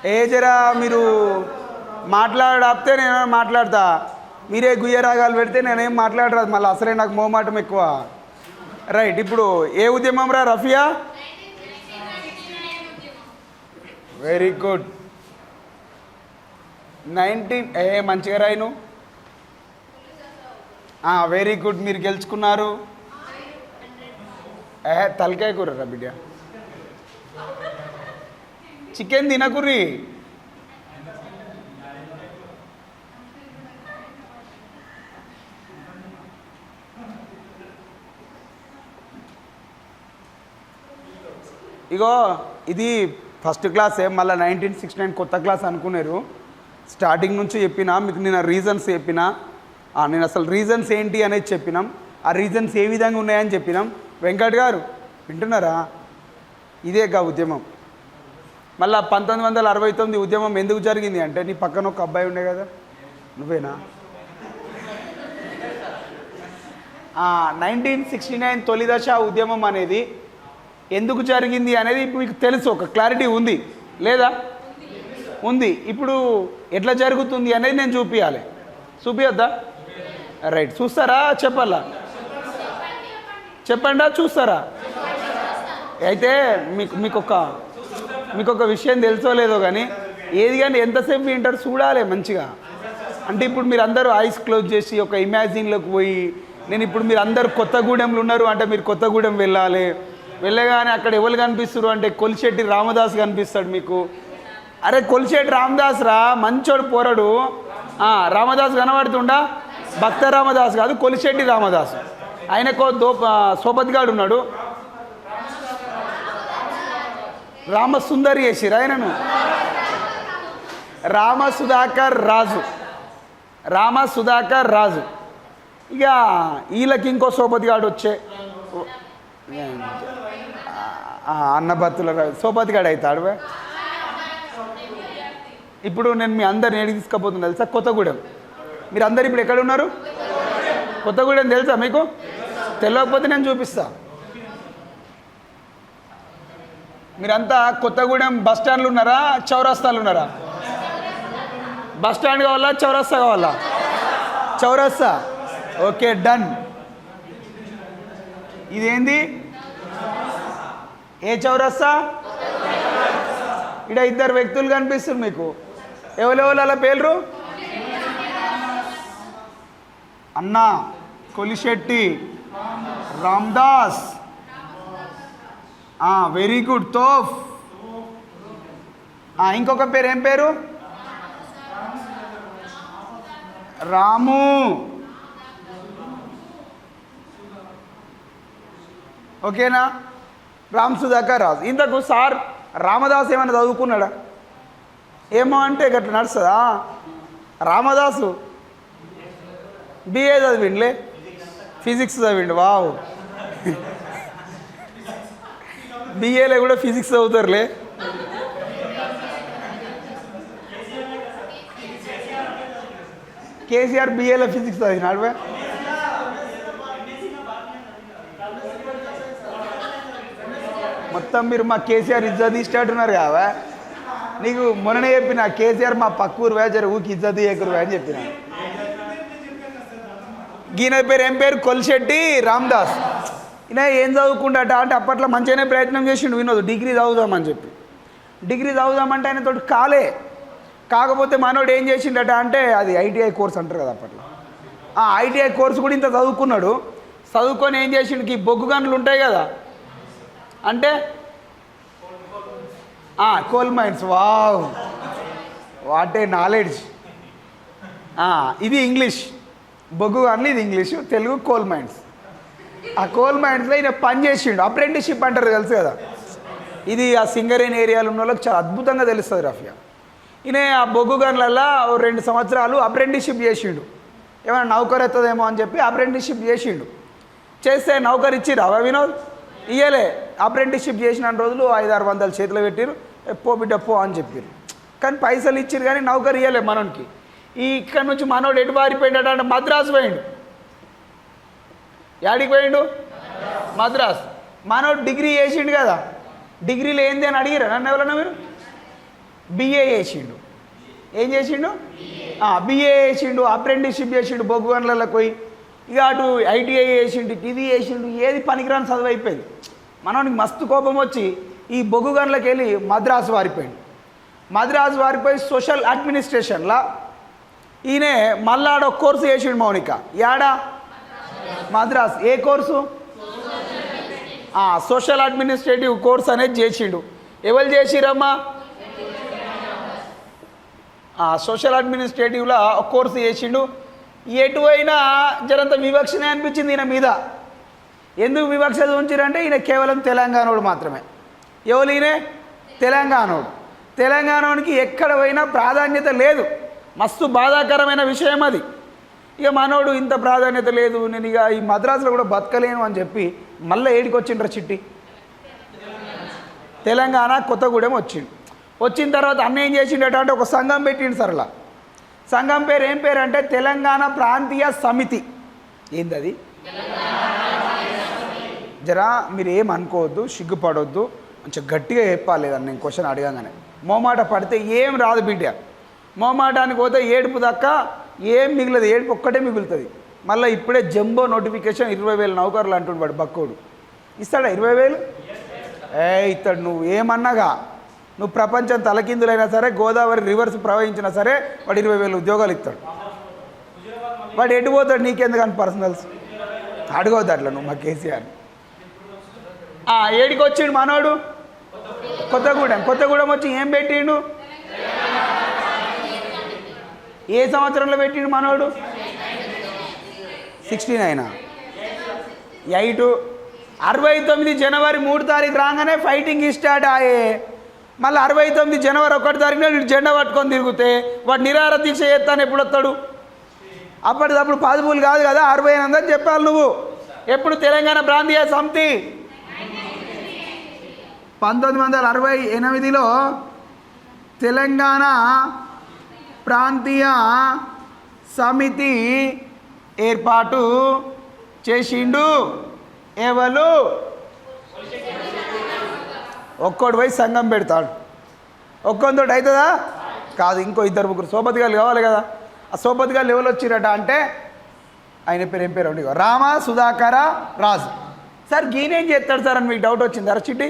ఏ జరా మీరు మాట్లాడితే నేను మాట్లాడతా, మీరే గుయ్యరాగాలు పెడితే నేనేం మాట్లాడరాదు, మళ్ళీ అసలే నాకు మోమాటం ఎక్కువ. రైట్, ఇప్పుడు ఏ ఉద్యమం రా రఫియా? Very good. 19 మంచిగా రాయను. వెరీ గుడ్, మీరు గెలుచుకున్నారు. తలకాయ కూర రా బిడ్డ, చికెన్ తినకుర్రి. ఇగో ఇది ఫస్ట్ క్లాసే, మళ్ళీ 1969 కొత్త క్లాస్ అనుకున్నారు. స్టార్టింగ్ నుంచి చెప్పినా మీకు, నేను రీజన్స్ చెప్పినా, నేను అసలు రీజన్స్ ఏంటి అనేది చెప్పినాం, ఆ రీజన్స్ ఏ విధంగా ఉన్నాయని చెప్పినాం. వెంకట్ గారు వింటున్నారా? ఇదేగా ఉద్యమం. మళ్ళీ 1969 ఉద్యమం ఎందుకు జరిగింది అంటే, నీ పక్కన ఒక అబ్బాయి ఉండే కదా, నువ్వేనా? 1969 తొలి దశ ఉద్యమం అనేది ఎందుకు జరిగింది అనేది మీకు తెలుసు, ఒక క్లారిటీ ఉంది లేదా? ఉంది. ఇప్పుడు ఎట్లా జరుగుతుంది అనేది నేను చూపించాలి. చూపించొద్దా? రైట్, చూస్తారా? చెప్పాలా? చెప్పండా? చూస్తారా? అయితే మీకు ఒక విషయం తెలుసో లేదో కానీ, ఏది కానీ ఎంతసేపు వింటారు చూడాలి మంచిగా. అంటే ఇప్పుడు మీరు అందరూ ఐస్ క్లోజ్ చేసి ఒక ఇమాజిన్లోకి పోయి, నేను ఇప్పుడు మీరు అందరూ కొత్తగూడెంలో ఉన్నారు అంటే మీరు కొత్తగూడెం వెళ్ళాలి. వెళ్ళగానే అక్కడ ఎవరు కనిపిస్తారు అంటే కొలిశెట్టి రామదాస్ కనిపిస్తాడు మీకు. అరే కొలిశెట్టి రామదాస్ రా, మంచోడు పోరడు. రామదాస్ కనబడుతుండా? భక్త రామదాస్ కాదు, కొలిశెట్టి రామదాస్. ఆయనకో సోపతిగాడు ఉన్నాడు, రామసుందరి చేసిరు ఆయనను. రామసుధాకర్ రాజు. ఇక వీళ్ళకి ఇంకో సోపతిగాడు వచ్చే అన్నబత్తుల సోపతిగాడు అవుతాడు. ఇప్పుడు నేను మీ అందరిని ఏడికి తీసుకుపోతున్నా తెలుసా? కొత్తగూడెం. మీరు అందరు ఇప్పుడు ఎక్కడ ఉన్నారు? కొత్తగూడెం తెలుసా మీకు? తెలియకపోతే నేను చూపిస్తా. మీరంతా కొత్తగూడెం బస్ స్టాండ్లు ఉన్నారా, చౌరస్తాలు ఉన్నారా? బస్ స్టాండ్ కావాలా, చౌరస్తా కావాలా? చౌరస్తా. Okay, done. ఇదేంది? ఏ చౌరస్తా? ఇక్కడ ఇద్దరు వ్యక్తులు కనిపిస్తారు మీకు. ఎవరెవరు అలా పేర్లు? అన్నా కొలిశెట్టి రామదాస్. వెరీ గుడ్, తోఫ్. ఇంకొక పేరు ఏం పేరు? రాము. ఓకేనా? రామ్ సుధాకర్ రాజు. ఇంతకు సార్ రామదాస్ ఏమైనా చదువుకున్నాడా? ఏమో అంటే గట్లా నడుస్తుందా? రామదాసు బిఏ చదివిండులే, ఫిజిక్స్ చదివిండు. వావ్, బిఏలో కూడా ఫిజిక్స్ చదువుతారులే. కేసీఆర్ బిఏలో ఫిజిక్స్ చదివినాడు. మొత్తం మీరు మా కేసీఆర్ ఇజ్జత్ ఇష్టట్టున్నారు కావా? నీకు మొన్ననే చెప్పిన, కేసీఆర్ మా పక్కూరు వేజరు ఊకి ఇజ్జత్ చేయకురు అని చెప్పిన. ఈయన పేరు ఏం పేరు? కొలిశెట్టి రామదాస్. ఈయన ఏం చదువుకుంటాట అంటే అప్పట్లో మంచిగానే ప్రయత్నం చేసిండు వినోద్, డిగ్రీ చదువుదామని చెప్పి. డిగ్రీ చదువుదామంటే ఆయన తోటి కాకపోతే మనోడు ఏం చేసిండట అంటే, అది ఐటీఐ కోర్స్ అంటారు కదా అప్పట్లో, ఐటీఐ కోర్సు కూడా ఇంత చదువుకున్నాడు. చదువుకొని ఏం చేసిండు, ఈ బొగ్గు గనులు ఉంటాయి కదా, అంటే coal mines. Wow, what a knowledge. ఇది ఇంగ్లీష్, బొగ్గు గనులు ఇది ఇంగ్లీషు, తెలుగు కోల్ మైన్స్. ఆ కోల్ మైన్స్లో ఈయన పని చేసిండు. అప్రెంటిస్షిప్ అంటారు తెలుసు కదా, ఇది ఆ సింగరేణి ఏరియాలో ఉన్న వాళ్ళకి చాలా అద్భుతంగా తెలుస్తుంది రఫియా. ఈయన ఆ బొగ్గు గనులలో 2 సంవత్సరాలు అప్రెంటిస్షిప్ చేసిండు. ఏమైనా నౌకరు ఎత్తదేమో అని చెప్పి అప్రెంటిస్షిప్ చేసిండు. చేస్తే నౌకరు ఇచ్చిరా వినోద్? ఇయ్యలే. అప్రెంటిస్షిప్ చేసిన రోజులు 500-600 చేతిలో పెట్టిరు, పో బిడ్డ పో అని చెప్పారు. కానీ పైసలు ఇచ్చిరు కానీ నౌకరు ఇయ్యలే మనోనికి. ఇక్కడ నుంచి మనోడు ఎటు పారిపోయిండట అంటే మద్రాసు పోయిండు. యాడికి పోయిండు? మద్రాస్. మనోడు డిగ్రీ చేసిండు కదా, డిగ్రీలో ఏంది అని అడిగిరా నన్ను ఎవరన్నా మీరు? బిఏ చేసిండు. ఏం చేసిండు? బిఏ చేసిండు, అప్రెంటిస్షిప్ చేసిండు బొగ్గు గనులకు పోయి, ఇక అటు ఐటీఐ చేసిండు, ఇది చేసిండు, ఏది పనికిరాని చదువు అయిపోయింది. మనోనికి మస్తు కోపం వచ్చి ఈ బొగ్గు గనులకు వెళ్ళి మద్రాసు వారిపోయింది. మద్రాసు వారిపోయి సోషల్ అడ్మినిస్ట్రేషన్లా ఈయన మళ్ళాడ ఒక కోర్సు చేసిండు మౌనిక. యాడా? మద్రాసు. ఏ కోర్సు? సోషల్ అడ్మినిస్ట్రేటివ్ కోర్స్ అనేది చేసిండు. ఎవరు చేసిరమ్మా? సోషల్ అడ్మినిస్ట్రేటివ్లో ఒక కోర్సు చేసిండు. ఎటు అయినా జరంత వివక్షనే అనిపించింది ఈయన మీద. ఎందుకు వివక్ష ఉంచారంటే ఈయన కేవలం తెలంగాణోడు మాత్రమే. ఎవరు ఈయన? తెలంగాణోడు. తెలంగాణకి ఎక్కడ పోయినా ప్రాధాన్యత లేదు. మస్తు బాధాకరమైన విషయం అది. ఇక మనోడు ఇంత ప్రాధాన్యత లేదు, నేను ఇక ఈ మద్రాసులో కూడా బతకలేను అని చెప్పి మళ్ళీ ఏడికి వచ్చిండ్ర చిట్టి? తెలంగాణ కొత్తగూడెం వచ్చిండు. వచ్చిన తర్వాత అన్న ఏం చేసిండట అంటే ఒక సంఘం పెట్టిండు. సరళ సంఘం పేరు ఏం పేరు అంటే తెలంగాణ ప్రాంతీయ సమితి. ఏందది? జరా మీరు ఏమనుకోవద్దు, సిగ్గుపడవద్దు, కొంచెం గట్టిగా చెప్పాలి. లేదని నేను క్వశ్చన్ అడగగానే మోమాట పడితే ఏం రాదు బిడ్డ. మోమాటానికి పోతే ఏడుపు దక్క ఏం మిగిలదు, ఏడుపు ఒక్కటే మిగులుతుంది. మళ్ళీ ఇప్పుడే జంబో నోటిఫికేషన్ 20,000 నౌకర్లు అంటుండు బక్కోడు. ఇస్తాడా 20,000? ఇస్తాడు. నువ్వు ఏమన్నాగా, నువ్వు ప్రపంచం తలకిందులైనా సరే, గోదావరి రివర్స్ ప్రవహించినా సరే వాడు 20,000 ఉద్యోగాలు ఇస్తాడు. వాడు ఎటు పోతాడు నీకెందుకని పర్సనల్స్ అడగవద్దు అట్లా నువ్వు మా కేసీఆర్. ఏడికి వచ్చిండు మనోడు? కొత్తగూడెం. కొత్తగూడెం వచ్చి ఏం పెట్టిండు? ఏ సంవత్సరంలో పెట్టిండు మనోడు? 69 8 69 జనవరి 3 తారీఖు రాగానే ఫైటింగ్ స్టార్ట్ అయ్యే. మళ్ళీ 69 జనవరి 1 తారీఖున వీడు జెండా పట్టుకొని తిరిగితే వాడు నిరాహార దీక్ష చేస్తాను ఎప్పుడు వస్తాడు? అప్పటిదప్పుడు పాజిబుల్ కాదు కదా. 68 చెప్పాలి నువ్వు. ఎప్పుడు తెలంగాణ ప్రాంతీయ సమితి 1968లో తెలంగాణ ప్రాంతీయ సమితి ఏర్పాటు చేసిండు. ఎవరు? ఒక్కడు పోయి సంఘం పెడతాడు. ఒక్కొంతో అవుతుందా? కాదు, ఇంకో 2-3 సోపతిగాలు కావాలి కదా. ఆ సోపతిగాలు ఎవరు వచ్చిరట అంటే ఆయన పేరు ఏం పేరు అండి? రామ సుధాకర రాజు. సార్ గీనేం చేస్తాడు సార్ అని మీకు డౌట్ వచ్చింది అర చిట్టి?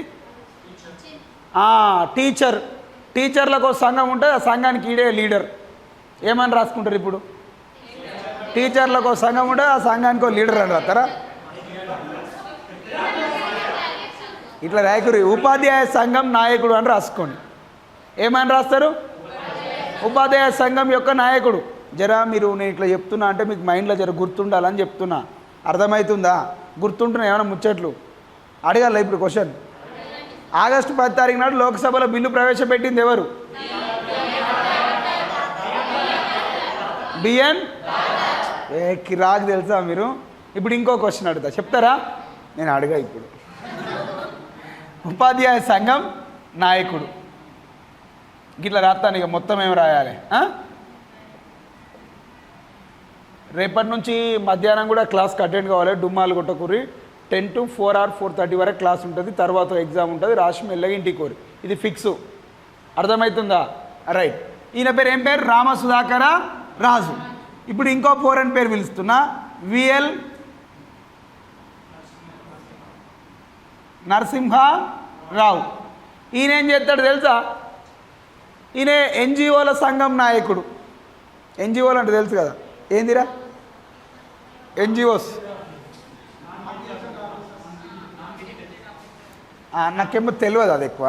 టీచర్లకు ఒక సంఘం ఉంటుంది, ఆ సంఘానికి ఈడే లీడర్. ఏమని రాసుకుంటారు ఇప్పుడు? టీచర్లకు ఒక సంఘం ఉంటుంది, ఆ సంఘానికి ఒక లీడర్ అని రాస్తారా? ఇట్లా రాయకురి. ఉపాధ్యాయ సంఘం నాయకుడు అని రాసుకోండి. ఏమని రాస్తారు? ఉపాధ్యాయ సంఘం యొక్క నాయకుడు. జరా మీరు నేను ఇట్లా చెప్తున్నా అంటే మీకు మైండ్లో జర గుర్తుండాలని చెప్తున్నా. అర్థమవుతుందా? గుర్తుంటున్నా ఏమైనా ముచ్చట్లు అడగాల ఇప్పుడు క్వశ్చన్. ఆగస్టు 10 తారీఖు నాడు లోక్సభలో బిల్లు ప్రవేశపెట్టింది ఎవరు? బిఎన్ కిరాక్. తెలుసా మీరు? ఇప్పుడు ఇంకో క్వశ్చన్ అడుగుతా, చెప్తారా? నేను అడగా ఇప్పుడు. ఉపాధ్యాయ సంఘం నాయకుడు గిట్లా రాస్తాను. ఇక మొత్తం ఏమి రాయాలి? రేపటి నుంచి మధ్యాహ్నం కూడా క్లాస్కి అటెండ్ కావాలి. డుమ్మాలు కొట్టకూరి. 10 to 4 or 4:30 వరకు క్లాస్ ఉంటుంది. తర్వాత ఎగ్జామ్ ఉంటుంది. రాసి మెల్లగా ఇంటికి కోరి. ఇది ఫిక్స్. అర్థమవుతుందా? రైట్. ఈయన పేరు ఏం పేరు? రామ సుధాకర రాజు. ఇప్పుడు ఇంకో ఫోరెన్ పేరు పిలుస్తున్నా, విఎల్ నరసింహారావు. ఈయన ఏం చేస్తాడు తెలుసా? ఈయన ఎన్జిఓల సంఘం నాయకుడు. ఎన్జిఓలు అంటే తెలుసు కదా, ఏందిరా? ఎన్జిఓస్. నాకేమో తెలియదు అది ఎక్కువ.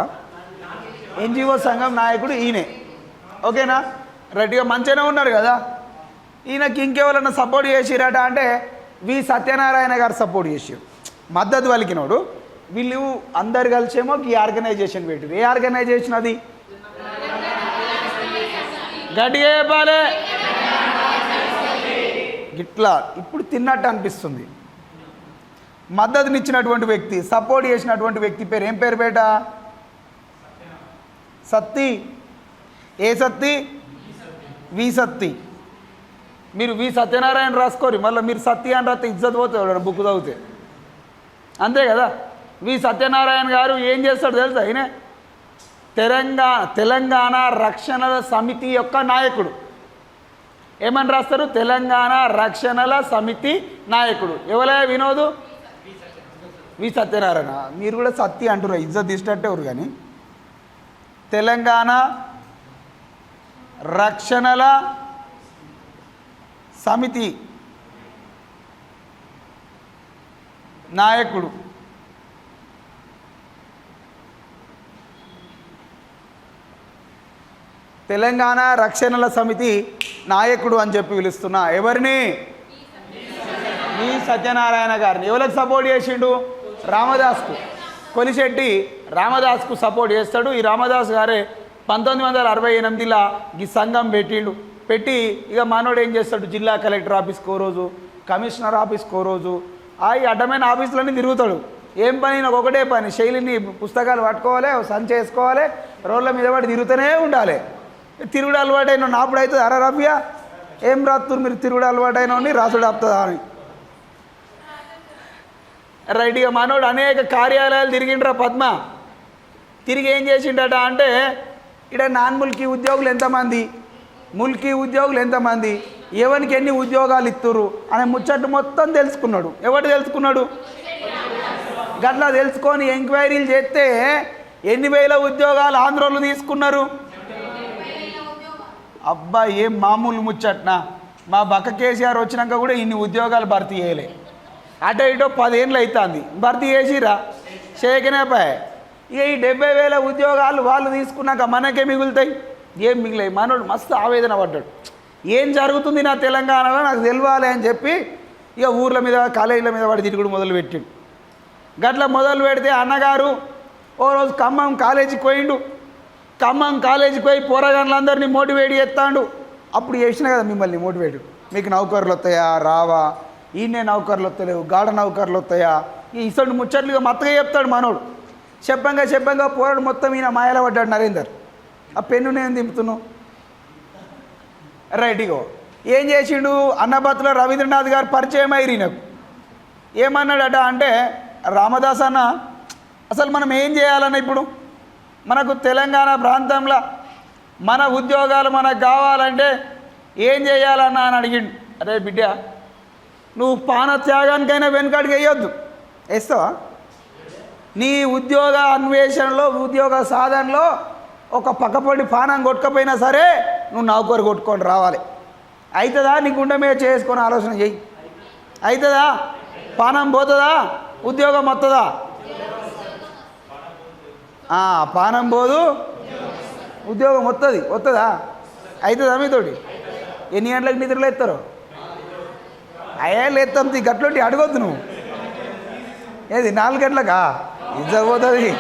ఎన్జిఓ సంఘం నాయకుడు ఈయనే. ఓకేనా? రైట్గా మంచిగానే ఉన్నారు కదా. ఈయనకి ఇంకెవరన్నా సపోర్ట్ చేసిరట అంటే వి సత్యనారాయణ గారు సపోర్ట్ చేసారు, మద్దతు పలికినోడు. వీళ్ళు అందరు కలిసేమో ఈ ఆర్గనైజేషన్ పెట్టారు. ఏ ఆర్గనైజేషన్ అది? గట్టిగా చెప్పాలి. గిట్లా ఇప్పుడు తిన్నట్టు అనిపిస్తుంది. మద్దతునిచ్చినటువంటి వ్యక్తి, సపోర్ట్ చేసినటువంటి వ్యక్తి పేరు ఏం పేరు బేట? సత్తి. ఏ సత్తి? వి సత్తి. మీరు వి సత్యనారాయణ రాసుకోరు, మళ్ళీ మీరు సత్తి అని రాస్తే ఇజ్జత్ పోతుంది బుక్ చదివితే. అంతే కదా. వి సత్యనారాయణ గారు ఏం చేస్తాడు తెలుసా? ఈయన తెలంగాణ రక్షణల సమితి యొక్క నాయకుడు. ఏమని రాస్తారు? తెలంగాణ రక్షణల సమితి నాయకుడు. ఎవరే వినోదు? వి సత్యనారాయణ. మీరు కూడా సత్తి అంటారు, ఇజ్జత్ తీసినట్టే ఎవరు. కానీ తెలంగాణ రక్షణల సమితి నాయకుడు. తెలంగాణ రక్షణల సమితి నాయకుడు అని చెప్పి పిలుస్తున్నా. ఎవరిని? వి సత్యనారాయణ గారిని. ఎవరికి సపోర్ట్ చేసిండు? రామదాస్కు. కొలిశెట్టి రామదాస్కు సపోర్ట్ చేస్తాడు. ఈ రామదాస్ గారే 1968లో ఈ సంఘం పెట్టి ఇక మనోడు ఏం చేస్తాడు? జిల్లా కలెక్టర్ ఆఫీస్కి ఓ రోజు, కమిషనర్ ఆఫీస్కి ఓ రోజు, ఈ అడ్డమైన ఆఫీసులన్నీ తిరుగుతాడు. ఏం పని? నాకు ఒకటే పని, శైలిని పుస్తకాలు పట్టుకోవాలి, సంచి వేసుకోవాలి, రోడ్ల మీద పడి తిరుగుతూనే ఉండాలి. తిరుగుడు అలవాటైన నాపుడు అవుతుంది. అరా రఫియా ఏం రాత్తురు మీరు? తిరుగుడు అలవాటైన రాసుడు ఆపుతుందా అని. రైట్. ఇక మనోడు అనేక కార్యాలయాలు తిరిగిండ్రా పద్మ. తిరిగి ఏం చేసిండట అంటే, ఇక్కడ నాన్ ముల్కీ ఉద్యోగులు ఎంతమంది, ముల్కీ ఉద్యోగులు ఎంతమంది, ఎవరికి ఎన్ని ఉద్యోగాలు ఇస్తురు అనే ముచ్చట్టు మొత్తం తెలుసుకున్నాడు. ఎవరు తెలుసుకున్నాడు? గట్లా తెలుసుకొని ఎంక్వైరీలు చేస్తే 8,000 ఉద్యోగాలు ఆంధ్రోళ్ళు తీసుకున్నారు. అబ్బా ఏం మామూలు ముచ్చట్నా. మా బక్క కేసీఆర్ వచ్చినాక కూడా ఇన్ని ఉద్యోగాలు భర్తీ చేయలే. అటో ఇటో 10 ఏళ్ళు అవుతుంది. భర్తీ చేసిరా? చేయకనేపాయ. ఇక ఈ 70,000 ఉద్యోగాలు వాళ్ళు తీసుకున్నాక మనకే మిగులుతాయి? ఏం మిగిలాయి? మనోడు మస్తు ఆవేదన పడ్డాడు. ఏం జరుగుతుంది నా తెలంగాణలో నాకు తెలియాలి అని చెప్పి ఇక ఊర్ల మీద కాలేజీల మీద వాడి తిరుగుడు మొదలుపెట్టిండు. గట్ల మొదలు పెడితే అన్నగారు ఓ రోజు ఖమ్మం కాలేజీకి పోయిండు. ఖమ్మం కాలేజీకి పోయి పోరగాళ్ళందరినీ మోటివేట్ చేస్తాడు. అప్పుడు చేసిన కదా మిమ్మల్ని మోటివేట్, మీకు నౌకర్లు వస్తాయా రావా, ఈయనే నౌకర్లు వస్తలేవు, గాఢ నౌకర్లు వస్తాయా, ఈ ఇసండు ముచ్చట్లుగా మత్తగా చెప్తాడు మనోడు. చెప్పంగా పోరాడు మొత్తం ఈయన మాయల పడ్డాడు నరేందర్. ఆ పెన్ను నేను దింపుతున్నావు. రైట్. ఇగో ఏం చేసిండు? అన్నబత్తులో రవీంద్రనాథ్ గారు పరిచయం అయ్యి నాకు ఏమన్నాడట అంటే, రామదాస్ అన్న అసలు మనం ఏం చేయాలన్న, ఇప్పుడు మనకు తెలంగాణ ప్రాంతంలో మన ఉద్యోగాలు మనకు కావాలంటే ఏం చేయాలన్నా అని అడిగిండు. అరే బిడ్డ, నువ్వు పానత్యాగానికైనా వెనుకడికి వేయొద్దు. వేస్తావా? నీ ఉద్యోగ అన్వేషణలో, ఉద్యోగ సాధనలో ఒక పక్కపొడి పానం కొట్టుకపోయినా సరే నువ్వు నౌకరు కొట్టుకొని రావాలి. అవుతుందా? నీ గుండె మీద చేసుకొని ఆలోచన చెయ్యి. అవుతుందా? పానం పోతుందా? ఉద్యోగం వస్తుందా? పానం పోదు, ఉద్యోగం వస్తుందా? అవుతుందా మీతోటి? ఎన్ని గంటలకు నిద్రలు ఎత్తారో? అయ్యా లేస్తాం. గట్లోటి అడగొద్దు నువ్వు. ఏది 4 గంటలకా? ఇజ్జపోతుంది.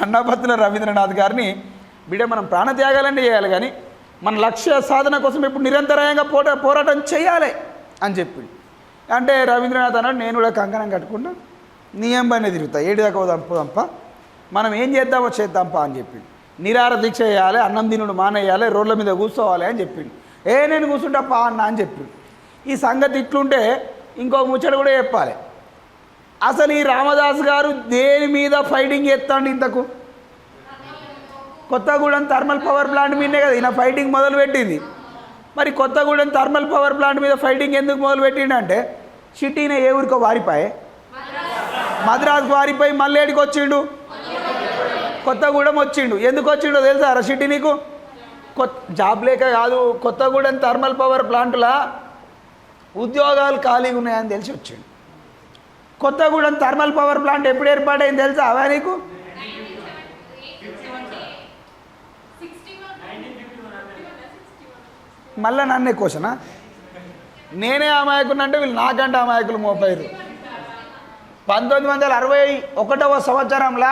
అన్నపత్తుల రవీంద్రనాథ్ గారిని బిడ్డ మనం ప్రాణత్యాగాలన్నీ చేయాలి, కానీ మన లక్ష్య సాధన కోసం ఇప్పుడు నిరంతరాయంగా పోరాటం చేయాలి అని చెప్పి అంటే రవీంద్రనాథ్ అన్నాడు, నేను కూడా కంకణం కట్టుకుంటా, నియం పైన తిరుగుతా, ఏడు దాకా పోదాంప, మనం ఏం చేద్దామో చేద్దాంపా అని చెప్పిండు. నిరార దీక్ష చేయాలి, అన్నం తినుడు మానేయాలి, రోడ్ల మీద కూర్చోవాలి అని చెప్పిండు. నేను కూర్చుంటాపా అన్న అని చెప్పిండు. ఈ సంగతి ఇట్లుంటే ఇంకో ముచ్చట కూడా చెప్పాలి. అసలు ఈ రామదాస్ గారు దేని మీద ఫైటింగ్ చేస్తాడు? ఇంతకు కొత్తగూడెం థర్మల్ పవర్ ప్లాంట్ మీదే కదా ఈయన ఫైటింగ్ మొదలుపెట్టింది. మరి కొత్తగూడెం థర్మల్ పవర్ ప్లాంట్ మీద ఫైటింగ్ ఎందుకు మొదలుపెట్టిండంటే, సిటీన ఏ ఊరికో వారిపాయే, మద్రాసు వారిపోయి మళ్ళీ ఏడికి వచ్చిండు? కొత్తగూడెం వచ్చిండు. ఎందుకు వచ్చిండో తెలుసా సిటీ నీకు? జాబ్ లేక కాదు, కొత్తగూడెం థర్మల్ పవర్ ప్లాంట్లో ఉద్యోగాలు ఖాళీగా ఉన్నాయని తెలిసి వచ్చిండు. కొత్తగూడెం థర్మల్ పవర్ ప్లాంట్ ఎప్పుడు ఏర్పాటైంది తెలుసా అవా నీకు? మళ్ళీ నన్నే క్వశ్చనా? నేనే అమాయకుని అంటే వీళ్ళు నాకంటే అమాయకులు మోపారు. 1961వ సంవత్సరంలో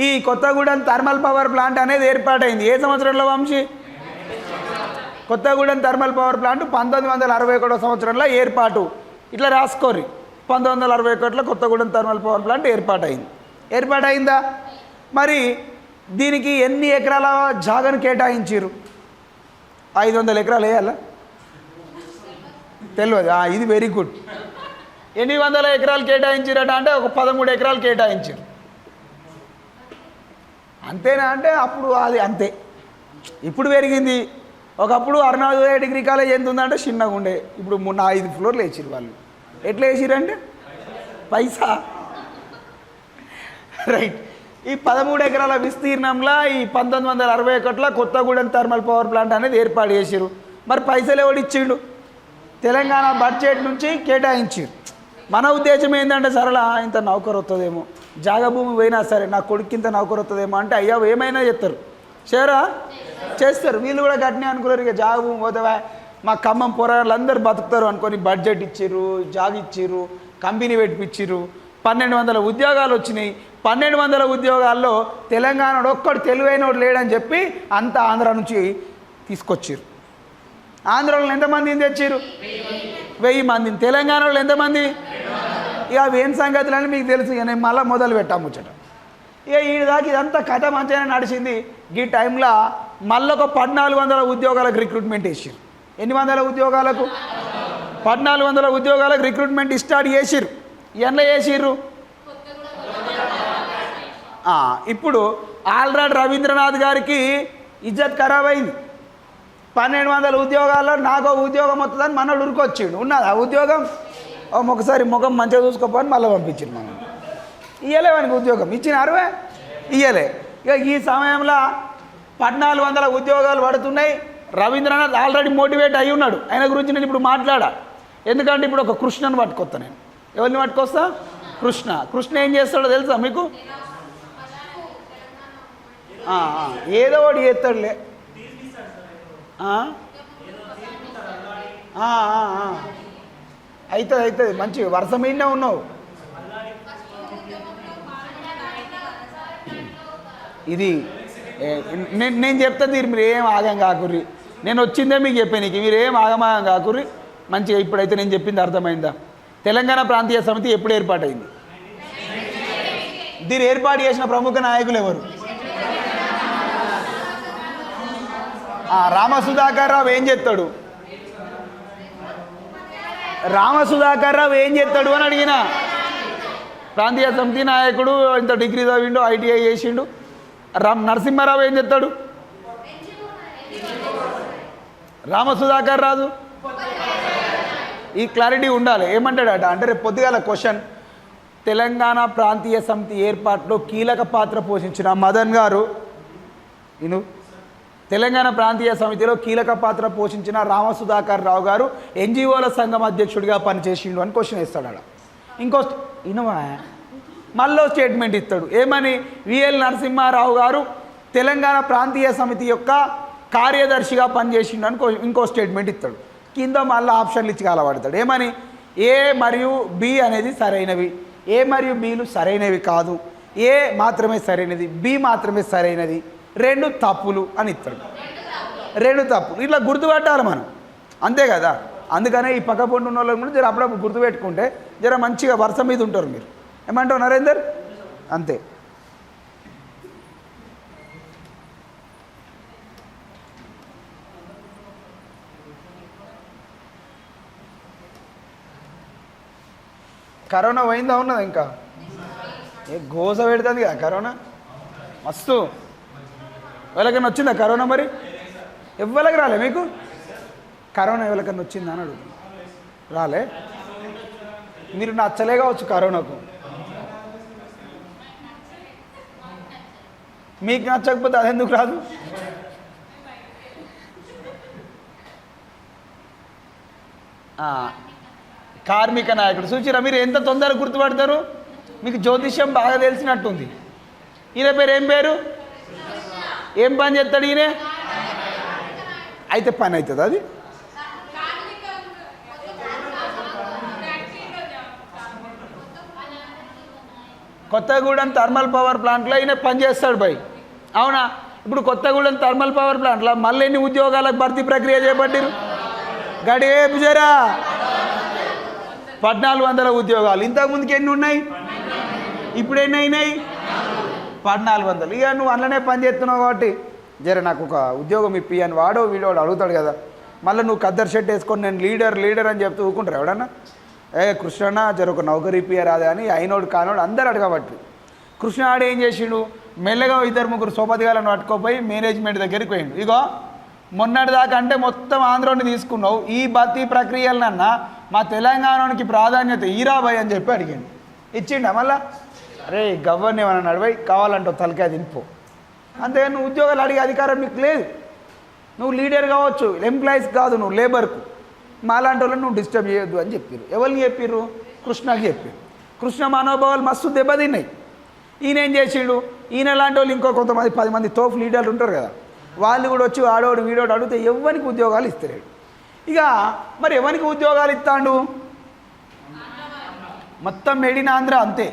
ఈ కొత్తగూడెం థర్మల్ పవర్ ప్లాంట్ అనేది ఏర్పాటైంది. ఏ సంవత్సరంలో Vamsi? Kothagudem thermal power plant 1961వ సంవత్సరంలో ఏర్పాటు. ఇట్లా రాసుకోరి. 1961లో కొత్తగూడెం థర్మల్ పవర్ ప్లాంట్ ఏర్పాటైందా? మరి దీనికి ఎన్ని ఎకరాల జాగను కేటాయించారు? 500 ఎకరాలు వేయాలా? తెలియదు. ఇది వెరీ గుడ్. ఎన్ని వందల ఎకరాలు కేటాయించారట అంటే ఒక 13 ఎకరాలు కేటాయించారు. అంతేనా అంటే అప్పుడు అది అంతే. ఇప్పుడు పెరిగింది. ఒకప్పుడు అరుణాచల డిగ్రీ కాలేజ్ ఎంత ఉందంటే చిన్నగా ఉండే, ఇప్పుడు 5 ఫ్లోర్లు వేసిరు వాళ్ళు. ఎట్లా వేసిరంటే పైసా. రైట్. ఈ 13 ఎకరాల విస్తీర్ణంలో ఈ 1961లో కొత్తగూడెం థర్మల్ పవర్ ప్లాంట్ అనేది ఏర్పాటు చేసిరు. మరి పైసలు ఎవడు ఇచ్చిండు? తెలంగాణ బడ్జెట్ నుంచి కేటాయించారు. మన ఉద్దేశం ఏంటంటే సరళ ఇంత నౌకరు వస్తుందేమో, జాగభూమి పోయినా సరే నా కొడుక్కింత నౌకరు వస్తుందేమో అంటే అయ్యా ఏమైనా చేస్తారు, చేరా చేస్తారు. వీళ్ళు కూడా గట్టినే అనుకున్నారు, ఇక జాగభూమి పోతావా మా ఖమ్మం పోరాళ్ళందరూ బతుకుతారు అనుకొని బడ్జెట్ ఇచ్చిర్రు, జాగ్ ఇచ్చిర్రు, కంపెనీ పెట్టిపిచ్చిర్రు. 1200 ఉద్యోగాలు వచ్చినాయి. 1200 ఉద్యోగాల్లో తెలంగాణలో ఒక్కడు తెలివైనోడు లేడని చెప్పి అంతా ఆంధ్ర నుంచి తీసుకొచ్చారు. ఆంధ్రలో ఎంతమందిని తెచ్చారు? 1000 మందిని. తెలంగాణలో ఎంతమంది? ఇక అవి ఏం సంగతులు అని మీకు తెలుసు. ఇక నేను మళ్ళీ మొదలు పెట్టాము ముచ్చట. ఇక ఈ దాకా ఇదంతా కథ మంచిగానే నడిచింది. ఈ టైంలో మళ్ళీ ఒక 1400 ఉద్యోగాలకు రిక్రూట్మెంట్ వేసారు. ఎన్ని వందల ఉద్యోగాలకు? 1400 ఉద్యోగాలకు రిక్రూట్మెంట్ స్టార్ట్ చేసిర్రు. ఎట్లా చేసిర్రు? ఇప్పుడు ఆల్రెడీ రవీంద్రనాథ్ గారికి ఇజ్జత్ ఖరాబ్ అయింది. 1200 ఉద్యోగాల్లో నాకు ఉద్యోగం వస్తుందని మనోడు ఉరికొచ్చిండు. ఉన్నది ఆ ఉద్యోగం. ఒకసారి ముఖం మంచిగా చూసుకోపోని మళ్ళీ పంపించిండు. మనం ఇయ్యలే వానికి ఉద్యోగం. ఇచ్చినారు ఇయ్యలే. ఇక ఈ సమయంలో 1400 ఉద్యోగాలు పడుతున్నాయి. రవీంద్రనాథ్ ఆల్రెడీ మోటివేట్ అయి ఉన్నాడు. ఆయన గురించి నేను ఇప్పుడు మాట్లాడా. ఎందుకంటే ఇప్పుడు ఒక కృష్ణను పట్టుకొస్తా. నేను ఎవరిని పట్టుకొస్తా? కృష్ణ ఏం చేస్తాడో తెలుసా మీకు? ఏదో ఒకటి చేస్తాడులే. అవుతుంది మంచి వరుస మీదనే ఉన్నావు. ఇది నేను చెప్తాను, మీరు ఏం ఆగం కాకుర్రి. నేను వచ్చిందే మీకు చెప్పాను, నీకు మీరు ఏం ఆగమాగం కాకుర్రి. మంచిగా ఇప్పుడైతే నేను చెప్పింది అర్థమైందా? తెలంగాణ ప్రాంతీయ సమితి ఎప్పుడు ఏర్పాటైంది? దీన్ని ఏర్పాటు చేసిన ప్రముఖ నాయకులు ఎవరు? రామసుధాకర్ రావు ఏం చేస్తాడు? రామసుధాకర్ రావు ఏం చేస్తాడు అని అడిగిన. ప్రాంతీయ సమితి నాయకుడు, ఇంత డిగ్రీ చదివిండు, ఐటీఐ చేసిండు. నరసింహారావు ఏం చేస్తాడు? రామసుధాకర్ రాజు ఈ క్లారిటీ ఉండాలి. ఏమంటాడట అంటే రేపు పొద్దుగాల క్వశ్చన్, తెలంగాణ ప్రాంతీయ సమితి ఏర్పాటులో కీలక పాత్ర పోషించిన మదన్ గారు, నేను తెలంగాణ ప్రాంతీయ సమితిలో కీలక పాత్ర పోషించిన రామసుధాకర్ రావు గారు ఎన్జిఓల సంఘం అధ్యక్షుడిగా పనిచేసిండు అని క్వశ్చన్ ఇస్తాడు. అలా ఇంకో ఇనవా మళ్ళీ స్టేట్మెంట్ ఇస్తాడు. ఏమని? విఎల్ నరసింహారావు గారు తెలంగాణ ప్రాంతీయ సమితి యొక్క కార్యదర్శిగా పనిచేసిండు అని ఇంకో స్టేట్మెంట్ ఇస్తాడు. కింద మళ్ళీ ఆప్షన్లు ఇచ్చి కాలపడతాడు. ఏమని? ఏ మరియు బి అనేది సరైనవి, ఏ మరియు బీలు సరైనవి కాదు, ఏ మాత్రమే సరైనది, బి మాత్రమే సరైనది, 2 తప్పులు అని ఇస్తాడు. 2 తప్పులు ఇట్లా గుర్తుపెట్టాలి మనం, అంతే కదా. అందుకనే ఈ పక్క పొంటు ఉన్న వాళ్ళని కూడా జర అప్పుడప్పుడు గుర్తుపెట్టుకుంటే జర మంచిగా వరుస మీద ఉంటారు. మీరు ఏమంటావు నరేందర్? అంతే. కరోనా పోయిందా? ఉన్నది ఇంకా ఏ గోస పెడుతుంది కదా కరోనా మస్తు. ఎవరికైనా వచ్చిందా కరోనా? మరి ఎవరికి రాలే మీకు కరోనా? ఎవరికైనా వచ్చిందా అని అడుగుతుంది. రాలే? మీరు నచ్చలే కావచ్చు కరోనాకు. మీకు నచ్చకపోతే అదెందుకు రాదు? కార్మిక నాయకుడు చూచిరా? మీరు ఎంత తొందరగా గుర్తుపడతారు? మీకు జ్యోతిష్యం బాగా తెలిసినట్టుంది. ఈయన పేరు ఏం పేరు? ఏం పని చేస్తాడు ఈయన? అయితే పని అవుతుంది అది. కొత్తగూడెం థర్మల్ పవర్ ప్లాంట్లో ఈయన పని చేస్తాడు బై. అవునా? ఇప్పుడు కొత్తగూడెం థర్మల్ పవర్ ప్లాంట్లో మళ్ళీ ఎన్ని ఉద్యోగాలకు భర్తీ ప్రక్రియ చేపట్టారు? గడేపు జరా 1400 ఉద్యోగాలు. ఇంతకుముందుకి ఎన్ని ఉన్నాయి? ఇప్పుడు ఎన్ని అయినాయి? 1400. ఇక నువ్వు అందులోనే పని చేస్తున్నావు కాబట్టి జర నాకు ఒక ఉద్యోగం ఇప్పి అని వాడో వీడోడు అడుగుతాడు కదా. మళ్ళీ నువ్వు కద్దరు షర్ట్ వేసుకొని నేను లీడర్ అని చెప్తూ ఊకుంటారు ఎవడన్నా. కృష్ణ జర ఒక నౌకరీ ఇప్పియరాదా అని అయినోడు కానోడు అందరు అడగబట్టి కృష్ణ ఆడు ఏం చేసిండు? మెల్లగా ఇద్దరు ముగ్గురు సోపతిగాలను పట్టుకోపోయి మేనేజ్మెంట్ దగ్గరికి పోయిండు. ఇగో మొన్నటిదాకా అంటే మొత్తం ఆంధ్రోని తీసుకున్నావు, ఈ భర్తీ ప్రక్రియలనన్నా మా తెలంగాణకి ప్రాధాన్యత ఈరాబాయ్ అని చెప్పి అడిగాడు. ఇచ్చిండా మళ్ళా? అరే గవర్ని ఏమన్నా నడిపోయి కావాలంటావు తలకాయ తినిపో, అంతేగాని నువ్వు ఉద్యోగాలు అడిగే అధికారం నీకు లేదు. నువ్వు లీడర్ కావచ్చు, ఎంప్లాయీస్ కాదు, నువ్వు లేబర్కు. మాలాంటి వాళ్ళని నువ్వు డిస్టర్బ్ చేయొద్దు అని చెప్పారు. ఎవరిని చెప్పారు? కృష్ణకి చెప్పారు. కృష్ణ మనోభావాలు మస్తు దెబ్బతిన్నాయి. ఈయన ఏం చేసిండు? ఈయన లాంటి వాళ్ళు ఇంకో కొంతమంది 10 మంది తోఫ్ లీడర్లు ఉంటారు కదా, వాళ్ళు కూడా వచ్చి ఆడోడు వీడోడు అడిగితే ఎవరికి ఉద్యోగాలు ఇస్తలేడు. ఇక మరి ఎవరికి ఉద్యోగాలు ఇస్తాడు? మొత్తం మేడ్ ఇన్ ఆంధ్ర అంతే.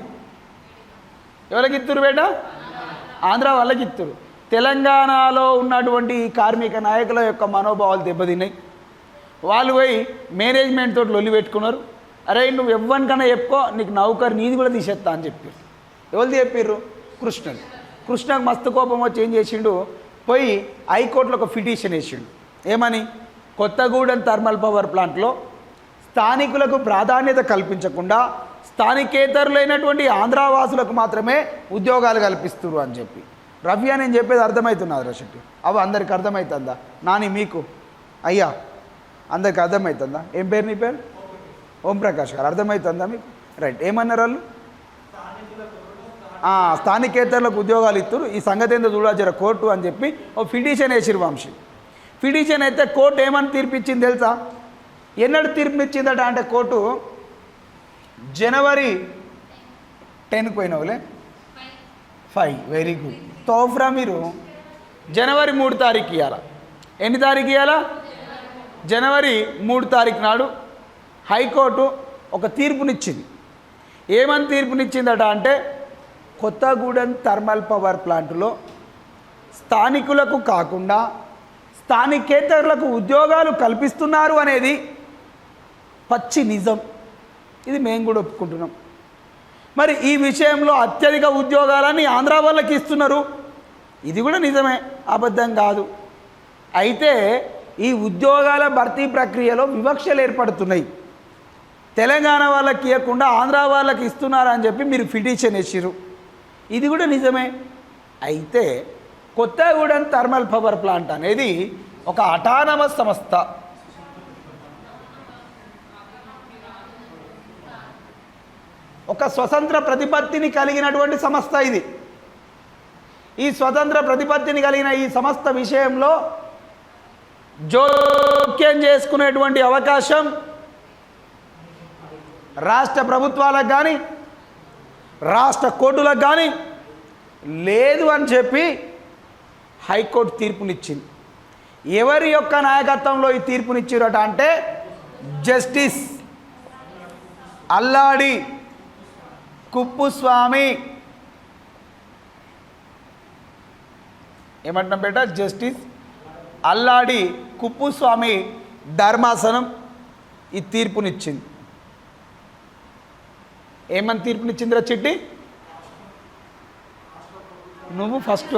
ఎవరికి ఇస్తురు బేట? ఆంధ్ర వాళ్ళకి ఇస్తురు. తెలంగాణలో ఉన్నటువంటి కార్మిక నాయకుల యొక్క మనోభావాలు దెబ్బతిన్నాయి. వాళ్ళు పోయి మేనేజ్మెంట్ తోటి లొల్లి పెట్టుకున్నారు. అరే నువ్వు ఎవ్వరికన్నా చెప్పుకో, నీకు నౌకరు నీది కూడా తీసేస్తా అని చెప్పారు. ఎవరు చెప్పారు? కృష్ణకి. కృష్ణకు మస్తు కోపం వచ్చి ఏం చేసిండు? పోయి హైకోర్టులో ఒక పిటిషన్ వేసిండు. ఏమని? కొత్తగూడెం థర్మల్ పవర్ ప్లాంట్లో స్థానికులకు ప్రాధాన్యత కల్పించకుండా స్థానికేతరులైనటువంటి ఆంధ్రావాసులకు మాత్రమే ఉద్యోగాలు కల్పిస్తున్నారు అని చెప్పి. రవి నేను చెప్పేది అర్థమవుతున్నది రషెట్టి? అవి అందరికి అర్థమవుతుందా? నాని మీకు అయ్యా అందరికి అర్థమవుతుందా? ఏం పేరు నీ పేరు? ఓంప్రకాష్ గారు. అర్థమవుతుందా మీకు? రైట్. ఏమన్నారు వాళ్ళు? స్థానికేతరులకు ఉద్యోగాలు ఇస్తారు, ఈ సంగతి ఏందో చూడాల్సిన కోర్టు అని చెప్పి ఓ పిటిషన్ వేసిరు వంశీ. పిటిషన్ అయితే కోర్టు ఏమని తీర్పిచ్చింది తెలుసా? ఎన్నడు తీర్పునిచ్చిందట అంటే కోర్టు జనవరి 10కి పోయినవులే 5 వెరీ గుడ్ తోఫ్రా. మీరు జనవరి 3 తారీఖు ఇవ్వాలా? ఎన్ని తారీఖు ఇవ్వాలా? జనవరి 3 తారీఖు నాడు హైకోర్టు ఒక తీర్పునిచ్చింది. ఏమని తీర్పునిచ్చిందట అంటే కొత్తగూడెం థర్మల్ పవర్ ప్లాంటులో స్థానికులకు కాకుండా స్థానికేతరులకు ఉద్యోగాలు కల్పిస్తున్నారు అనేది పచ్చి నిజం. ఇది మేము కూడా ఒప్పుకుంటున్నాం. మరి ఈ విషయంలో అత్యధిక ఉద్యోగాలని ఆంధ్ర వాళ్ళకి ఇస్తున్నారు, ఇది కూడా నిజమే, అబద్ధం కాదు. అయితే ఈ ఉద్యోగాల భర్తీ ప్రక్రియలో వివక్షలు ఏర్పడుతున్నాయి. తెలంగాణ వాళ్ళకి ఇవ్వకుండా ఆంధ్ర వాళ్ళకి ఇస్తున్నారని చెప్పి మీరు పిటిషన్ వేసిరు, ఇది కూడా నిజమే. అయితే కొత్తగూడెం థర్మల్ పవర్ ప్లాంట్ అనేది ఒక అటానమస్ సంస్థ. ఒక స్వతంత్ర ప్రతిపత్తిని కలిగినటువంటి సంస్థ ఇది. ఈ స్వతంత్ర ప్రతిపత్తిని కలిగిన ఈ సంస్థ విషయంలో జోక్యం చేసుకునేటువంటి అవకాశం రాష్ట్ర ప్రభుత్వాలకు కానీ రాష్ట్ర కోర్టులకు కానీ లేదు అని చెప్పి హైకోర్టు తీర్పునిచ్చింది. ఎవరి యొక్క నాయకత్వంలో ఈ తీర్పునిచ్చిరట అంటే జస్టిస్ అల్లాడి కుప్పుస్వామి. ఏమంటున్నాం బేట? జస్టిస్ అల్లాడి కుప్పుస్వామి ధర్మాసనం ఈ తీర్పునిచ్చింది. ఏమని తీర్పునిచ్చిందిరా చిట్టి? నువ్వు first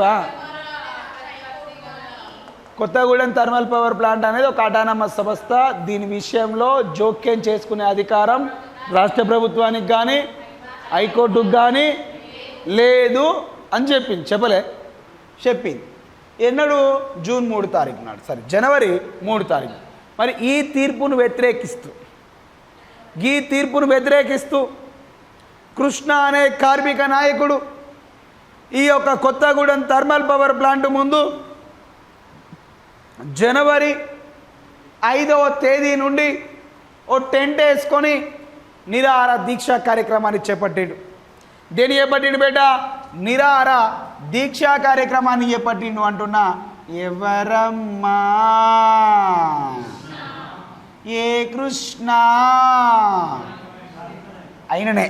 Kothagudem thermal power plant అనేది ఒక అటానమస్ సంస్థ. దీని విషయంలో జోక్యం చేసుకునే అధికారం రాష్ట్ర ప్రభుత్వానికి కానీ హైకోర్టుకు కానీ లేదు అని చెప్పింది. చెప్పింది ఎన్నడు? జూన్ 3 తారీఖు నాడు, జనవరి 3 తారీఖు. మరి ఈ తీర్పును వ్యతిరేకిస్తూ కృష్ణ అనే కార్మిక నాయకుడు ఈ యొక్క కొత్తగూడెం థర్మల్ పవర్ ప్లాంట్ ముందు జనవరి 5వ తేదీ నుండి ఓ టెంట్ వేసుకొని నిరాహార దీక్ష కార్యక్రమాన్ని చేపట్టిండు. దేని చేపట్టిండు బేట? నిరాహార దీక్షా కార్యక్రమాన్ని చేపట్టిండు అంటున్నా. ఎవరమ్మా? ఏ కృష్ణ అయిననే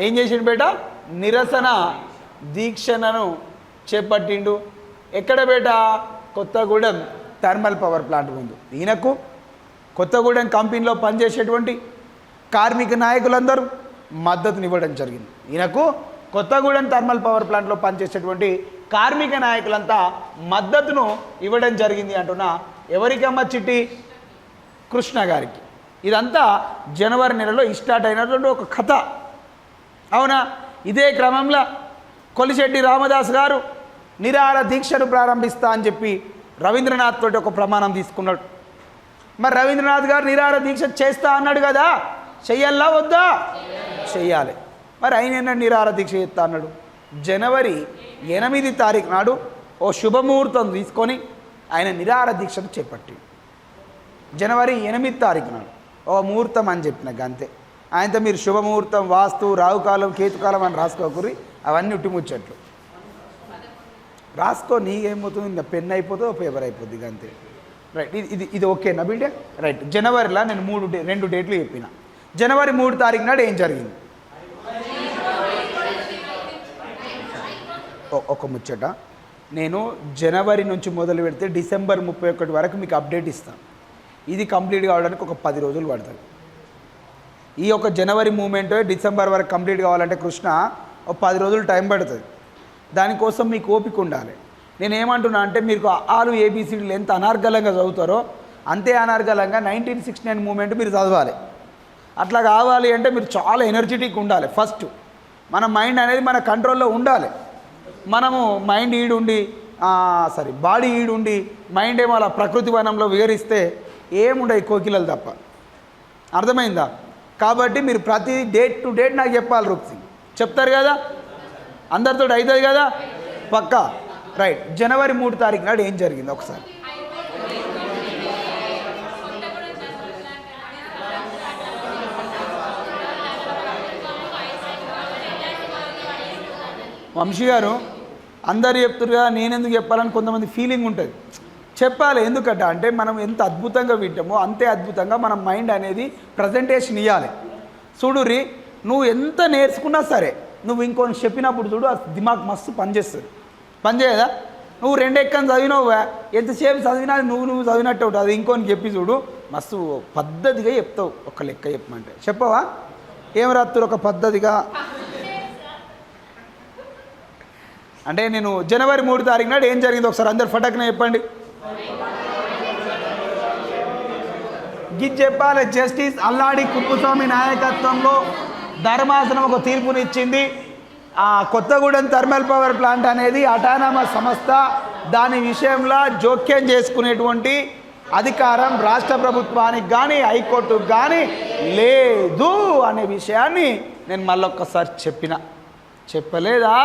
ఏం చేసిండు బేట? నిరసన దీక్షను చేపట్టిండు. ఎక్కడ బేట? కొత్తగూడెం థర్మల్ పవర్ ప్లాంట్ ముందు. ఈయనకు కొత్తగూడెం కంపెనీలో పనిచేసేటువంటి కార్మిక నాయకులందరూ మద్దతునివ్వడం జరిగింది. ఈయనకు కొత్తగూడెం థర్మల్ పవర్ ప్లాంట్లో పనిచేసేటువంటి కార్మిక నాయకులంతా మద్దతును ఇవ్వడం జరిగింది అంటున్నా. ఎవరికమ్మ చిట్టి? కృష్ణ గారికి. ఇదంతా జనవరి నెలలో స్టార్ట్ అయినటువంటి ఒక కథ, అవునా? ఇదే క్రమంలో కొలిశెట్టి రామదాస్ గారు నిరాహార దీక్షను ప్రారంభిస్తా అని చెప్పి రవీంద్రనాథ్ తోటి ఒక ప్రమాణం తీసుకున్నాడు. మరి రవీంద్రనాథ్ గారు నిరాహార దీక్ష చేస్తా అన్నాడు కదా, చెయ్యాలా వద్దా? చెయ్యాలి. మరి ఆయన నిరాహార దీక్ష చేస్తా అన్నాడు. జనవరి 8 తారీఖు నాడు ఓ శుభముహూర్తం తీసుకొని ఆయన నిరాహార దీక్షను చేపట్టి జనవరి 8 తారీఖు నాడు ఓ ముహూర్తం అని చెప్పిన అంతే. ఆయనతో మీరు శుభముహూర్తం, వాస్తు, రావుకాలం, కేతుకాలం అని రాసుకోకూరి, అవన్నీ ఉట్టిముచ్చట్లు రాసుకో. నీకేమవుతుంది, ఇంకా పెన్ అయిపోతుందో పేపర్ అయిపోద్ది ఇక అంతే. రైట్, ఇది ఓకేనా బిడ్డ? రైట్. జనవరిలో నేను 2 డేట్లు చెప్పిన. జనవరి 3 తారీఖు నాడు ఏం జరిగింది? ఒక ముచ్చట, నేను జనవరి నుంచి మొదలు పెడితే డిసెంబర్ 31 వరకు మీకు అప్డేట్ ఇస్తాను. ఇది కంప్లీట్ కావడానికి ఒక 10 రోజులు పడుతుంది. ఈ ఒక జనవరి మూమెంట్ డిసెంబర్ వరకు కంప్లీట్ కావాలంటే కృష్ణ ఒక 10 రోజులు టైం పడుతుంది. దానికోసం మీకు ఓపిక ఉండాలి. నేను ఏమంటున్నా అంటే మీకు ఆలు ఏబిసిడీలు ఎంత అనర్గళంగా చదువుతారో అంతే అనర్గళంగా 1969 మూమెంట్ మీరు చదవాలి. అట్లా కావాలి అంటే మీరు చాలా ఎనర్జెటిక్ ఉండాలి. ఫస్ట్ మన మైండ్ అనేది మన కంట్రోల్లో ఉండాలి. మనము మైండ్ ఈడుండి బాడీ ఈడుండి మైండ్ ఏమో అలా ప్రకృతి వనంలో విహరిస్తే ఏముండవు కోకిలలు తప్ప. అర్థమైందా? కాబట్టి మీరు ప్రతి డేట్ టు డేట్ నాకు చెప్పాలి. రుక్సి చెప్తారు కదా, అందరితో అవుతుంది కదా పక్కా. రైట్. జనవరి 3 తారీఖు నాడు ఏం జరిగింది ఒకసారి? వంశీ గారు అందరు చెప్తారు కదా, నేనెందుకు చెప్పాలని కొంతమంది ఫీలింగ్ ఉంటుంది. చెప్పాలి. ఎందుకంటే అంటే మనం ఎంత అద్భుతంగా వింటామో అంతే అద్భుతంగా మన మైండ్ అనేది ప్రజెంటేషన్ ఇవ్వాలి. చూడురి, నువ్వు ఎంత నేర్చుకున్నా సరే నువ్వు ఇంకొని చెప్పినప్పుడు చూడు ఆ దిమాగ్ మస్తు పనిచేస్తుంది. పనిచేయదా? నువ్వు 2 ఎక్కని చదివినావు, ఎంతసేపు చదివినా నువ్వు చదివినట్టు ఉంటుంది. అది ఇంకొని చెప్పి చూడు మస్తు పద్ధతిగా చెప్తావు. ఒక లెక్క చెప్పమంటే చెప్పవా? ఏం రాత్తురు ఒక పద్ధతిగా అంటే నేను జనవరి 3 తారీఖు నాడు ఏం జరిగింది ఒకసారి అందరు ఫటక్నే చెప్పండి. గిది చెప్పాలి. జస్టిస్ అల్లాడి కుప్పస్వామి నాయకత్వంలో ధర్మాసనం ఒక తీర్పునిచ్చింది. కొత్తగూడెం థర్మల్ పవర్ ప్లాంట్ అనేది అటానమస్ సంస్థ, దాని విషయంలో జోక్యం చేసుకునేటువంటి అధికారం రాష్ట్ర ప్రభుత్వానికి కానీ హైకోర్టుకు కానీ లేదు అనే విషయాన్ని నేను మళ్ళొక్కసారి చెప్పలేదా?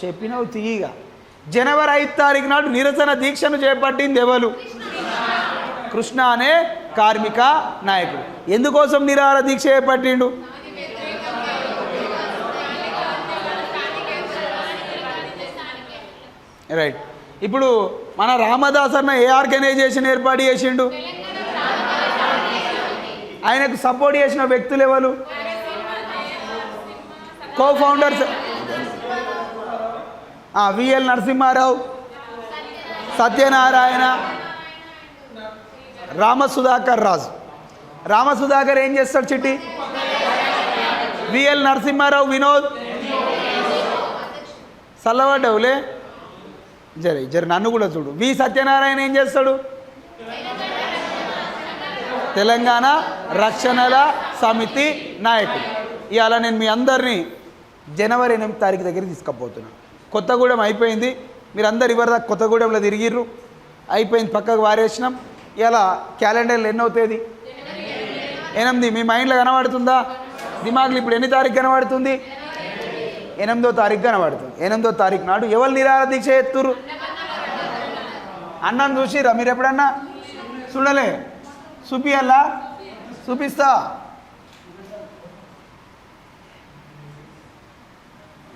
చెప్పినవు తీయగా. జనవరి 5 తారీఖు నాడు నిరసన దీక్షను చేపట్టింది ఎవరు? కృష్ణ అనే కార్మిక నాయకుడు. ఎందుకోసం నిరాహార దీక్ష చేపట్టిండు? రైట్. ఇప్పుడు మన రామదాస్ అన్న ఏ ఆర్గనైజేషన్ ఏర్పాటు చేసిండు? ఆయనకు సపోర్ట్ చేసిన వ్యక్తులు ఎవరు? Co founders VL Narasimharao, Satyanarayana, Ramasudhakar Raju. Ramasudhakar ఏం చేస్తాడు చిట్టి? విఎల్ నరసింహారావు వినోద్ సల్లవడ్డవులే జరి నన్ను కూడా చూడు. వి సత్యనారాయణ ఏం చేస్తాడు? తెలంగాణ రక్షణల సమితి నాయకుడు. ఇవాళ నేను మీ అందరినీ జనవరి 8 తారీఖు దగ్గర తీసుకుపోతున్నాను. కొత్తగూడెం అయిపోయింది. మీరు అందరు ఇవరిదాకా కొత్తగూడెంలో తిరిగిర్రు, అయిపోయింది, పక్కకు వారేసినాం. ఇలా క్యాలెండర్లు ఎన్నో తేదీ? 8. మీ మైండ్లో కనబడుతుందా? దిమాగ్లో ఇప్పుడు ఎన్ని తారీఖు కనబడుతుంది? 8వ తారీఖు కనబడుతుంది. 8వ తారీఖు నాడు ఎవరు నిరాహార దీక్ష ఎత్తురు? అన్నాను చూసిరా మీరు ఎప్పుడన్నా? చూడలే? చూపియాలా? చూపిస్తా.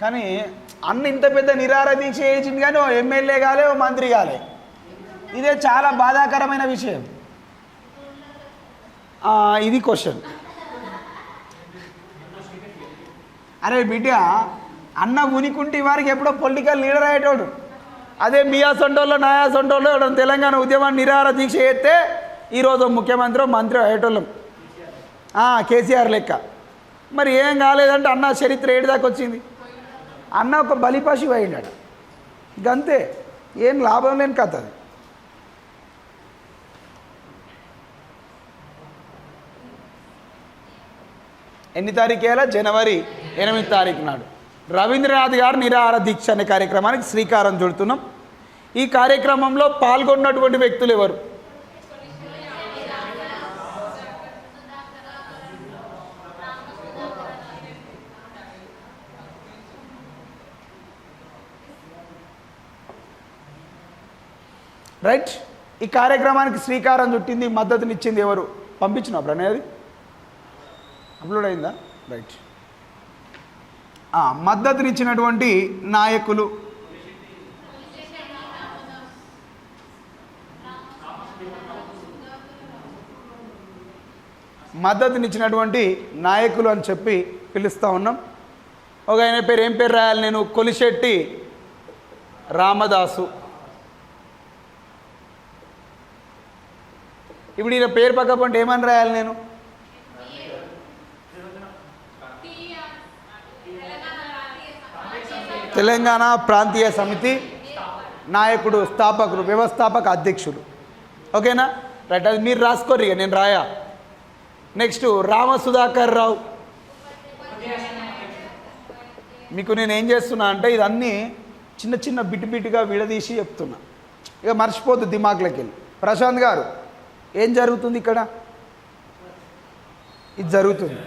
కానీ అన్న ఇంత పెద్ద నిరాహార దీక్ష చేసింది కానీ ఓ ఎమ్మెల్యే కాలే, ఓ మంత్రి కాలే. ఇదే చాలా బాధాకరమైన విషయం. ఇది క్వశ్చన్. అరే బిడ్డ, అన్న ఉనికుంటే వారికి ఎప్పుడో పొలిటికల్ లీడర్ అయ్యేటోడు. అదే మియా సొంటోళ్ళు నాయా సొంటోళ్ళు తెలంగాణ ఉద్యమాన్ని నిరాహార దీక్ష చేస్తే ఈరోజు ముఖ్యమంత్రి మంత్రి అయ్యేటోళ్ళం కేసీఆర్ లెక్క. మరి ఏం కాలేదంటే అన్న చరిత్ర ఏడు దాకా వచ్చింది. అన్న ఒక బలిపశువు అయ్యాడు. గంతే, ఏం లాభం లేని కథ అది. ఎన్ని తారీఖు వేయాలా? జనవరి 8 తారీఖు నాడు రవీంద్రనాథ్ గారు నిరాహార దీక్ష అనే కార్యక్రమానికి శ్రీకారం చుడుతున్నాం. ఈ కార్యక్రమంలో పాల్గొన్నటువంటి వ్యక్తులు ఎవరు? రైట్. ఈ కార్యక్రమానికి శ్రీకారం చుట్టింది, మద్దతునిచ్చింది ఎవరు? పంపించిన ప్రణయ్, అప్లోడ్ అయిందా? రైట్. మద్దతునిచ్చినటువంటి నాయకులు అని చెప్పి పిలుస్తూ ఉన్నాం. ఒక ఆయన పేరు, ఏం పేరు రాయాలి నేను? కొలిశెట్టి రామదాసు. ఇప్పుడు ఈయన పేరు పక్క పంటే ఏమని రాయాలి నేను? తెలంగాణ ప్రాంతీయ సమితి నాయకుడు, స్థాపకులు, వ్యవస్థాపక అధ్యక్షులు. ఓకేనా? రైట్. అది మీరు రాసుకోరు, ఇక నేను రాయా. నెక్స్ట్ రామసుధాకర్ రావు. మీకు నేను ఏం చేస్తున్నా అంటే ఇదన్నీ చిన్న చిన్న బిట్టుగా విడదీసి చెప్తున్నా, ఇక మర్చిపోద్దు దిమాగ్లోకి వెళ్ళి. ప్రశాంత్ గారు, ఏం జరుగుతుంది ఇక్కడ? ఇది జరుగుతుంది.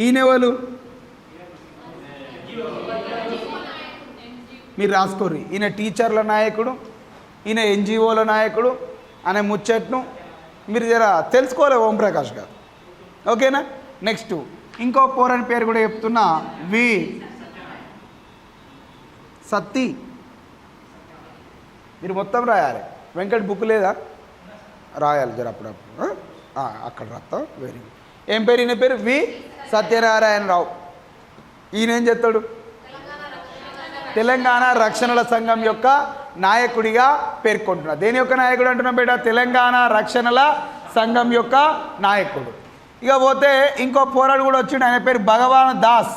ఈయనెవరు? మీరు రాసుకోరు. ఈయన టీచర్ల నాయకుడు, ఈయన ఎన్జిఓల నాయకుడు అనే ముచ్చట్ను మీరు జర తెలుసుకోవాలి ఓంప్రకాష్ గారు. ఓకేనా? నెక్స్ట్ ఇంకో పోరని పేరు కూడా చెప్తున్నా, వి సత్తి. మీరు మొత్తం రాయాలి. వెంకట్ బుక్ లేదా? రాయాలి జర అప్పుడప్పుడు. అక్కడ రాస్తా. Very good. ఏం పేరు? ఈయన పేరు వి సత్యనారాయణరావు. ఈయన ఏం చెప్తాడు? తెలంగాణ రక్షణల సంఘం యొక్క నాయకుడిగా పేర్కొంటున్నా. దేని యొక్క నాయకుడు అంటున్నా బేట? తెలంగాణ రక్షణల సంఘం యొక్క నాయకుడు. ఇక పోతే ఇంకో పోరాడు కూడా వచ్చిండు, ఆయన పేరు భగవాన్ దాస్.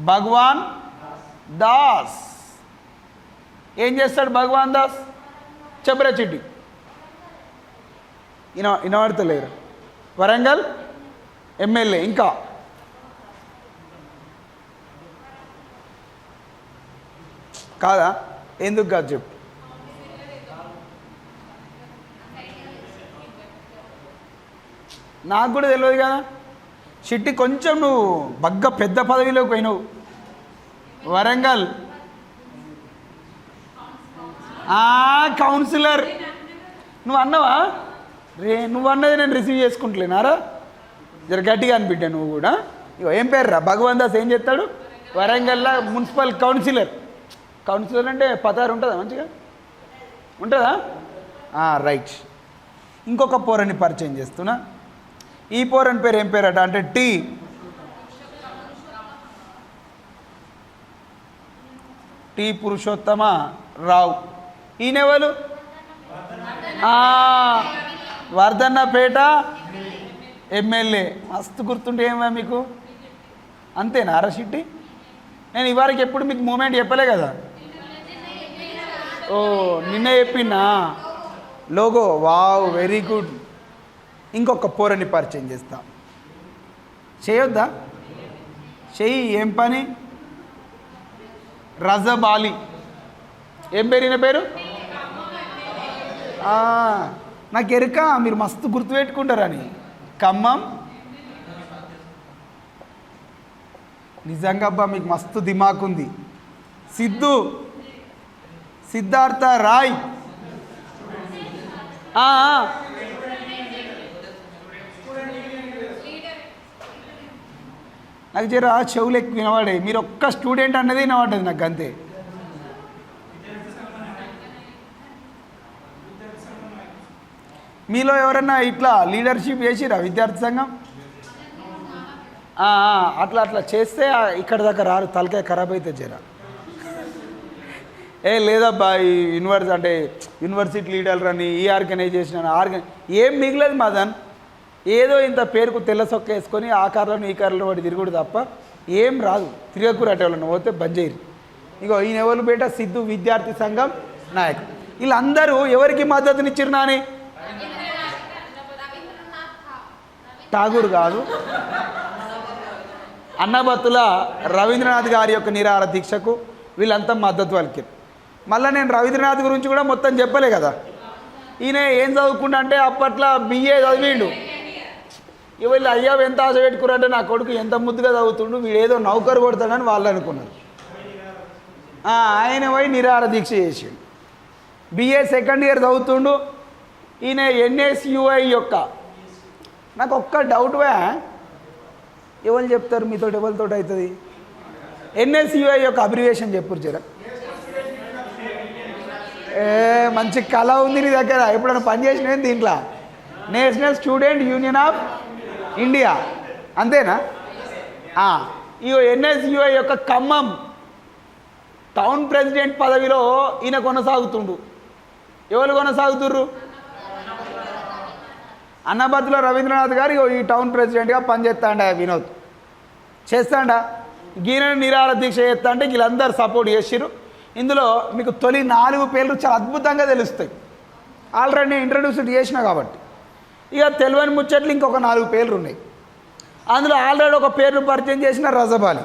భగవాన్ దాస్ ఏం చేస్తాడు భగవాన్ దాస్? చెప్పరా చిట్టి, వినబడతలేరు. వరంగల్ ఎమ్మెల్యే. ఇంకా కాదా? ఎందుకు కాదు చెప్పు. నాకు కూడా తెలియదు కదా చిట్టి. కొంచెం నువ్వు బగ్గ పెద్ద పదవిలోకి పోయినావు. వరంగల్ కౌన్సిలర్. నువ్వు అన్నావా? నువ్వు అన్నది నేను రిసీవ్ చేసుకుంటలేనారా? జర గట్టిగా అనిపించా నువ్వు కూడా. ఇగో ఏం పేరు రా? భగవాన్ దాస్ ఏం చేస్తాడు? వరంగల్లో మున్సిపల్ కౌన్సిలర్. కౌన్సిలర్ అంటే పతారు ఉంటుందా? మంచిగా ఉంటుందా? రైట్. ఇంకొక పోరని పరిచయం చేస్తున్నా. ఈ పోరని పేరు ఏం పేరట అంటే టి పురుషోత్తమ రావు. ఈయనెవరు? వర్ధన్నపేట ఎమ్మెల్యే. మస్తు గుర్తుంటే ఏమా మీకు? అంతేనా అరసిట్టి? నేను ఇవారికి ఎప్పుడు మీకు మూమెంట్ చెప్పలే కదా. ఓ నిన్న చెప్పినా లోగో. Wow, very good. ఇంకొక పోరని పరిచయం చేస్తా. చేయొద్దా? చెయ్యి. ఏం పని? రజబ్ అలీ. ఏం పేరు ఈయన పేరు? నాకు ఎరుక, మీరు మస్తు గుర్తుపెట్టుకుంటారని. ఖమ్మం. నిజంగా అబ్బా మీకు మస్తు దిమాక్ ఉంది. సిద్ధార్థ రాయ్. నాకు జర చెవులు ఎక్కువ వినవాడే. మీరు ఒక్క స్టూడెంట్ అన్నది వినవాడది నాకు, అంతే. మీలో ఎవరన్నా ఇట్లా లీడర్షిప్ చేసిరా విద్యార్థి సంఘం? అట్లా చేస్తే ఇక్కడ దాకా రారు, తలకాయ ఖరాబ్ అయితే జరా. లేదబ్బా, ఈ యూనివర్సిటీ లీడర్ అని, ఈ ఆర్గనైజేషన్ ఏం మిగిలేదు మాదన్. ఏదో ఇంత పేరుకు తెల్ల సొక్క వేసుకొని ఆ కార్లను ఈ కార్లను వాటి తిరుగుడు తప్ప ఏం రాదు. తిరగకూర అటే వాళ్ళని పోతే బంజేరి. ఇగో ఈయన ఎవరు బేట? సిద్ధు విద్యార్థి సంఘం నాయకుడు. వీళ్ళందరూ ఎవరికి మద్దతునిచ్చిరు నాని? ఠాగూర్ కాదు, అన్నబత్తుల రవీంద్రనాథ్ గారి యొక్క నిరాహార దీక్షకు వీళ్ళంతా మద్దతు పలికారు. మళ్ళీ నేను రవీంద్రనాథ్ గురించి కూడా మొత్తం చెప్పలే కదా. ఈయన ఏం చదువుకుంటా అంటే అప్పట్లో బిఏ చదివిండు. వీళ్ళు అయ్యా ఎంత ఆశ పెట్టుకున్నారంటే నా కొడుకు ఎంత ముద్దుగా చదువుతుండు, వీడేదో నౌకరు కొడతాడని వాళ్ళు అనుకున్నారు. ఆయన పోయి నిరాహార దీక్ష చేసిండు. బిఏ సెకండ్ ఇయర్ చదువుతుండు. ఈయన ఎన్ఎస్యుఐ యొక్క, నాకు ఒక్క డౌట్ ఎవరు చెప్తారు మీతో, ఎవరితో అవుతుంది? ఎన్ఎస్యుఐ యొక్క అబ్రివేషన్ చెప్పురు జర. మంచి కళ ఉంది నీ దగ్గర, ఎప్పుడైనా పనిచేసినవి దీంట్లో. National student union of India, అంతేనా? ఈ ఎన్ఎస్యుఐ యొక్క ఖమ్మం టౌన్ ప్రెసిడెంట్ పదవిలో ఈయన కొనసాగుతుండు. ఎవరు కొనసాగుతుర్రు? అన్నబత్తుల రవీంద్రనాథ్ గారు ఈ టౌన్ ప్రెసిడెంట్గా పనిచేస్తాండా వినోద్, చేస్తాడా. గీనని నిరాహార దీక్ష చేస్తా అంటే వీళ్ళందరూ సపోర్ట్ చేసిర్రు. ఇందులో మీకు తొలి 4 పేర్లు చాలా అద్భుతంగా తెలుస్తాయి. ఆల్రెడీ నేను ఇంట్రడ్యూస్ చేసిన కాబట్టి. ఇక తెలియని ముచ్చట్లు ఇంకొక 4 పేర్లు ఉన్నాయి. అందులో ఆల్రెడీ ఒక పేరును పరిచయం చేసిన రజబాలి,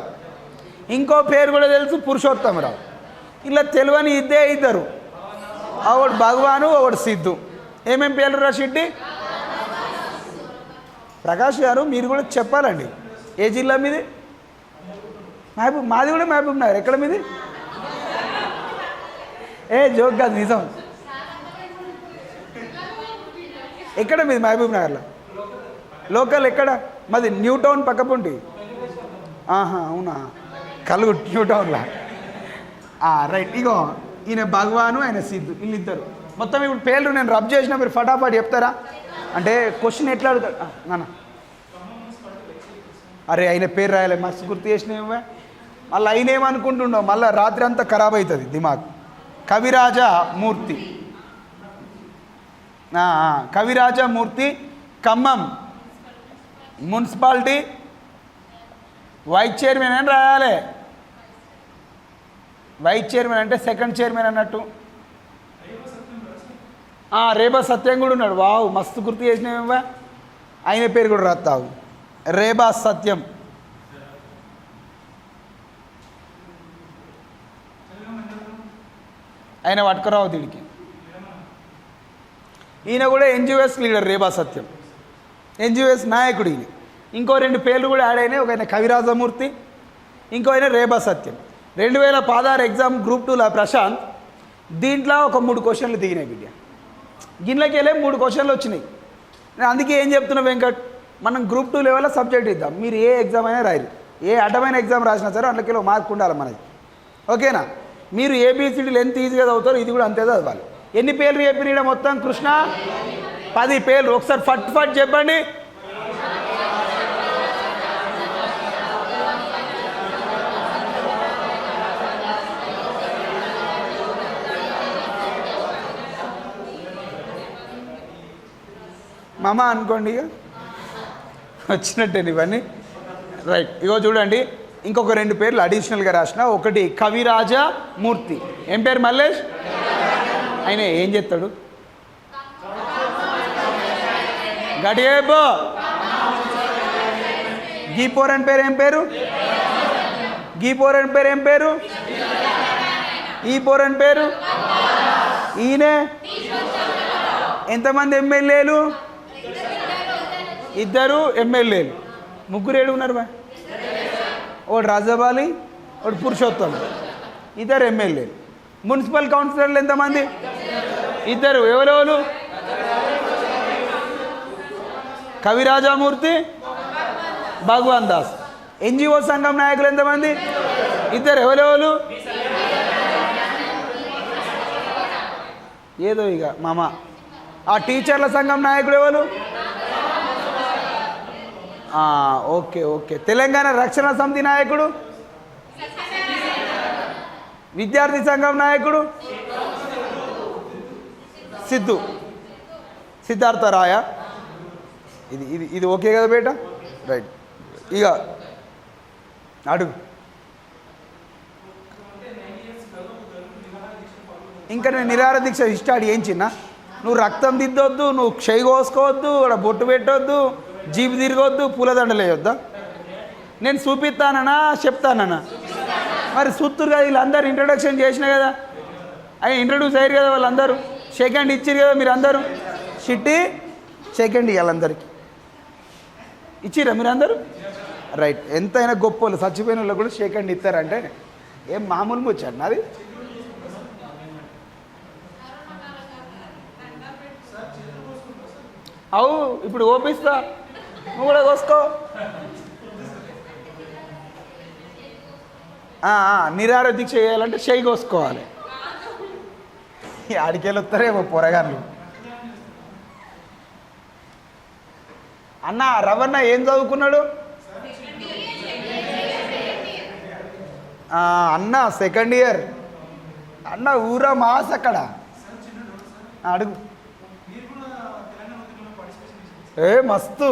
ఇంకో పేరు కూడా తెలుసు పురుషోత్తమరావు. ఇలా తెలియని ఇద్దరు, ఒకడు భగవాను, ఒకడు సిద్ధు. ఏమేం పేర్లు రా షిడ్డి? ప్రకాష్ గారు మీరు కూడా చెప్పాలండి. ఏ జిల్లా మీది? మహబూబ్. మాది కూడా మహబూబ్ నగర్. ఎక్కడ మీది? జోక్ కాదు, నిజం. ఎక్కడ మీది? మహబూబ్ నగర్లో. లోకల్ ఎక్కడ? మాది న్యూ టౌన్ పక్కపుంటి. అవునా, కలుగు న్యూ టౌన్లో. రైట్. ఇగో ఈయన భగవాను, ఆయన సిద్ధు, వీళ్ళిద్దరు. మొత్తం ఇప్పుడు పేర్లు నేను రబ్ చేసిన, మీరు ఫటాఫట్ చెప్తారా? అంటే క్వశ్చన్ ఎట్లా అడుగుతాడు నాన్న? అరే ఆయన పేరు రాయాలి, మస్తు గుర్తు చేసినవే. మళ్ళీ ఆయన ఏమనుకుంటుండో, మళ్ళీ రాత్రి అంతా ఖరాబ్ అవుతుంది దిమాగ్. Kavirajamurthy, Kavirajamurthy, Khammam municipality vice chairman అని రాయాలి. వైస్ చైర్మన్ అంటే సెకండ్ చైర్మన్ అన్నట్టు. రేబా సత్యం కూడా ఉన్నాడు. వావ్, మస్తు గుర్తు చేసినవే. ఆయన పేరు కూడా రాస్తావు, రేబా సత్యం. ఆయన పట్టుకురావు దీనికి. ఈయన కూడా ఎన్జిఓఎస్ లీడర్, రేబా సత్యం ఎన్జిఓఎస్ నాయకుడు ఈయన. ఇంకో 2 పేర్లు కూడా యాడ్ అయినాయి. ఒక ఆయన కవిరాజమూర్తి, ఇంకో ఆయన రేబా సత్యం. 2016 ఎగ్జామ్ గ్రూప్ 2లో ప్రశాంత్, దీంట్లో ఒక 3 క్వశ్చన్లు దిగినాయి బిడ్డ. గిన్నెకి వెళ్ళే 3 క్వశ్చన్లు వచ్చినాయి. నేను అందుకే ఏం చెప్తున్నా వెంకట్, మనం గ్రూప్ 2 లెవెల్లో సబ్జెక్ట్ ఇద్దాం. మీరు ఏ ఎగ్జామ్ అయినా రాయరు, ఏ అడ్డమైన ఎగ్జామ్ రాసినా సరే అందులో మార్క్ ఉండాలి మనది. ఓకేనా? మీరు ఏబిసిడీలు ఎంత ఈజీగా చదువుతారో ఇది కూడా అంతే చదవాలి. ఎన్ని పేర్లు చెప్పిన మొత్తం కృష్ణ? 10 పేర్లు. ఒకసారి ఫట్ చెప్పండి. మామ అనుకోండి, ఇక వచ్చినట్టే ఇవన్నీ. రైట్. ఇగో చూడండి, ఇంకొక 2 పేర్లు అడిషనల్గా రాసిన. ఒకటి కవిరాజమూర్తి. ఏం పేరు? మల్లేష్. ఆయన ఏం చేస్తాడు? గడియేబో. గీపోరన్ పేరు ఏం పేరు? గీపోరన్ పేరు ఏం పేరు? ఈ పోరన్ పేరు? ఈయనే. ఎంతమంది ఎమ్మెల్యేలు? 2 ఎమ్మెల్యేలు. 3 ఏడు ఉన్నారు బా. ఒకడు రాజబాలి, ఒకడు పురుషోత్తం, 2 ఎమ్మెల్యేలు. మున్సిపల్ కౌన్సిలర్లు ఎంతమంది? 2. ఎవరెవరు? కవిరాజమూర్తి, భగవాన్ దాస్. ఎన్జిఓ సంఘం నాయకులు ఎంతమంది? 2. ఎవరెవరు? ఏదో ఇక మామ. ఆ టీచర్ల సంఘం నాయకుడు ఎవరు? ఓకే. తెలంగాణ రక్షణ సమితి నాయకుడు? విద్యార్థి సంఘం నాయకుడు? సిద్ధు, సిద్ధార్థ రాయ. ఇది ఓకే కదా బేట? రైట్. ఇక అడుగు. ఇంకా నేను నిరాహార దీక్ష స్టార్ట్ చేయించినా. నువ్వు రక్తం దిద్దొద్దు, నువ్వు క్షయ కోసుకోవద్దు, బొట్టు పెట్టొద్దు, జీపు తిరగొద్దు, పూలదండలు వేయొద్దా? నేను చూపిస్తానన్నా చెప్తానన్నా? మరి చూస్తురు కదా, వీళ్ళందరూ ఇంట్రొడక్షన్ చేసిన కదా, అవి ఇంట్రడ్యూస్ అయ్యారు కదా, వాళ్ళందరూ షేక్ హ్యాండ్ ఇచ్చారు కదా, మీరు అందరూ షిట్టి షేక్ హ్యాండ్ ఇవ్వాలి అందరికి. ఇచ్చిరా మీరు అందరూ? రైట్. ఎంతైనా గొప్ప వాళ్ళు, చచ్చిపోయిన వాళ్ళు కూడా షేక్ హ్యాండ్ ఇస్తారంటే ఏం మామూలుగా వచ్చాడు నాది. అవు ఇప్పుడు ఓపిస్తా, నువ్వు కూడా కోసుకో. నిరాహార దీక్ష చేయాలంటే చెయ్యి కోసుకోవాలి. ఆడికెళ్ళి వస్తారేమో పొరగాళ్ళు. అన్న రవణ ఏం చదువుకున్నాడు? అన్న సెకండ్ ఇయర్. అన్న ఊరా మాస్ అక్కడ అడుగు. ఏ మస్తు.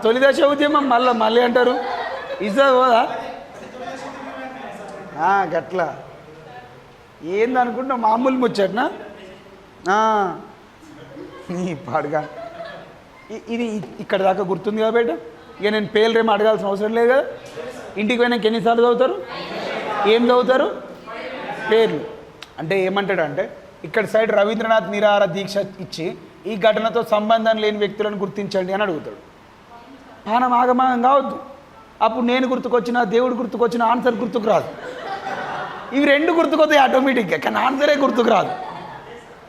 తొలి దశ ఉద్యమం మళ్ళీ అంటారు. ఇజా పోదా గట్లా ఏందనుకుంటున్నా, మామూలు ముచ్చట్నా? నీ పాడుగా ఇది ఇక్కడ దాకా గుర్తుంది కాబట్టి ఇక నేను పేర్లేమో అడగాల్సిన అవసరం లేదు కదా. ఇంటికి పోయినాక ఎన్నిసార్లు చదువుతారు? ఏం చదువుతారు? పేర్లు. అంటే ఏమంటాడు అంటే, ఇక్కడ సైడ్ రవీంద్రనాథ్ నిరాహార దీక్ష ఇచ్చి ఈ ఘటనతో సంబంధం లేని వ్యక్తులను గుర్తించండి అని అడుగుతాడు. పానం ఆగమాగం కావద్దు. అప్పుడు నేను గుర్తుకొచ్చిన, దేవుడు గుర్తుకొచ్చిన, ఆన్సర్ గుర్తుకు రాదు. ఇవి రెండు గుర్తుకొస్తాయి ఆటోమేటిక్గా, కానీ ఆన్సరే గుర్తుకు రాదు.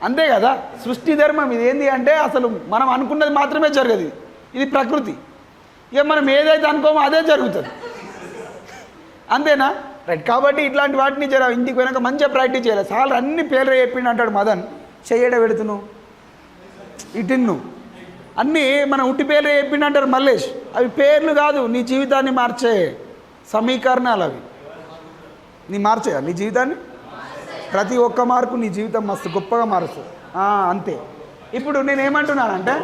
అంతే కదా సృష్టి ధర్మం. ఇది ఏంటి అంటే అసలు మనం అనుకున్నది మాత్రమే జరగదు. ఇది ప్రకృతి. ఇక మనం ఏదైతే అనుకోమో అదే జరుగుతుంది. అంతేనా? రైట్. కాబట్టి ఇట్లాంటి వాటిని జర ఇంటికి పోయినాక మంచిగా ప్రాక్టీస్ చేయాలి. చాలా అన్ని పేర్లు చెప్పిండు అంటాడు మదన్. చెయ్యడ పెడుతును ఇటిన్ను అన్నీ మనం ఉట్టి పేర్లు చెప్పిండు అంటారు మల్లేష్. అవి పేర్లు కాదు, నీ జీవితాన్ని మార్చే సమీకరణాలు అవి. నీ మార్చే నీ జీవితాన్ని, ప్రతి ఒక్క మార్పు నీ జీవితం మస్తు గొప్పగా మారుస్తుంది. అంతే. ఇప్పుడు నేనేమంటున్నానంటే,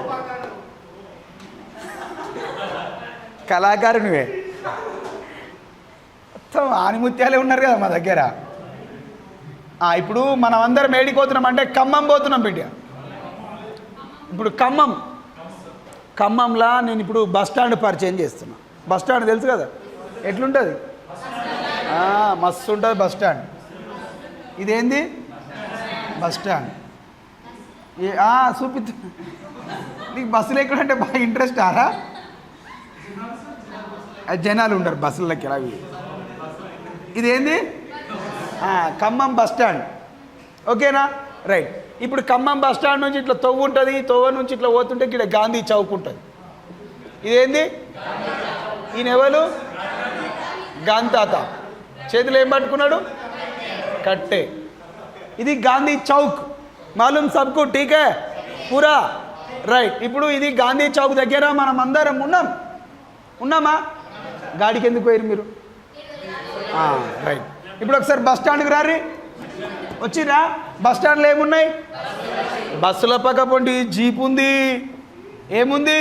కళాకారునివే మొత్తం ఆనిముత్యాలే ఉన్నారు కదా మా దగ్గర. ఇప్పుడు మనం అందరం ఏడికి పోతున్నాం అంటే ఖమ్మం పోతున్నాం బిడ్డ. ఇప్పుడు ఖమ్మంలో నేను ఇప్పుడు బస్టాండ్ పరిచయం చేస్తున్నా. బస్టాండ్ తెలుసు కదా ఎట్లుంటుంది? మస్తు ఉంటుంది బస్టాండ్. ఇదేంది బస్టాండ్? చూపిస్తా నీకు. బస్సులు ఎక్కడంటే బాగా ఇంట్రెస్ట్ ఆరా? జనాలు ఉండరు బస్సులకి అవి. ఇదేంది? ఖమ్మం బస్టాండ్. ఓకేనా? రైట్. ఇప్పుడు ఖమ్మం బస్టాండ్ నుంచి ఇట్లా తవ్వు ఉంటుంది, తవ్వ నుంచి ఇట్లా పోతుంటే ఇక్కడ గాంధీ చౌక్ ఉంటుంది. ఇదేంది? ఈయన ఎవరు? గాంధీ తాత. చేతులు ఏం పట్టుకున్నాడు? కట్టే. ఇది గాంధీ చౌక్. మాలూమ్ సబ్కు ఠీకే పూరా? రైట్. ఇప్పుడు ఇది గాంధీ చౌక్ దగ్గర మనం అందరం ఉన్నామా? గాడికి ఎందుకు పోయారు మీరు? రైట్. ఇప్పుడు ఒకసారి బస్ స్టాండ్కి రారి. వచ్చిరా? బస్ స్టాండ్లో ఏమున్నాయి? బస్సుల పక్క పొంటి జీప్ ఉంది. ఏముంది?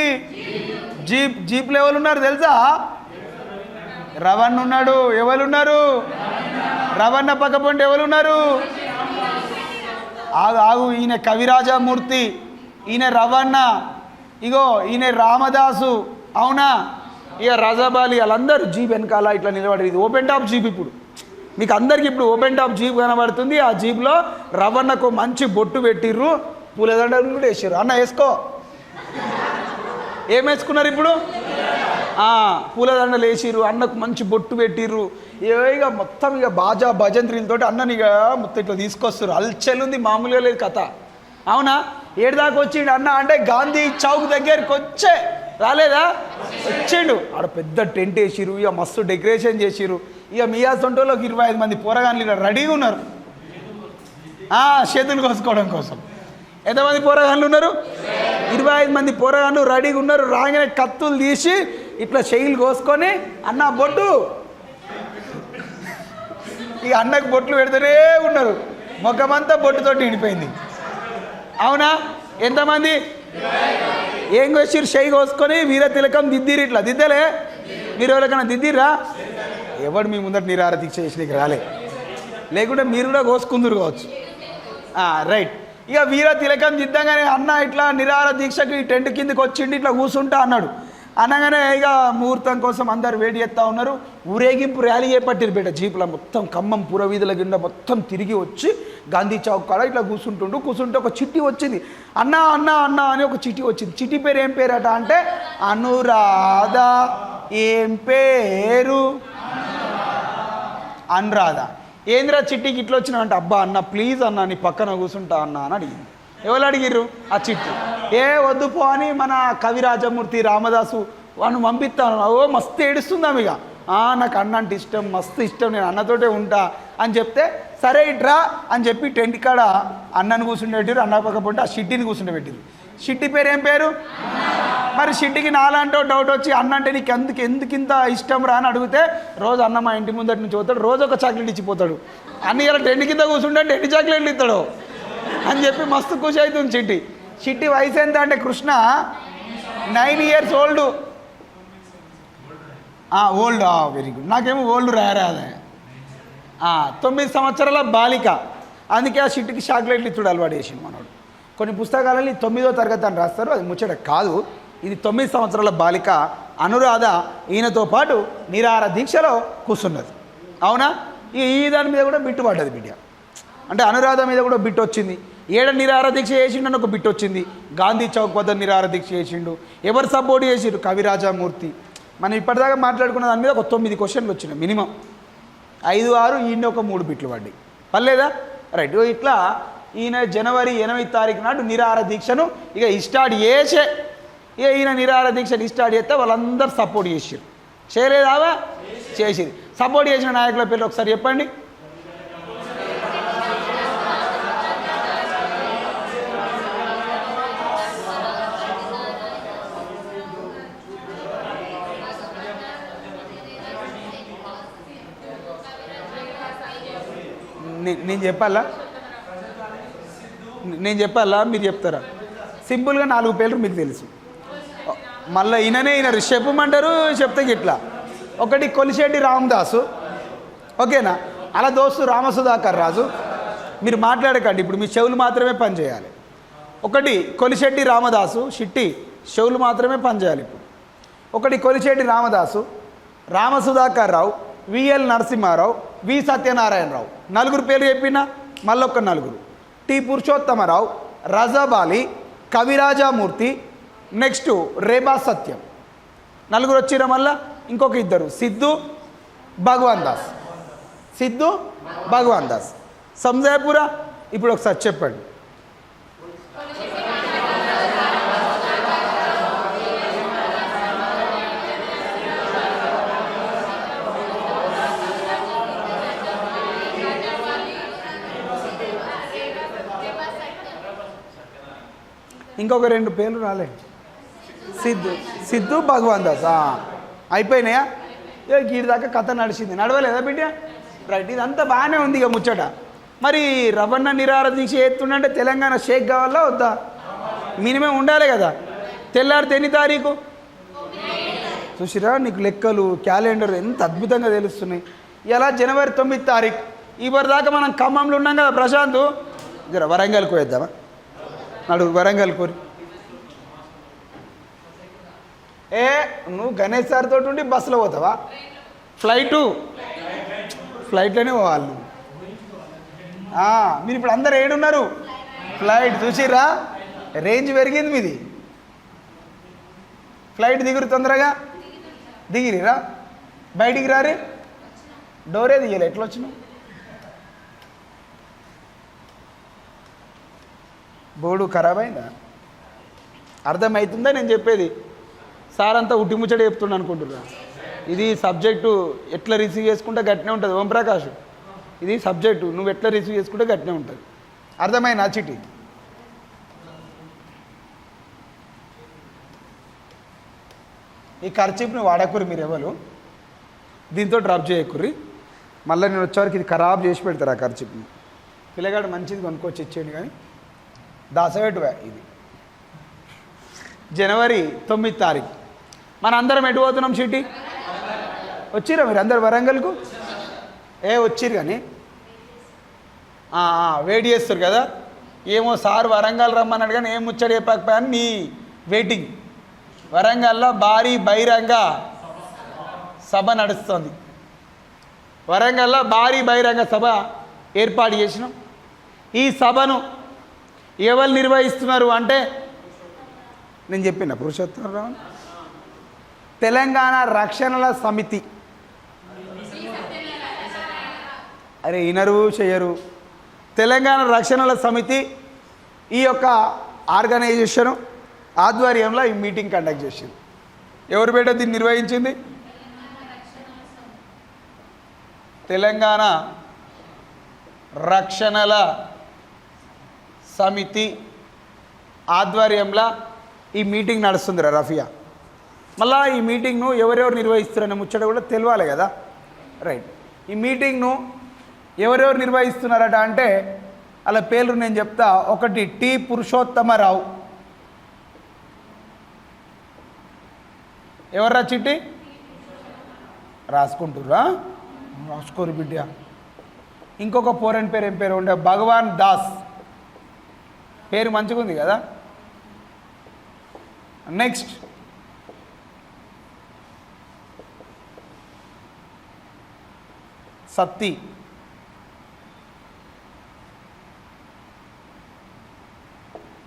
జీప్లో ఎవరు ఉన్నారు తెలుసా? రవణ ఉన్నాడు. ఎవరున్నారు? రవణ పక్క పొంటి ఎవరున్నారు? ఆగు. ఈయన కవిరాజమూర్తి, ఈయన రవణ, ఇగో ఈయన రామదాసు. అవునా? ఇక రజాబాలి వాళ్ళందరూ జీప్ వెనకాల ఇట్లా నిలబడి. ఇది ఓపెన్ టాప్ జీప్. ఇప్పుడు మీకు అందరికీ ఇప్పుడు ఓపెన్ టాప్ జీప్ కనబడుతుంది. ఆ జీప్లో రవణకు మంచి బొట్టు పెట్టిర్రు, పూలదండలు కూడా వేసారు. అన్న వేసుకో. ఏం వేసుకున్నారు ఇప్పుడు? పూలదండలు వేసిర్రు, అన్నకు మంచి బొట్టు పెట్టిర్రు. ఇక మొత్తం ఇక బాజా భజంత్రీలతోటి అన్నని ఇక మొత్తం ఇట్లా తీసుకొస్తారు. అల్చెలుంది, మామూలుగా లేదు కథ. అవునా? ఏడుదాకా వచ్చిండు అన్న అంటే గాంధీ చౌక్ దగ్గరికి వచ్చే రాలేదా? వచ్చిండు. ఆడ పెద్ద టెంట్ వేసిరు, ఇక మస్తు డెకరేషన్ చేసిరు. ఇక మియా సొంటోలోకి 25 మంది పోరగాన్లు ఇలా రెడీగా ఉన్నారు చేతులు కోసుకోవడం కోసం. ఎంతమంది పోరగాన్లు ఉన్నారు? 25 మంది పోరగాన్లు రెడీగా ఉన్నారు. రాగానే కత్తులు తీసి ఇట్లా చెయ్యిలు కోసుకొని అన్న బొట్టు. ఇక అన్నకు బొట్లు పెడుతూనే ఉన్నారు. ముఖమంతా బొట్టుతోటి నిండిపోయింది. అవునా? ఎంతమంది? ఏం కోసిరు? చెయ్యి కోసుకొని వీర తిలకం దిద్దిరు. ఇట్లా దిద్దలే? మీరు ఎవరికైనా దిద్దిర్రా? ఎవడు మీ ముందర నిరాహార దీక్ష చేసి రాలే, లేకుంటే మీరు కూడా కోసుకుందరు కావచ్చు. రైట్. ఇక వీర తిలకం దిద్దంగానే అన్న ఇట్లా నిరాహార దీక్షకి ఈ టెంట్ కిందకి వచ్చిండి ఇట్లా కూర్చుంటా అన్నాడు. అనగానే ఇక ముహూర్తం కోసం అందరు వేడి చేస్తూ ఉన్నారు. ఊరేగింపు ర్యాలీ చేపట్టారు బిడ్డ జీపులో మొత్తం ఖమ్మం పురవీధుల కింద మొత్తం తిరిగి వచ్చి గాంధీ చౌక్ కాడ ఇట్లా కూర్చుంటే ఒక చిట్టి వచ్చింది. అన్న అన్న అన్న అని ఒక చిట్టి వచ్చింది. చిట్టి పేరు ఏం పేరట అంటే అనురాధ. ఏం పేరు? అనురాధ. ఏంద్రా చిట్టికి ఇట్లా వచ్చినావంటే అబ్బా అన్న ప్లీజ్ అన్న నీ పక్కన కూర్చుంటా అన్న అని అడిగింది. ఎవరు అడిగిర్రు? ఆ చిట్టి. వద్దు పో అని మన కవిరాజమూర్తి రామదాసు వాడిని పంపిస్తాను. ఓ మస్తు ఏడుస్తుందాం ఇక. నాకు అన్న అంటే ఇష్టం, మస్తు ఇష్టం, నేను అన్నతోటే ఉంటా అని చెప్తే సరే ఇట్రా అని చెప్పి టెంట్ కాడ అన్నను కూర్చుండబెట్టారు. అన్న పక్కపోతే ఆ షిట్టిని కూర్చుండబెట్టారు. షిట్టి పేరు ఏం పేరు? మరి షిట్టికి నాలంటో డౌట్ వచ్చి అన్న అంటే నీకు ఎందుకు ఇంత ఇష్టం రా అని అడిగితే రోజు అన్న మా ఇంటి ముందటి నుంచి పోతాడు, రోజు ఒక చాక్లెట్ ఇచ్చిపోతాడు. అన్న ఇలా టెంట్ కింద కూర్చుంటే ఎన్ని చాక్లెట్లు ఇస్తాడు అని చెప్పి మస్తు ఖుషి అవుతుంది చిట్టి. చిట్టి వయసు ఎంత అంటే Krishna 9 years old. Old, very good. నాకేమో ఓల్డ్ రారాదే. 9 సంవత్సరాల బాలిక. అందుకే ఆ చిట్టికి చాక్లెట్లు ఇచ్చుడు అలవాటు చేసిండు మనోడు. కొన్ని పుస్తకాలని 9వ తరగతి అని రాస్తారు, అది ముచ్చట కాదు. ఇది 9 సంవత్సరాల బాలిక అనురాధ ఈయనతో పాటు నిరాహార దీక్షలో కూర్చున్నది. అవునా? ఈ దాని మీద కూడా బిట్టు పడ్డది బిడ్డ. అంటే అనురాధ మీద కూడా బిట్ వచ్చింది. ఏడ నిరాహార దీక్ష చేసిండు అని ఒక బిట్ వచ్చింది. గాంధీ చౌక్ వద్ద నిరాహార దీక్ష చేసిండు. ఎవరు సపోర్ట్ చేసిండు? కవిరాజమూర్తి. మనం ఇప్పటిదాకా మాట్లాడుకున్న దాని మీద ఒక 9 క్వశ్చన్లు వచ్చినాయి మినిమం. 5, 6 ఈయన ఒక 3 బిట్లు పడ్డాయి. పర్లేదా? రైట్. ఇట్లా ఈయన జనవరి 8వ తారీఖు నాడు నిరాహార దీక్షను ఇక స్టార్ట్ చేసే. ఇక ఈయన నిరాహార దీక్షను స్టార్ట్ చేస్తే వాళ్ళందరూ సపోర్ట్ చేసారు. చేయలేదావా? చేసిరు. సపోర్ట్ చేసిన నాయకుల పేర్లు ఒకసారి చెప్పండి. నేను చెప్పాలా మీరు చెప్తారా? సింపుల్గా 4 పేర్లు మీకు తెలుసు. మళ్ళీ ఈయన చెప్పమంటారు, చెప్తే ఇట్లా. ఒకటి కొలిశెట్టి రామదాసు, ఓకేనా? అలా దోస్తు రామసుధాకర్ రాజు. మీరు మాట్లాడకండి, ఇప్పుడు మీ చెవులు మాత్రమే పనిచేయాలి. ఒకటి కొలిశెట్టి రామదాసు, షిట్టి చెవులు మాత్రమే పనిచేయాలి ఇప్పుడు. ఒకటి కొలిశెట్టి రామదాసు, రామసుధాకర్ రావు, విఎల్ నరసింహారావు, వి సత్యనారాయణరావు. 4 పేర్లు చెప్పినా మళ్ళొక్క 4. టి పురుషోత్తమరావు, రజాబాలి, కవిరాజమూర్తి, నెక్స్ట్ రేబా సత్యం. 4 వచ్చిరా. మళ్ళా ఇంకొక 2 సిద్ధు భగవాన్ దాస్. సిద్ధు భగవాన్ దాస్. సంజయపుర. ఇప్పుడు ఒకసారి చెప్పండి. ఇంకొక 2 పేర్లు రాలే. సిద్ధు భగవాన్ దాస్. అయిపోయినాయా? గీడి దాకా కథ నడిచింది. నడవలేదా బిడ్డ? రైట్. ఇదంతా బాగానే ఉంది. ఇక ముచ్చట మరి రవణ నిరాహార దీక్ష ఎత్తుండంటే తెలంగాణ షేక్ కావాలా వద్దా? మినిమం ఉండాలి కదా. తెల్లారితే ఎన్ని తారీఖు? చూసిరా, నీకు లెక్కలు క్యాలెండర్ ఎంత అద్భుతంగా తెలుస్తున్నాయి. ఇలా జనవరి 9వ తారీఖు. ఇప్పటిదాకా మనం ఖమ్మంలో ఉన్నాం కదా ప్రశాంత్. జర వరంగల్కి వేద్దామా? నడుగు వరంగల్ కోరి. నువ్వు గణేష్ సార్ తోటి ఉండి బస్సులో పోతావా? ఫ్లైట్లోనే పోవాలి. మీరు ఇప్పుడు అందరు ఏడున్నారు? ఫ్లైట్ చూసిర్రా? రేంజ్ పెరిగింది మీది. ఫ్లైట్ దిగురు తొందరగా దిగిరిరా. బయటికి రారి. డోరే దిగలే. ఎట్లా వచ్చినావు? బోర్డు ఖరాబ్ అయిందా? అర్థమవుతుందా నేను చెప్పేది? సార్ అంతా ఉట్టిముచ్చట చెప్తుండ అనుకుంటున్నా. ఇది సబ్జెక్టు ఎట్లా రిసీవ్ చేసుకుంటే గట్టినే ఉంటుంది. ఓంప్రకాష్, ఇది సబ్జెక్టు నువ్వు ఎట్లా రిసీవ్ చేసుకుంటే గట్టినే ఉంటుంది. అర్థమైనా చిటి? ఈ ఖర్చీప్ని వాడకుర్రి మీరు ఎవరు. దీంతో డ్రాప్ చేయకుర్రి. మళ్ళీ నేను వచ్చేవరకు ఇది ఖరాబ్ చేసి పెడతారు ఆ ఖర్చీప్ని. పిల్లగాడు మంచిది కొనుక్కొచ్చి ఇచ్చేయండి. కానీ దాసవేటువే. ఇది జనవరి 9వ తారీఖు. మన అందరం ఎటు పోతున్నాం? సిటీ వచ్చిరా మీరు అందరు వరంగల్కు? వచ్చిరు కానీ వెయిట్ చేస్తారు కదా. ఏమో సార్ వరంగల్ రమ్మన్నాడు కానీ ఏం ముచ్చడి చెప్పకపోయాను నీ వెయిటింగ్. వరంగల్లో భారీ బహిరంగ సభ నడుస్తుంది. వరంగల్లో భారీ బహిరంగ సభ ఏర్పాటు చేసినాం. ఈ సభను ఎవరు నిర్వహిస్తున్నారు అంటే నేను చెప్పిన పురుషోత్తమరావు తెలంగాణ రక్షణల సమితి. అరే ఇనరు చేయరు. తెలంగాణ రక్షణల సమితి ఈ యొక్క ఆర్గనైజేషను ఆధ్వర్యంలో ఈ మీటింగ్ కండక్ట్ చేసింది. ఎవరు బేట దీన్ని నిర్వహించింది? తెలంగాణ రక్షణల సమితి ఆధ్వర్యంలో ఈ మీటింగ్ నడుస్తుందిరా రఫియా. మళ్ళా ఈ మీటింగ్ను ఎవరెవరు నిర్వహిస్తున్నారనే ముచ్చట కూడా తెలియాలి కదా. రైట్. ఈ మీటింగ్ను ఎవరెవరు నిర్వహిస్తున్నారట అంటే అలా పేర్లు నేను చెప్తా. ఒకటి టి పురుషోత్తమరావు. ఎవర్రా చిట్టి రాసుకుంటుర్రా? రాసుకోరు బిడ్డ. ఇంకొక పోరన్ పేరు ఏం పేరు ఉండే? భగవాన్ దాస్. పేరు మంచిగా ఉంది కదా. నెక్స్ట్ సత్తి.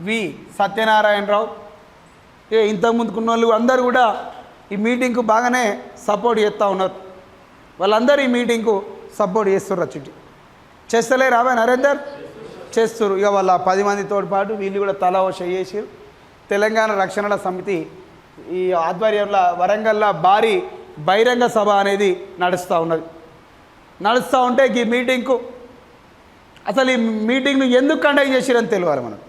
వి సత్యనారాయణరావు. ఇంతకుముందుకున్న వాళ్ళు అందరూ కూడా ఈ మీటింగ్కు బాగానే సపోర్ట్ చేస్తూ ఉన్నారు. వాళ్ళందరూ ఈ మీటింగ్కు సపోర్ట్ చేస్తుర్రు. చిట్టి చేస్తలే రావా నరేందర్? చేస్తున్నారు. ఇక వాళ్ళ 10 మందితో పాటు వీళ్ళు కూడా తలా ఓ చేసారు. తెలంగాణ రక్షణల సమితి ఈ ఆధ్వర్యంలో వరంగల్లో భారీ బహిరంగ సభ అనేది నడుస్తూ ఉన్నది. నడుస్తూ ఉంటే ఈ మీటింగ్కు అసలు ఈ మీటింగ్ను ఎందుకు కండక్ట్ చేసిరని తెలియాలి మనకు.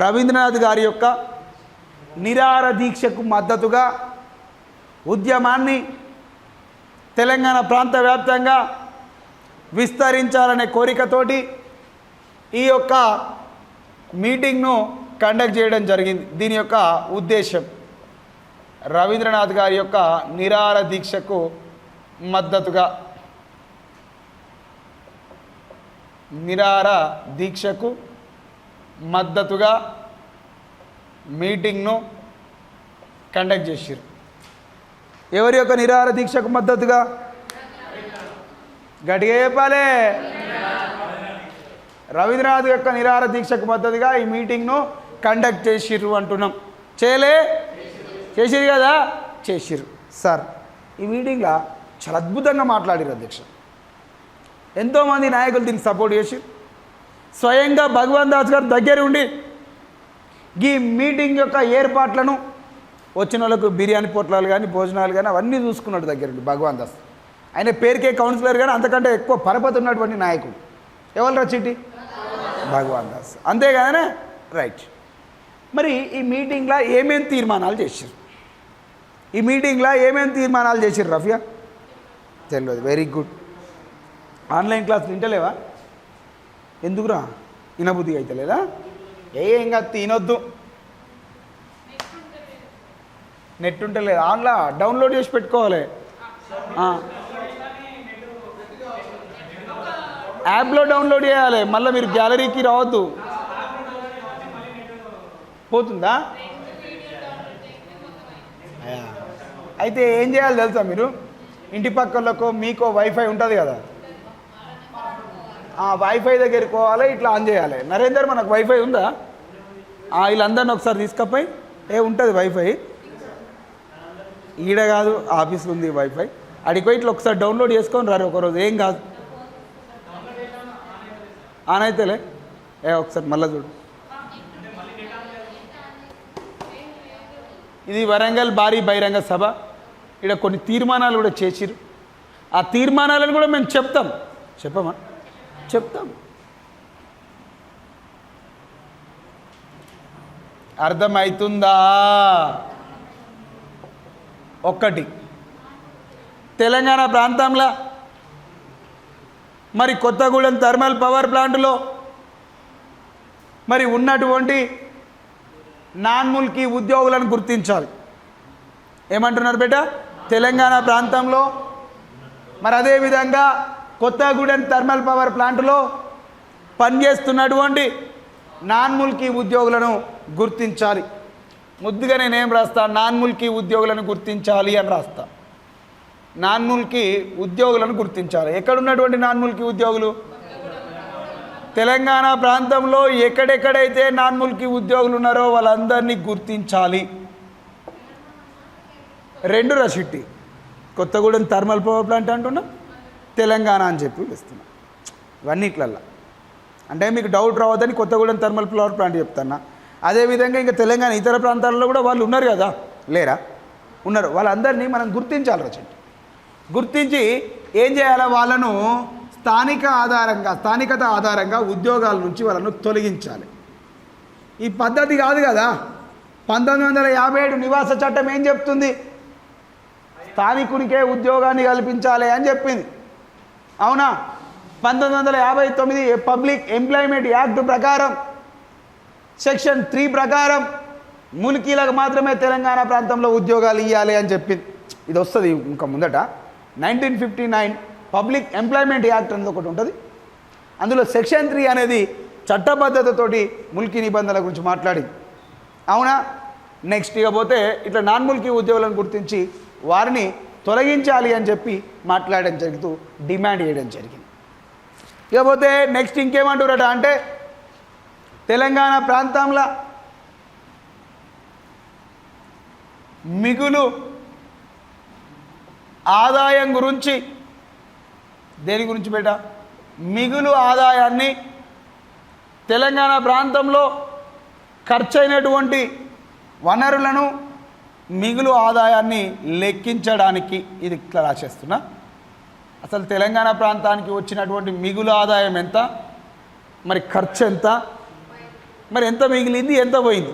రవీంద్రనాథ్ గారి యొక్క నిరాహార దీక్షకు మద్దతుగా ఉద్యమాన్ని తెలంగాణ ప్రాంత వ్యాప్తంగా విస్తరించాలనే కోరికతోటి ఈ యొక్క మీటింగ్ను కండక్ట్ చేయడం జరిగింది. దీని యొక్క ఉద్దేశం రవీంద్రనాథ్ గారి యొక్క నిరాహార దీక్షకు మద్దతుగా మీటింగ్ను కండక్ట్ చేశారు. ఎవరి యొక్క నిరాహార దీక్షకు మద్దతుగా? గట్టిగా చెప్పాలి. రవీంద్రనాథ్ యొక్క నిరాహార దీక్షకు మద్దతుగా ఈ మీటింగ్ను కండక్ట్ చేసిర్రు అంటున్నాం. చేసిరు కదా? చేసిర్రు. సార్ ఈ మీటింగ్లో చాలా అద్భుతంగా మాట్లాడారు అధ్యక్ష. ఎంతోమంది నాయకులు దీనికి సపోర్ట్ చేసి స్వయంగా భగవాన్ దాస్ గారు దగ్గర ఉండి ఈ మీటింగ్ యొక్క ఏర్పాట్లను వచ్చిన వాళ్ళకు బిర్యానీ పొట్లాలు కానీ భోజనాలు కానీ అవన్నీ చూసుకున్నాడు దగ్గరుండి భగవాన్ దాస్. ఆయన పేరుకే కౌన్సిలర్ కానీ అంతకంటే ఎక్కువ పరపతి ఉన్నటువంటి నాయకుడు. ఎవరు రచిటి? భగవాన్ దాస్. అంతేగానే రైట్. మరి ఈ మీటింగ్లో ఏమేమి తీర్మానాలు చేశారు? రఫియా? తెలియదు. Very good. ఆన్లైన్ క్లాసులు వింటలేవా? ఎందుకురా? వినబుద్ధిగా అయితే లేదా? ఏంగా తినొద్దు. నెట్ ఉంటే లేదు. ఆన్లో డౌన్లోడ్ చేసి పెట్టుకోవాలి. యాప్లో డౌన్లోడ్ చేయాలి. మళ్ళీ మీరు గ్యాలరీకి రావద్దు. పోతుందా? అయితే ఏం చేయాలి తెలుసా? మీరు ఇంటి పక్కలకు మీకు వైఫై ఉంటుంది కదా, ఆ వైఫై దగ్గరికి పోవాలి, ఇట్లా ఆన్ చేయాలి. నరేందర్ మనకు వైఫై ఉందా? వీళ్ళందరినీ ఒకసారి తీసుకపోయి ఉంటుంది వైఫై. ఈడ కాదు, ఆఫీస్లో ఉంది వైఫై. అడిగిపోయి ఇట్లా ఒకసారి డౌన్లోడ్ చేసుకొని రారు ఒకరోజు. ఏం కాదు. ఆన్ అయితేలే. ఒకసారి మళ్ళీ చూడు. ఇది వరంగల్ భారీ బహిరంగ సభ. ఇక్కడ కొన్ని తీర్మానాలు కూడా చేసిరు. ఆ తీర్మానాలను కూడా మేము చెప్తాం. చెప్పమా? చెప్తాం. అర్థమవుతుందా? ఒక్కటి, తెలంగాణ ప్రాంతంలో మరి కొత్తగూడెం థర్మల్ పవర్ ప్లాంట్లో మరి ఉన్నటువంటి నాన్ ముల్కీ ఉద్యోగులను గుర్తించాలి. ఏమంటున్నారు బేట? తెలంగాణ ప్రాంతంలో మరి అదేవిధంగా కొత్తగూడెం థర్మల్ పవర్ ప్లాంట్లో పనిచేస్తున్నటువంటి నాన్ ముల్కీ ఉద్యోగులను గుర్తించాలి. ముద్దుగా నేనేం రాస్తా, నాన్ ముల్కీ ఉద్యోగులను గుర్తించాలి అని రాస్తా. నాన్ ముల్కీ ఉద్యోగులను గుర్తించాలి. ఎక్కడున్నటువంటి నాన్ ముల్కీ ఉద్యోగులు? తెలంగాణ ప్రాంతంలో ఎక్కడెక్కడైతే నాన్ ముల్కీ ఉద్యోగులు ఉన్నారో వాళ్ళందరినీ గుర్తించాలి. 2 రషిట్టి, కొత్తగూడెం థర్మల్ పవర్ ప్లాంట్ అంటున్నా, తెలంగాణ అని చెప్పి ఇస్తున్నా. ఇవన్నిట్లల్లా అంటే మీకు డౌట్ రావద్దని కొత్తగూడెం థర్మల్ పవర్ ప్లాంట్ చెప్తున్నా. అదేవిధంగా ఇంకా తెలంగాణ ఇతర ప్రాంతాల్లో కూడా వాళ్ళు ఉన్నారు కదా, లేరా? ఉన్నారు. వాళ్ళందరినీ మనం గుర్తించాలి రచండి. గుర్తించి ఏం చేయాలి? వాళ్ళను స్థానికత ఆధారంగా ఉద్యోగాల నుంచి వాళ్ళను తొలగించాలి. ఈ పద్ధతి కాదు కదా. 1957 నివాస చట్టం ఏం చెప్తుంది? స్థానికునికే ఉద్యోగాన్ని కల్పించాలి అని చెప్పింది, అవునా? 1959 పబ్లిక్ ఎంప్లాయ్మెంట్ యాక్ట్ ప్రకారం సెక్షన్ 3 ప్రకారం ముల్కీలకు మాత్రమే తెలంగాణ ప్రాంతంలో ఉద్యోగాలు ఇవ్వాలి అని చెప్పింది. ఇది వస్తుంది ఇంకా ముందట. 1959 పబ్లిక్ ఎంప్లాయ్మెంట్ యాక్ట్ అనేది ఒకటి ఉంటుంది. అందులో సెక్షన్ 3 అనేది చట్టబద్ధతతోటి ముల్కీ నిబంధనల గురించి మాట్లాడింది, అవునా? నెక్స్ట్ ఇకపోతే ఇట్లా నాన్ ముల్కీ ఉద్యోగులను గుర్తించి వారిని తొలగించాలి అని చెప్పి మాట్లాడడం జరుగుతూ డిమాండ్ చేయడం జరిగింది. ఇకపోతే నెక్స్ట్ ఇంకేమంటారట అంటే తెలంగాణ ప్రాంతంలో మిగులు ఆదాయం గురించి, దేని గురించి బేట? మిగులు ఆదాయాన్ని తెలంగాణ ప్రాంతంలో ఖర్చయినటువంటి వనరులను మిగులు ఆదాయాన్ని లెక్కించడానికి ఇది ఇట్లా రాసేస్తున్నా. అసలు తెలంగాణ ప్రాంతానికి వచ్చినటువంటి మిగులు ఆదాయం ఎంత, మరి ఖర్చు ఎంత, మరి ఎంత మిగిలింది, ఎంత పోయింది,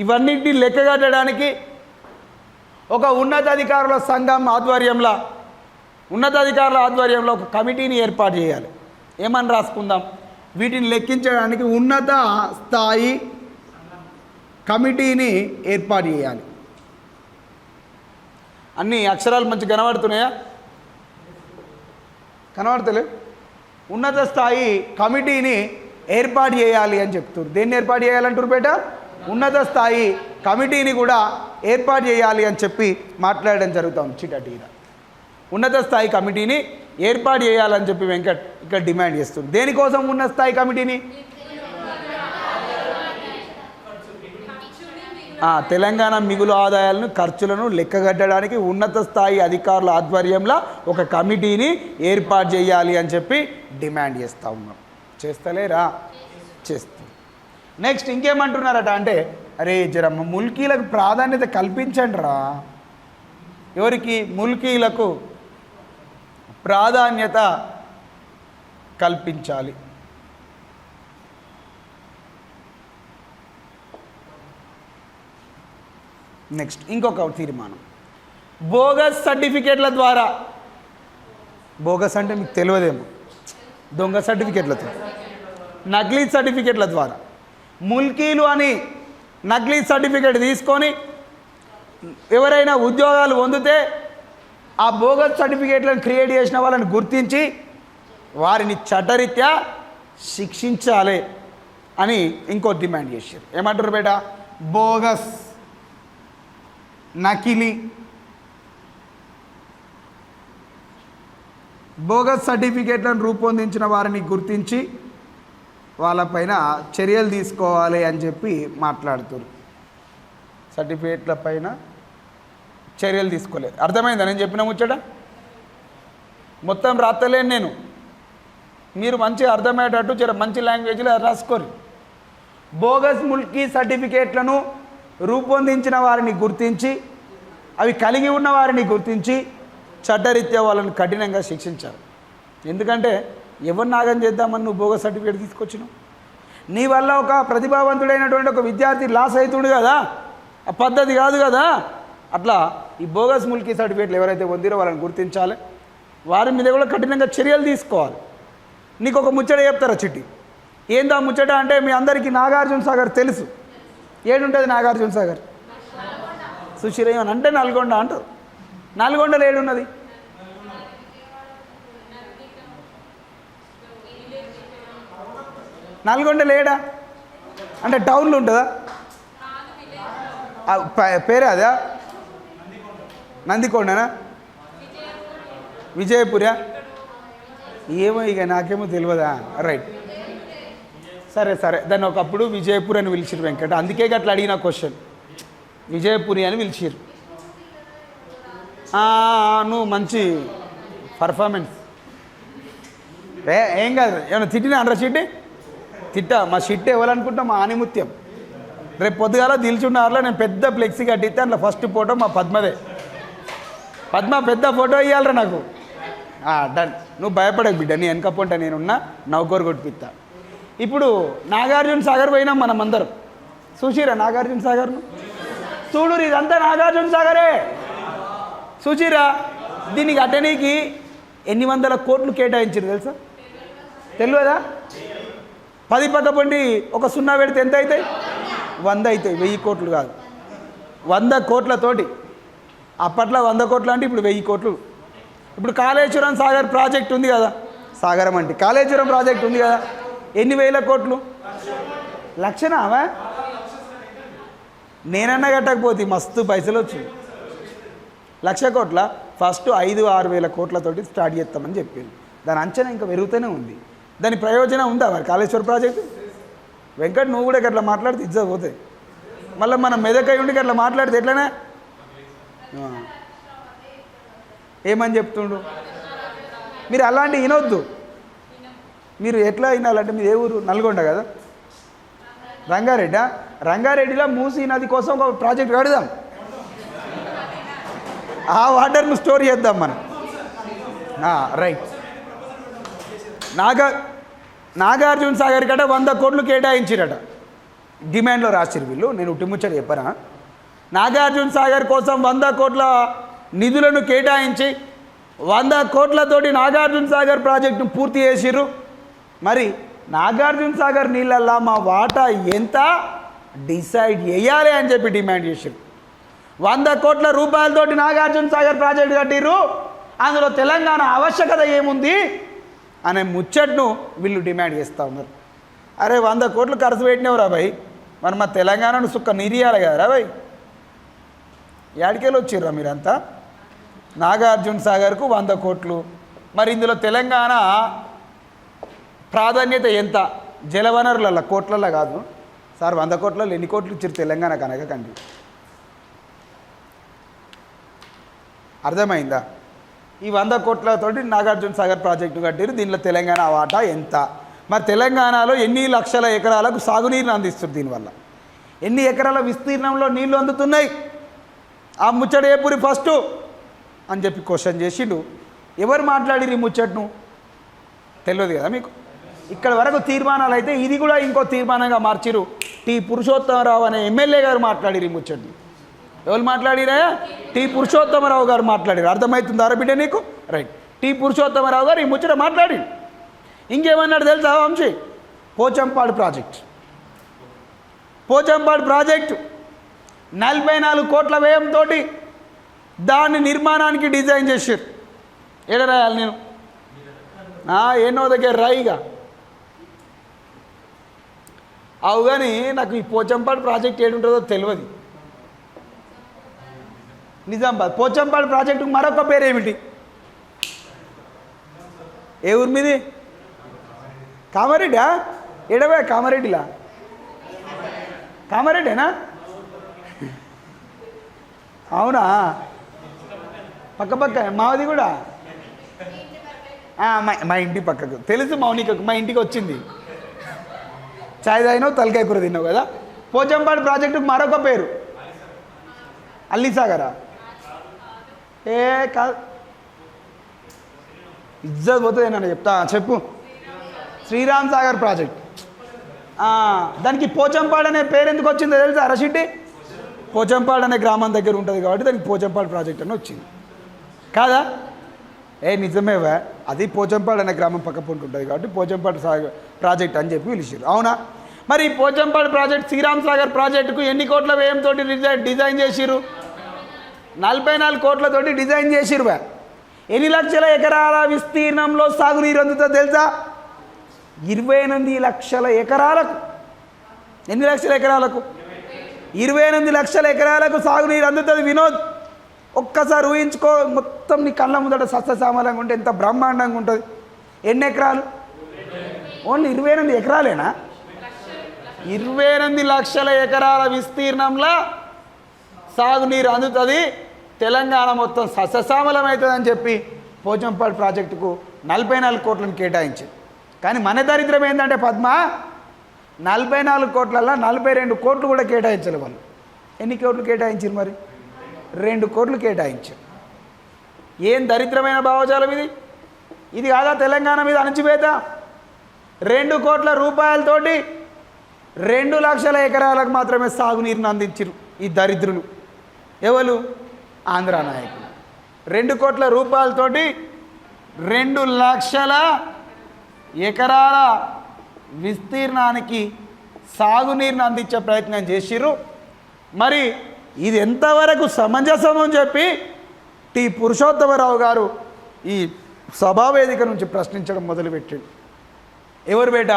ఇవన్నింటినీ లెక్కగట్టడానికి ఒక ఉన్నతాధికారుల సంఘం ఆధ్వర్యంలో ఒక కమిటీని ఏర్పాటు చేయాలి. ఏమని రాసుకుందాం? వీటిని లెక్కించడానికి ఉన్నత స్థాయి కమిటీని ఏర్పాటు చేయాలి. అన్ని అక్షరాలు మంచి కనబడుతున్నాయా? కనబడతలే? ఉన్నత స్థాయి కమిటీని ఏర్పాటు చేయాలి అని చెప్తున్నారు. దేన్ని ఏర్పాటు చేయాలంటారు బేట? ఉన్నత స్థాయి కమిటీని కూడా ఏర్పాటు చేయాలి అని చెప్పి మాట్లాడడం జరుగుతుంది. చిటాటీరా ఉన్నత స్థాయి కమిటీని ఏర్పాటు చేయాలని చెప్పి వెంకట్ ఇక్కడ డిమాండ్ చేస్తుంది. దేనికోసం ఉన్నత స్థాయి కమిటీని? తెలంగాణ మిగులు ఆదాయాలను ఖర్చులను లెక్కగట్టడానికి ఉన్నత స్థాయి అధికారుల ఆధ్వర్యంలో ఒక కమిటీని ఏర్పాటు చేయాలి అని చెప్పి డిమాండ్ చేస్తూ ఉన్నాం. చేస్తలేరా? చేస్తాం. నెక్స్ట్ ఇంకేమంటున్నారట అంటే అరే జరమ్మ ముల్కీలకు ప్రాధాన్యత కల్పించండి రా. ఎవరికి? ముల్కీలకు ప్రాధాన్యత కల్పించాలి. నెక్స్ట్ ఇంకొక తీర్మానం, బోగస్ సర్టిఫికేట్ల ద్వారా, బోగస్ అంటే మీకు తెలియదేమో, దొంగ సర్టిఫికేట్లతో, నకిలీ సర్టిఫికేట్ల ద్వారా ముల్కీలు అని నకిలీ సర్టిఫికేట్ తీసుకొని ఎవరైనా ఉద్యోగాలు పొందితే ఆ బోగస్ సర్టిఫికేట్లను క్రియేట్ చేసిన వాళ్ళని గుర్తించి వారిని చట్టరీత్యా శిక్షించాలి అని ఇంకో డిమాండ్ చేశారు. ఏమంటారు బేట? బోగస్, నకిలీ, బోగస్ సర్టిఫికేట్లను రూపొందించిన వారిని గుర్తించి వాళ్ళపైన చర్యలు తీసుకోవాలి అని చెప్పి మాట్లాడుతారు. సర్టిఫికేట్ల పైన చర్యలు తీసుకోలేదు. అర్థమైందా నేను చెప్పిన ముచ్చట? మొత్తం రాత్తలేను నేను, మీరు మంచిగా అర్థమయ్యేటట్టు జర మంచి లాంగ్వేజ్లో రాసుకోరు. బోగస్ ముల్కీ సర్టిఫికేట్లను రూపొందించిన వారిని గుర్తించి అవి కలిగి ఉన్న వారిని గుర్తించి చట్టరీత్యా వాళ్ళని కఠినంగా శిక్షించారు. ఎందుకంటే ఎవరిని నాగం చేద్దామని నువ్వు బోగస్ సర్టిఫికేట్ తీసుకొచ్చినావు? నీ వల్ల ఒక ప్రతిభావంతుడైనటువంటి ఒక విద్యార్థి లాస్ అవుతుండు కదా, ఆ పద్ధతి కాదు కదా. అట్లా ఈ బోగస్ ముల్కీ సర్టిఫికేట్లు ఎవరైతే పొందిరో వాళ్ళని గుర్తించాలి, వారి మీద కూడా కఠినంగా చర్యలు తీసుకోవాలి. నీకు ఒక ముచ్చట చెప్తారా చిట్టి? ఏందా ముచ్చట అంటే మీ అందరికీ నాగార్జున సాగర్ తెలుసు. ఏడుంటుంది నాగార్జున సాగర్? సుశీరయ్య అంటే నల్గొండ అంటారు. నల్గొండలో ఏడున్నది? నల్గొండ లేడా అంటే టౌన్లో ఉంటుందా? పేరే అదా? నందికొండనా? విజయపురా? ఏమో ఇక నాకేమో తెలియదా. రైట్, సరే సరే, దాన్ని ఒకప్పుడు విజయపూర్ అని పిలిచిరు వెంకట, అందుకే అట్లా అడిగిన క్వశ్చన్. విజయపురి అని పిలిచిరు. నువ్వు మంచి పర్ఫార్మెన్స్. ఏం కాదు, ఏమన్నా తిట్టినా అంటారా? తిట్టా మా షిట్ ఎవరనుకుంటా? మా ఆనిముత్యం. రేపు పొద్దుగాల దిల్చున్నారులో నేను పెద్ద ఫ్లెక్సీ కట్టిస్తే అందులో ఫస్ట్ ఫోటో మా పద్మదే. పద్మ పెద్ద ఫోటో ఇవ్వాలరా నాకు. డన్, నువ్వు భయపడకు బిడ్డ, నీ వెనక పొంట నేనున్నా, నౌకోరు కొట్టిపిస్తా. ఇప్పుడు నాగార్జున సాగర్ పోయినాం మనం అందరం. చూసిరా నాగార్జున సాగర్ను? చూడురు, ఇదంతా నాగార్జున సాగరే. చూసిరా? దీనికి కట్టనీకి ఎన్ని వందల కోట్లు కేటాయించారు తెలుసా? తెలియదా? 10 పక్క పండి ఒక 0 పెడితే ఎంత అవుతాయి? 100 అవుతాయి. 1000 కోట్లు కాదు, 100 కోట్లతోటి. అప్పట్లో 100 కోట్లు అంటే ఇప్పుడు 1000 కోట్లు. ఇప్పుడు కాళేశ్వరం సాగర్ ప్రాజెక్ట్ ఉంది కదా, సాగరం అంటే కాళేశ్వరం ప్రాజెక్ట్ ఉంది కదా, ఎన్ని వేల కోట్లు? లక్షనా? నేనన్నా కట్టకపోతే మస్తు పైసలు వచ్చి. 1,00,000 కోట్ల ఫస్ట్ 5-6 వేల కోట్లతోటి స్టార్ట్ చేస్తామని చెప్పింది. దాని అంచనా ఇంకా పెరుగుతూనే ఉంది. దాని ప్రయోజనం ఉందా మరి కాళేశ్వరం ప్రాజెక్టు? వెంకట్, నువ్వు కూడా అట్లా మాట్లాడితే ఇజ్జత్ పోతాయి. మళ్ళీ మనం మెదకై ఉండి అట్లా మాట్లాడితే ఎట్లనే? ఏమని చెప్తుండు? మీరు అలాంటివి వినొద్దు. మీరు ఎట్లా వినాలంటే, మీరు ఏ ఊరు? నల్గొండ కదా? రంగారెడ్డా? రంగారెడ్డిలో మూసీ నది కోసం ఒక ప్రాజెక్ట్ కడదాం. ఆ వాటర్ను స్టోర్ చేద్దాం మనం. రైట్. నాగార్జున సాగర్ కట 100 కోట్లు కేటాయించిరట. డిమాండ్లో రాసిరు వీళ్ళు. నేను ఉట్టిముచ్చట చెప్పరా? నాగార్జున సాగర్ కోసం 100 కోట్ల నిధులను కేటాయించి 100 కోట్లతోటి నాగార్జున సాగర్ ప్రాజెక్టును పూర్తి చేసిర్రు. మరి నాగార్జున సాగర్ నీళ్ళల్లో మా వాటా ఎంత డిసైడ్ చేయాలి అని చెప్పి డిమాండ్ చేసిర్రు. 100 కోట్ల రూపాయలతోటి నాగార్జున సాగర్ ప్రాజెక్టు కట్టిర్రు. అందులో తెలంగాణ ఆవశ్యకత ఏముంది అనే ముచ్చట్ను వీళ్ళు డిమాండ్ చేస్తూ ఉన్నారు. అరే 100 కోట్లు ఖర్చు పెట్టినవరా భయ్, మరి మా తెలంగాణను సుక్క నీరియాలి కదరా భయ్. ఏడికెళ్ళి వచ్చిర్రా మీరంతా? నాగార్జున సాగర్కు 100 కోట్లు. మరి ఇందులో తెలంగాణ ప్రాధాన్యత ఎంత? జలవనరులలో కోట్లలో కాదు సార్. 100 కోట్లలో ఎన్ని కోట్లు ఇచ్చారు తెలంగాణ కనకండి? అర్థమైందా? ఈ 100 కోట్లతోటి నాగార్జున సాగర్ ప్రాజెక్టు కట్టారు. దీనిలో తెలంగాణ వాటా ఎంత? మరి తెలంగాణలో ఎన్ని లక్షల ఎకరాలకు సాగునీరుని అందిస్తుంది? దీనివల్ల ఎన్ని ఎకరాల విస్తీర్ణంలో నీళ్లు అందుతున్నాయి? ఆ ముచ్చట ఏపురి ఫస్ట్ అని చెప్పి క్వశ్చన్ చేసిండు. ఎవరు మాట్లాడిరు ఈ ముచ్చట్ను? తెలియదు కదా మీకు. ఇక్కడ వరకు తీర్మానాలు అయితే ఇది కూడా ఇంకో తీర్మానంగా మార్చిరు. టి పురుషోత్తమరావు అనే ఎమ్మెల్యే గారు మాట్లాడిరు ఈ ముచ్చట్ని. ఎవరు మాట్లాడిరా? టి పురుషోత్తమరావు గారు మాట్లాడారు. అర్థమవుతుందా బిడ్డ నీకు? రైట్. టి పురుషోత్తమరావు గారు ఈ ముచ్చట మాట్లాడి ఇంకేమన్నాడు తెలుసా వంశీ? పోచంపాడు ప్రాజెక్టు 44 కోట్ల వ్యయంతో దాన్ని నిర్మాణానికి డిజైన్ చేశారు. ఏడ రాయాలి నేను? ఎన్నో దగ్గర రాయిగా అవు. కానీ నాకు ఈ పోచంపాడు ప్రాజెక్ట్ ఏడుంటుందో తెలియదు. నిజామాబాద్ పోచంపాడు ప్రాజెక్టుకు మరొక పేరు ఏమిటి? ఏ ఊరి మీది? కామారెడ్డా? ఎడవే కామారెడ్డిలా? కామారెడ్డేనా? అవునా? పక్క మాది కూడా మా ఇంటి పక్కకు తెలుసు. మౌనికకు మా ఇంటికి వచ్చింది. చాయ్ తాగినావు, తలకాయ కూర తిన్నావు కదా. పోచంపాడు ప్రాజెక్టుకు మరొక పేరు అల్లిసాగరా? కాదు, ఇజ్జత్ పోతుంది. నన్ను చెప్తా, చెప్పు. శ్రీరామ్ సాగర్ ప్రాజెక్ట్. దానికి పోచంపాడు అనే పేరు ఎందుకు వచ్చిందో తెలుసా రషిడ్డి? పోచంపాడు అనే గ్రామం దగ్గర ఉంటుంది కాబట్టి దానికి పోచంపాడు ప్రాజెక్ట్ అని వచ్చింది కాదా? నిజమేవా? అది పోచంపాడు అనే గ్రామం పక్క పొంటి ఉంటుంది కాబట్టి పోచంపాడు సాగర్ ప్రాజెక్ట్ అని చెప్పి పిలిచారు. అవునా? మరి ఈ పోచంపాడు ప్రాజెక్ట్ శ్రీరామ్ సాగర్ ప్రాజెక్టుకు ఎన్ని కోట్ల వ్యయంతో డిజైన్ చేసిరు? 44 కోట్లతోటి డిజైన్ చేసిరు. ఎన్ని లక్షల ఎకరాల విస్తీర్ణంలో సాగునీరు అందుతుందో తెలుసా? 28 లక్షల ఎకరాలకు. ఎన్ని లక్షల ఎకరాలకు? 28 లక్షల ఎకరాలకు సాగునీరు అందుతుంది. వినోద్, ఒక్కసారి ఊహించుకో. మొత్తం నీ కళ్ళ ముందట సస్యశ్యామలంగా ఉంటే ఎంత బ్రహ్మాండంగా ఉంటుంది. ఎన్ని ఎకరాలు? ఓన్లీ 28 ఎకరాలేనా? 28 లక్షల ఎకరాల విస్తీర్ణంలో సాగునీరు అందుతుంది. తెలంగాణ మొత్తం సస్యశ్యామలం అవుతుందని చెప్పి పోచంపాడు ప్రాజెక్టుకు 44 కోట్లను కేటాయించింది. కానీ మన దరిద్రం ఏంటంటే పద్మ, 44 కోట్లలో 42 కోట్లు కూడా కేటాయించాలి వాళ్ళు. ఎన్ని కోట్లు కేటాయించారు మరి? 2 కోట్లు కేటాయించారు. ఏం దరిద్రమైన భావజాలం ఇది! ఇది కాదా తెలంగాణ మీద అణచివేత? 2 కోట్ల రూపాయలతోటి 2 లక్షల ఎకరాలకు మాత్రమే సాగునీరుని అందించారు ఈ దరిద్రులు. ఎవరు? ఆంధ్ర నాయకులు. 2 కోట్ల రూపాయలతోటి 2 లక్షల ఎకరాల విస్తీర్ణానికి సాగునీరుని అందించే ప్రయత్నం చేసిర్రు. మరి ఇది ఎంతవరకు సమంజసం అని చెప్పి టి పురుషోత్తమరావు గారు ఈ సభావేదిక నుంచి ప్రశ్నించడం మొదలుపెట్టాడు. ఎవరు బేట?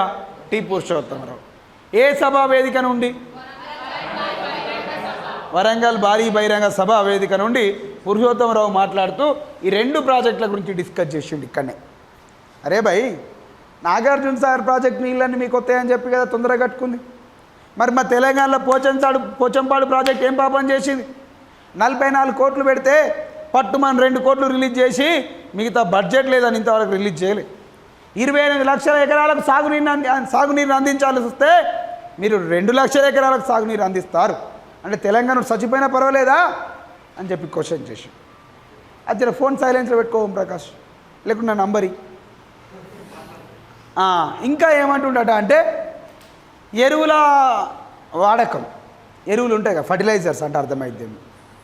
టి పురుషోత్తమరావు. ఏ సభావేదిక నుండి? వరంగల్ భారీ బహిరంగ సభా వేదిక నుండి పురుషోత్తమరావు మాట్లాడుతూ ఈ 2 ప్రాజెక్టుల గురించి డిస్కస్ చేసిండు ఇక్కడనే. అరే భయ్, నాగార్జున సాగర్ ప్రాజెక్ట్ నీళ్ళన్నీ మీకు వస్తాయని చెప్పి కదా తొందరగా కట్టుకుంది. మరి మా తెలంగాణలో పోచంపాడు ప్రాజెక్ట్ ఏం పాపం చేసింది? 44 కోట్లు పెడితే పట్టుమని 2 కోట్లు రిలీజ్ చేసి మిగతా బడ్జెట్ లేదని ఇంతవరకు రిలీజ్ చేయలేదు. 28 లక్షల ఎకరాలకు సాగునీరుని అందించాల్సి వస్తే మీరు 2 లక్షల ఎకరాలకు సాగునీరు అందిస్తారు అంటే తెలంగాణ చచ్చిపోయినా పర్వాలేదా అని చెప్పి క్వశ్చన్ చేసి, అది ఫోన్ సైలెన్స్లో పెట్టుకో ఓం ప్రకాష్, లేకుంటే నా నంబరి. ఇంకా ఏమంటుండట అంటే ఎరువుల వాడకం. ఎరువులు ఉంటాయి కదా, ఫర్టిలైజర్స్ అంటే అర్థమైంది.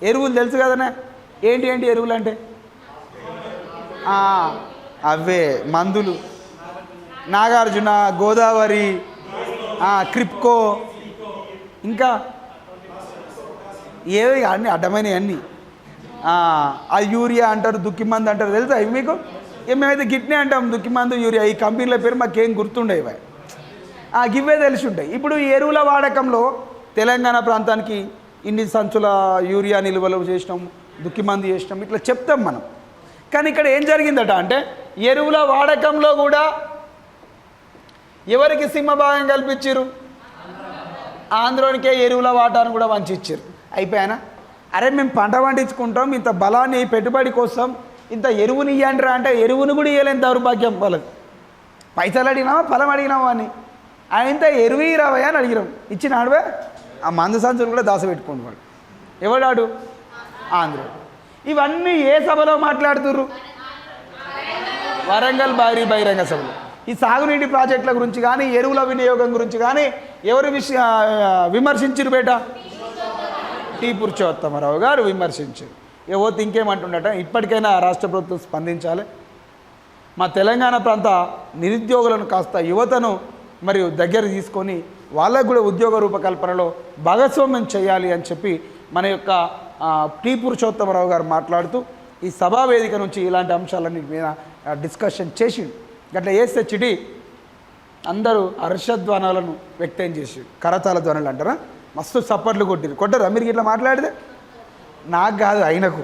ఎరువులు తెలుసు కదనే, ఏంటి ఎరువులు అంటే? అవే మందులు. నాగార్జున, గోదావరి, క్రిప్కో, ఇంకా ఏవి అన్నీ అడ్డమైనవి అన్నీ. ఆ యూరియా అంటారు, దుక్కిమందు అంటారు, తెలుసా ఇవి మీకు? మేమైతే గిట్నే అంటాం, దుక్కిమందు, యూరియా. ఈ కంపెనీల పేరు మాకేం గుర్తుండేవి, గివ్వే తెలిసి ఉంటాయి. ఇప్పుడు ఈ ఎరువుల వాడకంలో తెలంగాణ ప్రాంతానికి ఇన్ని సంచుల యూరియా నిల్వలు చేసినాం, దుక్కిమందు చేసినాం, ఇట్లా చెప్తాం మనం. కానీ ఇక్కడ ఏం జరిగిందట అంటే ఎరువుల వాడకంలో కూడా ఎవరికి సింహభాగం కల్పించారు? ఆంధ్రోనికే ఎరువుల వాటాను కూడా వంచిచ్చారు. అయిపోయానా? అరే మేము పంట పండించుకుంటాం, ఇంత బలాన్ని పెట్టుబడి కోసం ఇంత ఎరువుని ఇవ్వండిరా అంటే ఎరువును కూడా ఇవ్వలేని దౌర్భాగ్యం వాళ్ళకి. పైసలు అడిగినావా, ఫలం అడిగినావా అని. ఇంత ఎరువు ఇరావయ్యా అని అడిగినాం, ఇచ్చినాడువే. ఆ మందు సంచులు కూడా దాసపెట్టుకోండి వాడు. ఎవడాడు? ఆంధ్ర. ఇవన్నీ ఏ సభలో మాట్లాడుతుర్రు? వరంగల్ భారీ బహిరంగ సభలో. ఈ సాగునీటి ప్రాజెక్టుల గురించి కానీ ఎరువుల వినియోగం గురించి కానీ ఎవరు విమర్శించారు బేట? టి పురుషోత్తమరావు గారు విమర్శించారు. ఏవోతే ఇంకేమంటుండట, ఇప్పటికైనా రాష్ట్ర ప్రభుత్వం స్పందించాలి, మా తెలంగాణ ప్రాంత నిరుద్యోగులను కాస్త యువతను మరియు దగ్గర తీసుకొని వాళ్ళకు కూడా ఉద్యోగ రూపకల్పనలో భాగస్వామ్యం చేయాలి అని చెప్పి మన యొక్క టి పురుషోత్తమరావు గారు మాట్లాడుతూ ఈ సభా వేదిక నుంచి ఇలాంటి అంశాలన్నిటి మీద డిస్కషన్ చేసి అట్లా చేస్తే చిటి అందరూ హర్షధ్వానాలను వ్యక్తం చేసి కరతాల ధ్వనులు అంటారా, మస్తు సప్పట్లు కొట్టరా మీరు ఇట్లా మాట్లాడితే? నాకు కాదు, ఆయనకు.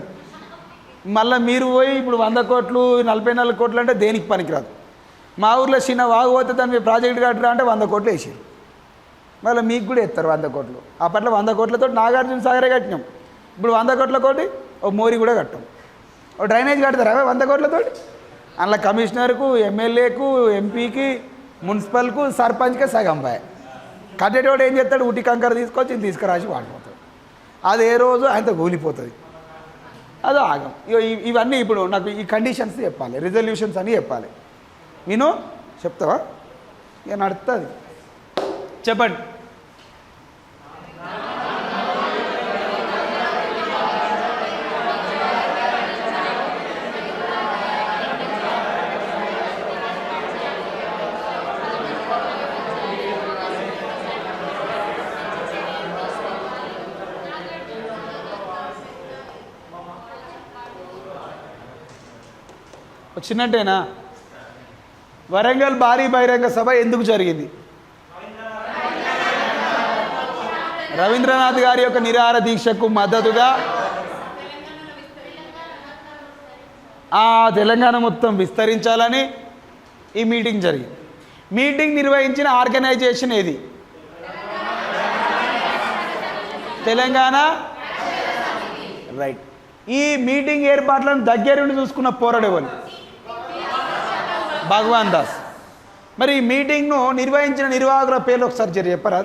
మళ్ళీ మీరు పోయి ఇప్పుడు 100 కోట్లు 44 కోట్లు అంటే దేనికి పనికిరాదు. మా ఊర్లో చిన్న వాగు పోతే దాన్ని ప్రాజెక్టు కట్టరా అంటే 100 కోట్లు వేసారు. మళ్ళీ మీకు కూడా ఎత్తారు 100 కోట్లు. అప్పట్లో 100 కోట్లతో నాగార్జున సాగరే కట్టినాం. ఇప్పుడు 100 కోట్లతోటి ఓ మోరి కూడా కట్టాం. ఓ డ్రైనేజ్ కడతారా 100 కోట్లతోటి? అందులో కమిషనర్కు, ఎమ్మెల్యేకు, ఎంపీకి, మున్సిపల్కు, సర్పంచ్కే సగం బాయ్. కట్టేటోడు ఏం చేస్తాడు? ఉట్టి కంకర తీసుకొచ్చి తీసుకురాసి వాడిపోతాడు. అది ఏ రోజు ఆయనతో కూలిపోతుంది. అది ఆగం. ఇవన్నీ ఇప్పుడు నాకు ఈ కండిషన్స్ చెప్పాలి, రిజల్యూషన్స్ అని చెప్పాలి. నేను చెప్తావా? ఇక నడుస్తుంది. చెప్పండి. వచ్చినట్టేనా? వరంగల్ భారీ బహిరంగ సభ ఎందుకు జరిగింది? రవీంద్రనాథ్ గారి యొక్క నిరాహార దీక్షకు మద్దతుగా తెలంగాణ మొత్తం విస్తరించాలని ఈ మీటింగ్ జరిగింది. మీటింగ్ నిర్వహించిన ఆర్గనైజేషన్ ఏది? తెలంగాణ. రైట్. ఈ మీటింగ్ ఏర్పాట్లను దగ్గరుండి చూసుకున్న పోరాడేవాళ్ళు భగవాన్ దాస్. మరి ఈ మీటింగ్ను నిర్వహించిన నిర్వాహకుల పేర్లు ఒకసారి చెప్పరా?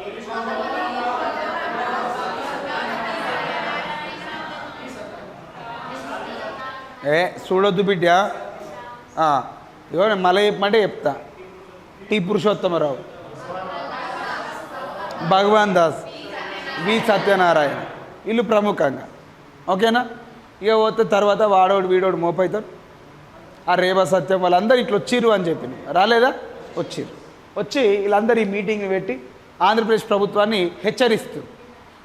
చూడొద్దు బిడ్డ, ఇగో మళ్ళీ చెప్పమంటే చెప్తా. టి పురుషోత్తమరావు, భగవాన్ దాస్, వి సత్యనారాయణ, వీళ్ళు ప్రముఖంగా. ఓకేనా? ఇక పోతే తర్వాత వాడోడు వీడోడు మోపవుతాడు. ఆ రేవ సత్యం వాళ్ళందరూ ఇట్లా వచ్చిర్రు అని చెప్పి రాలేదా? వచ్చిర్రు. వచ్చి వీళ్ళందరూ ఈ మీటింగ్ పెట్టి ఆంధ్రప్రదేశ్ ప్రభుత్వాన్ని హెచ్చరిస్తారు.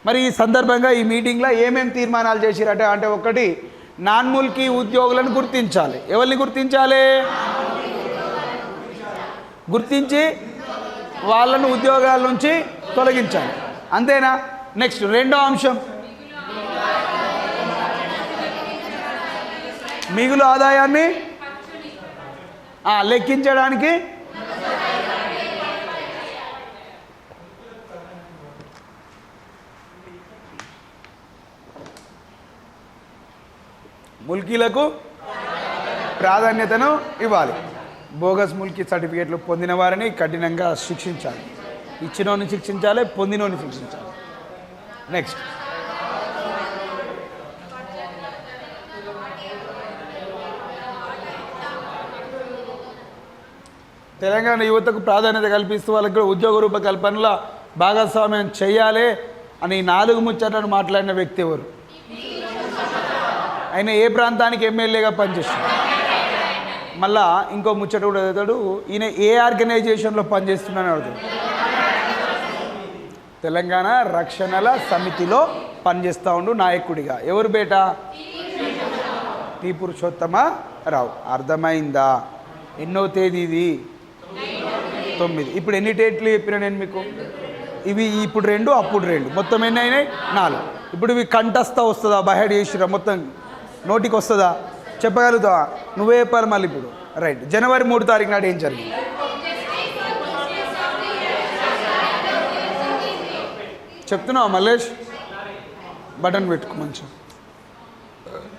మరి ఈ సందర్భంగా ఈ మీటింగ్లో ఏమేమి తీర్మానాలు చేసిరట అంటే, ఒకటి, నాన్ ముల్కీ ఉద్యోగులను గుర్తించాలి. ఎవరిని గుర్తించాలి? గుర్తించి వాళ్ళను ఉద్యోగాల నుంచి తొలగించాలి. అంతేనా? నెక్స్ట్ రెండో అంశం, మిగులు ఆదాయాన్ని లెక్కించడానికి ముల్కీలకు ప్రాధాన్యతను ఇవ్వాలి. బోగస్ ముల్కీ సర్టిఫికేట్లు పొందిన వారిని కఠినంగా శిక్షించాలి. ఇచ్చినోని శిక్షించాలి, పొందినోని శిక్షించాలి. నెక్స్ట్, తెలంగాణ యువతకు ప్రాధాన్యత కల్పిస్తూ వాళ్ళకి కూడా ఉద్యోగ రూపకల్పనలో భాగస్వామ్యం చేయాలి అని 4 ముచ్చట్లను మాట్లాడిన వ్యక్తి ఎవరు? ఆయన ఏ ప్రాంతానికి ఎమ్మెల్యేగా పనిచేస్తాడు? మళ్ళా ఇంకో ముచ్చట కూడా చదువుతాడు, ఈయన ఏ ఆర్గనైజేషన్లో పనిచేస్తున్నాడని అడుగుతాడు. తెలంగాణ రక్షణల సమితిలో పనిచేస్తూ ఉండు నాయకుడిగా. ఎవరు బేట? టి పురుషోత్తమ రావు. అర్థమైందా? ఎన్నో తేదీ ఇది? 9. ఇప్పుడు ఎన్ని డేట్లు చెప్పినా నేను మీకు? ఇవి ఇప్పుడు 2, అప్పుడు 2, మొత్తం ఎన్ని అయినాయి? 4. ఇప్పుడు ఇవి కంఠస్థ వస్తుందా? బయట చేసిరా మొత్తం నోటికి వస్తుందా? చెప్పగలుగుతావా? నువ్వే చెప్పాలి మళ్ళీ ఇప్పుడు. రైట్. జనవరి 3 తారీఖు నాడు ఏం జరిగింది? చెప్తున్నావా మల్లేష్? బటన్ పెట్టుకో మంచిగా.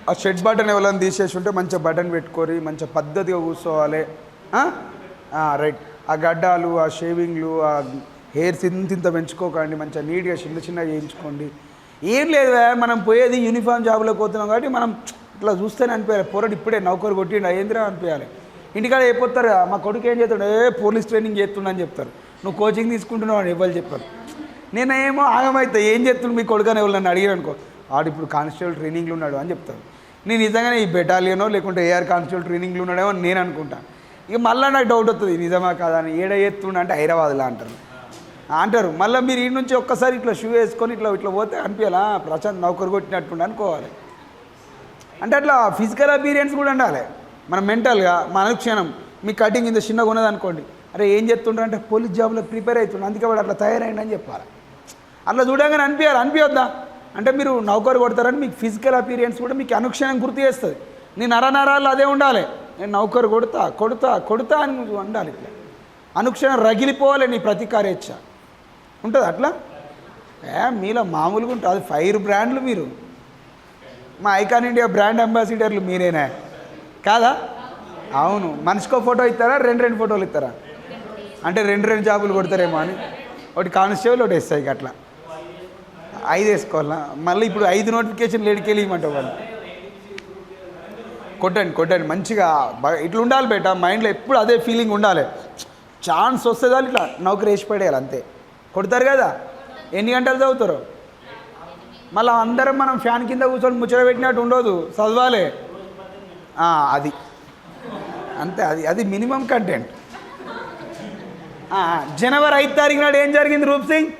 ఆ షెడ్ బటన్ ఎవరైనా తీసేసి ఉంటే మంచిగా బటన్ పెట్టుకోరి, మంచిగా పద్ధతిగా కూర్చోవాలి. రైట్. ఆ గడ్డాలు, ఆ షేవింగ్లు, ఆ హెయిర్స్ ఇంత పెంచుకోకండి, మంచిగా నీట్గా చిన్నగా చేయించుకోండి. ఏం లేదు, మనం పోయేది యూనిఫామ్ జాబ్లోకి పోతున్నాం కాబట్టి మనం ఇట్లా చూస్తేనే అనిపించాలి. పోరాడు ఇప్పుడే నౌకరు కొట్టిండు అయ్యేంద్రా అనిపించాలి. ఇంటికాడ అయిపోతారు, మా కొడుకు ఏం చేస్తాడు, పోలీస్ ట్రైనింగ్ చేస్తుండని చెప్తారు. నువ్వు కోచింగ్ తీసుకుంటున్నావు అని ఎవరు చెప్పారు. నేనేమో ఆగమైతే ఏం చెప్తుండు మీ కొడుకు అని ఎవరు నన్ను అడిగారు అనుకో, ఆడు ఇప్పుడు కానిస్టేబుల్ ట్రైనింగ్లో ఉన్నాడు అని చెప్తారు. నేను నిజంగానే ఈ బెటాలియనో లేకుంటే ఏఆర్ కానిస్టేబుల్ ట్రైనింగ్లో ఉన్నాడేమో అని నేను అనుకుంటాను. ఇక మళ్ళీ నాకు డౌట్ వస్తుంది, నిజమా కాదా అని. ఏడ ఎత్తుండ అంటే హైదరాబాద్లో అంటారు. మళ్ళీ మీరు ఈ నుంచి ఒక్కసారి ఇట్లా షూ వేసుకొని ఇట్లా పోతే అనిపించాలా ప్రశాంత్ నౌకరు కొట్టినట్టుండి అనుకోవాలి. అంటే అట్లా ఫిజికల్ అపీరియన్స్ కూడా ఉండాలి. మనం మెంటల్గా మన అనుక్షణం మీ కటింగ్ ఇంత చిన్నగా ఉన్నది అనుకోండి, అరే ఏం చెప్తుండ్రు అంటే పోలీస్ జాబ్లో ప్రిపేర్ అవుతుండే అందుకే వాడు అట్లా తయారైండి అని చెప్పాలి. అట్లా చూడగానే అనిపించొద్దా? అంటే మీరు నౌకరు కొడతారని మీకు ఫిజికల్ అపీరియన్స్ కూడా మీకు అనుక్షణం గుర్తు చేస్తుంది. నీ నరనరాల్లో అదే ఉండాలి, నేను నౌకరు కొడతా అని ఉండాలి. ఇట్లా అనుక్షణం రగిలిపోవాలి నీ ప్రతీకారేచ్ఛ ఉంటుంది. అట్లా మీలో మామూలుగా ఉంటుంది. అది ఫైర్ బ్రాండ్లు మీరు. మా ఐకాన్ ఇండియా బ్రాండ్ అంబాసిడర్లు మీరేనా కాదా? అవును. మనిషికో ఫోటో ఇస్తారా, 2 ఫోటోలు ఇస్తారా? అంటే 2 జాబులు కొడతారేమో అని. ఒకటి కానిస్టేబుల్, ఒకటి ఎస్ఐకి, అట్లా 5 వేసుకోవాలా. మళ్ళీ ఇప్పుడు 5 నోటిఫికేషన్లు ఎడికెళ్ళి ఇవ్వమంటావు వాళ్ళు. కొట్టండి మంచిగా ఇట్లా ఉండాలి బేట. మైండ్లో ఎప్పుడు అదే ఫీలింగ్ ఉండాలి. ఛాన్స్ వస్తే వాళ్ళు ఇట్లా నౌకరు వేసి పడేయాలి అంతే. కొడతారు కదా, ఎన్ని గంటలు చదువుతారు? మళ్ళీ అందరం మనం ఫ్యాన్ కింద కూర్చొని ముచ్చట పెట్టినట్టు ఉండదు, చదవాలి. అది అంతే, అది మినిమం కంటెంట్. జనవరి 5 తారీఖు నాడు ఏం జరిగింది రూప్ సింగ్?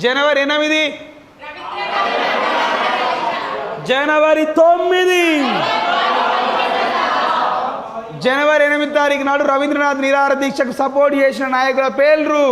జనవరి 8, జనవరి 9 జనవరి 8 తారీఖు నాడు రవీంద్రనాథ్ నిరాహార దీక్షకు సపోర్ట్ చేసిన నాయకుల పేర్లు.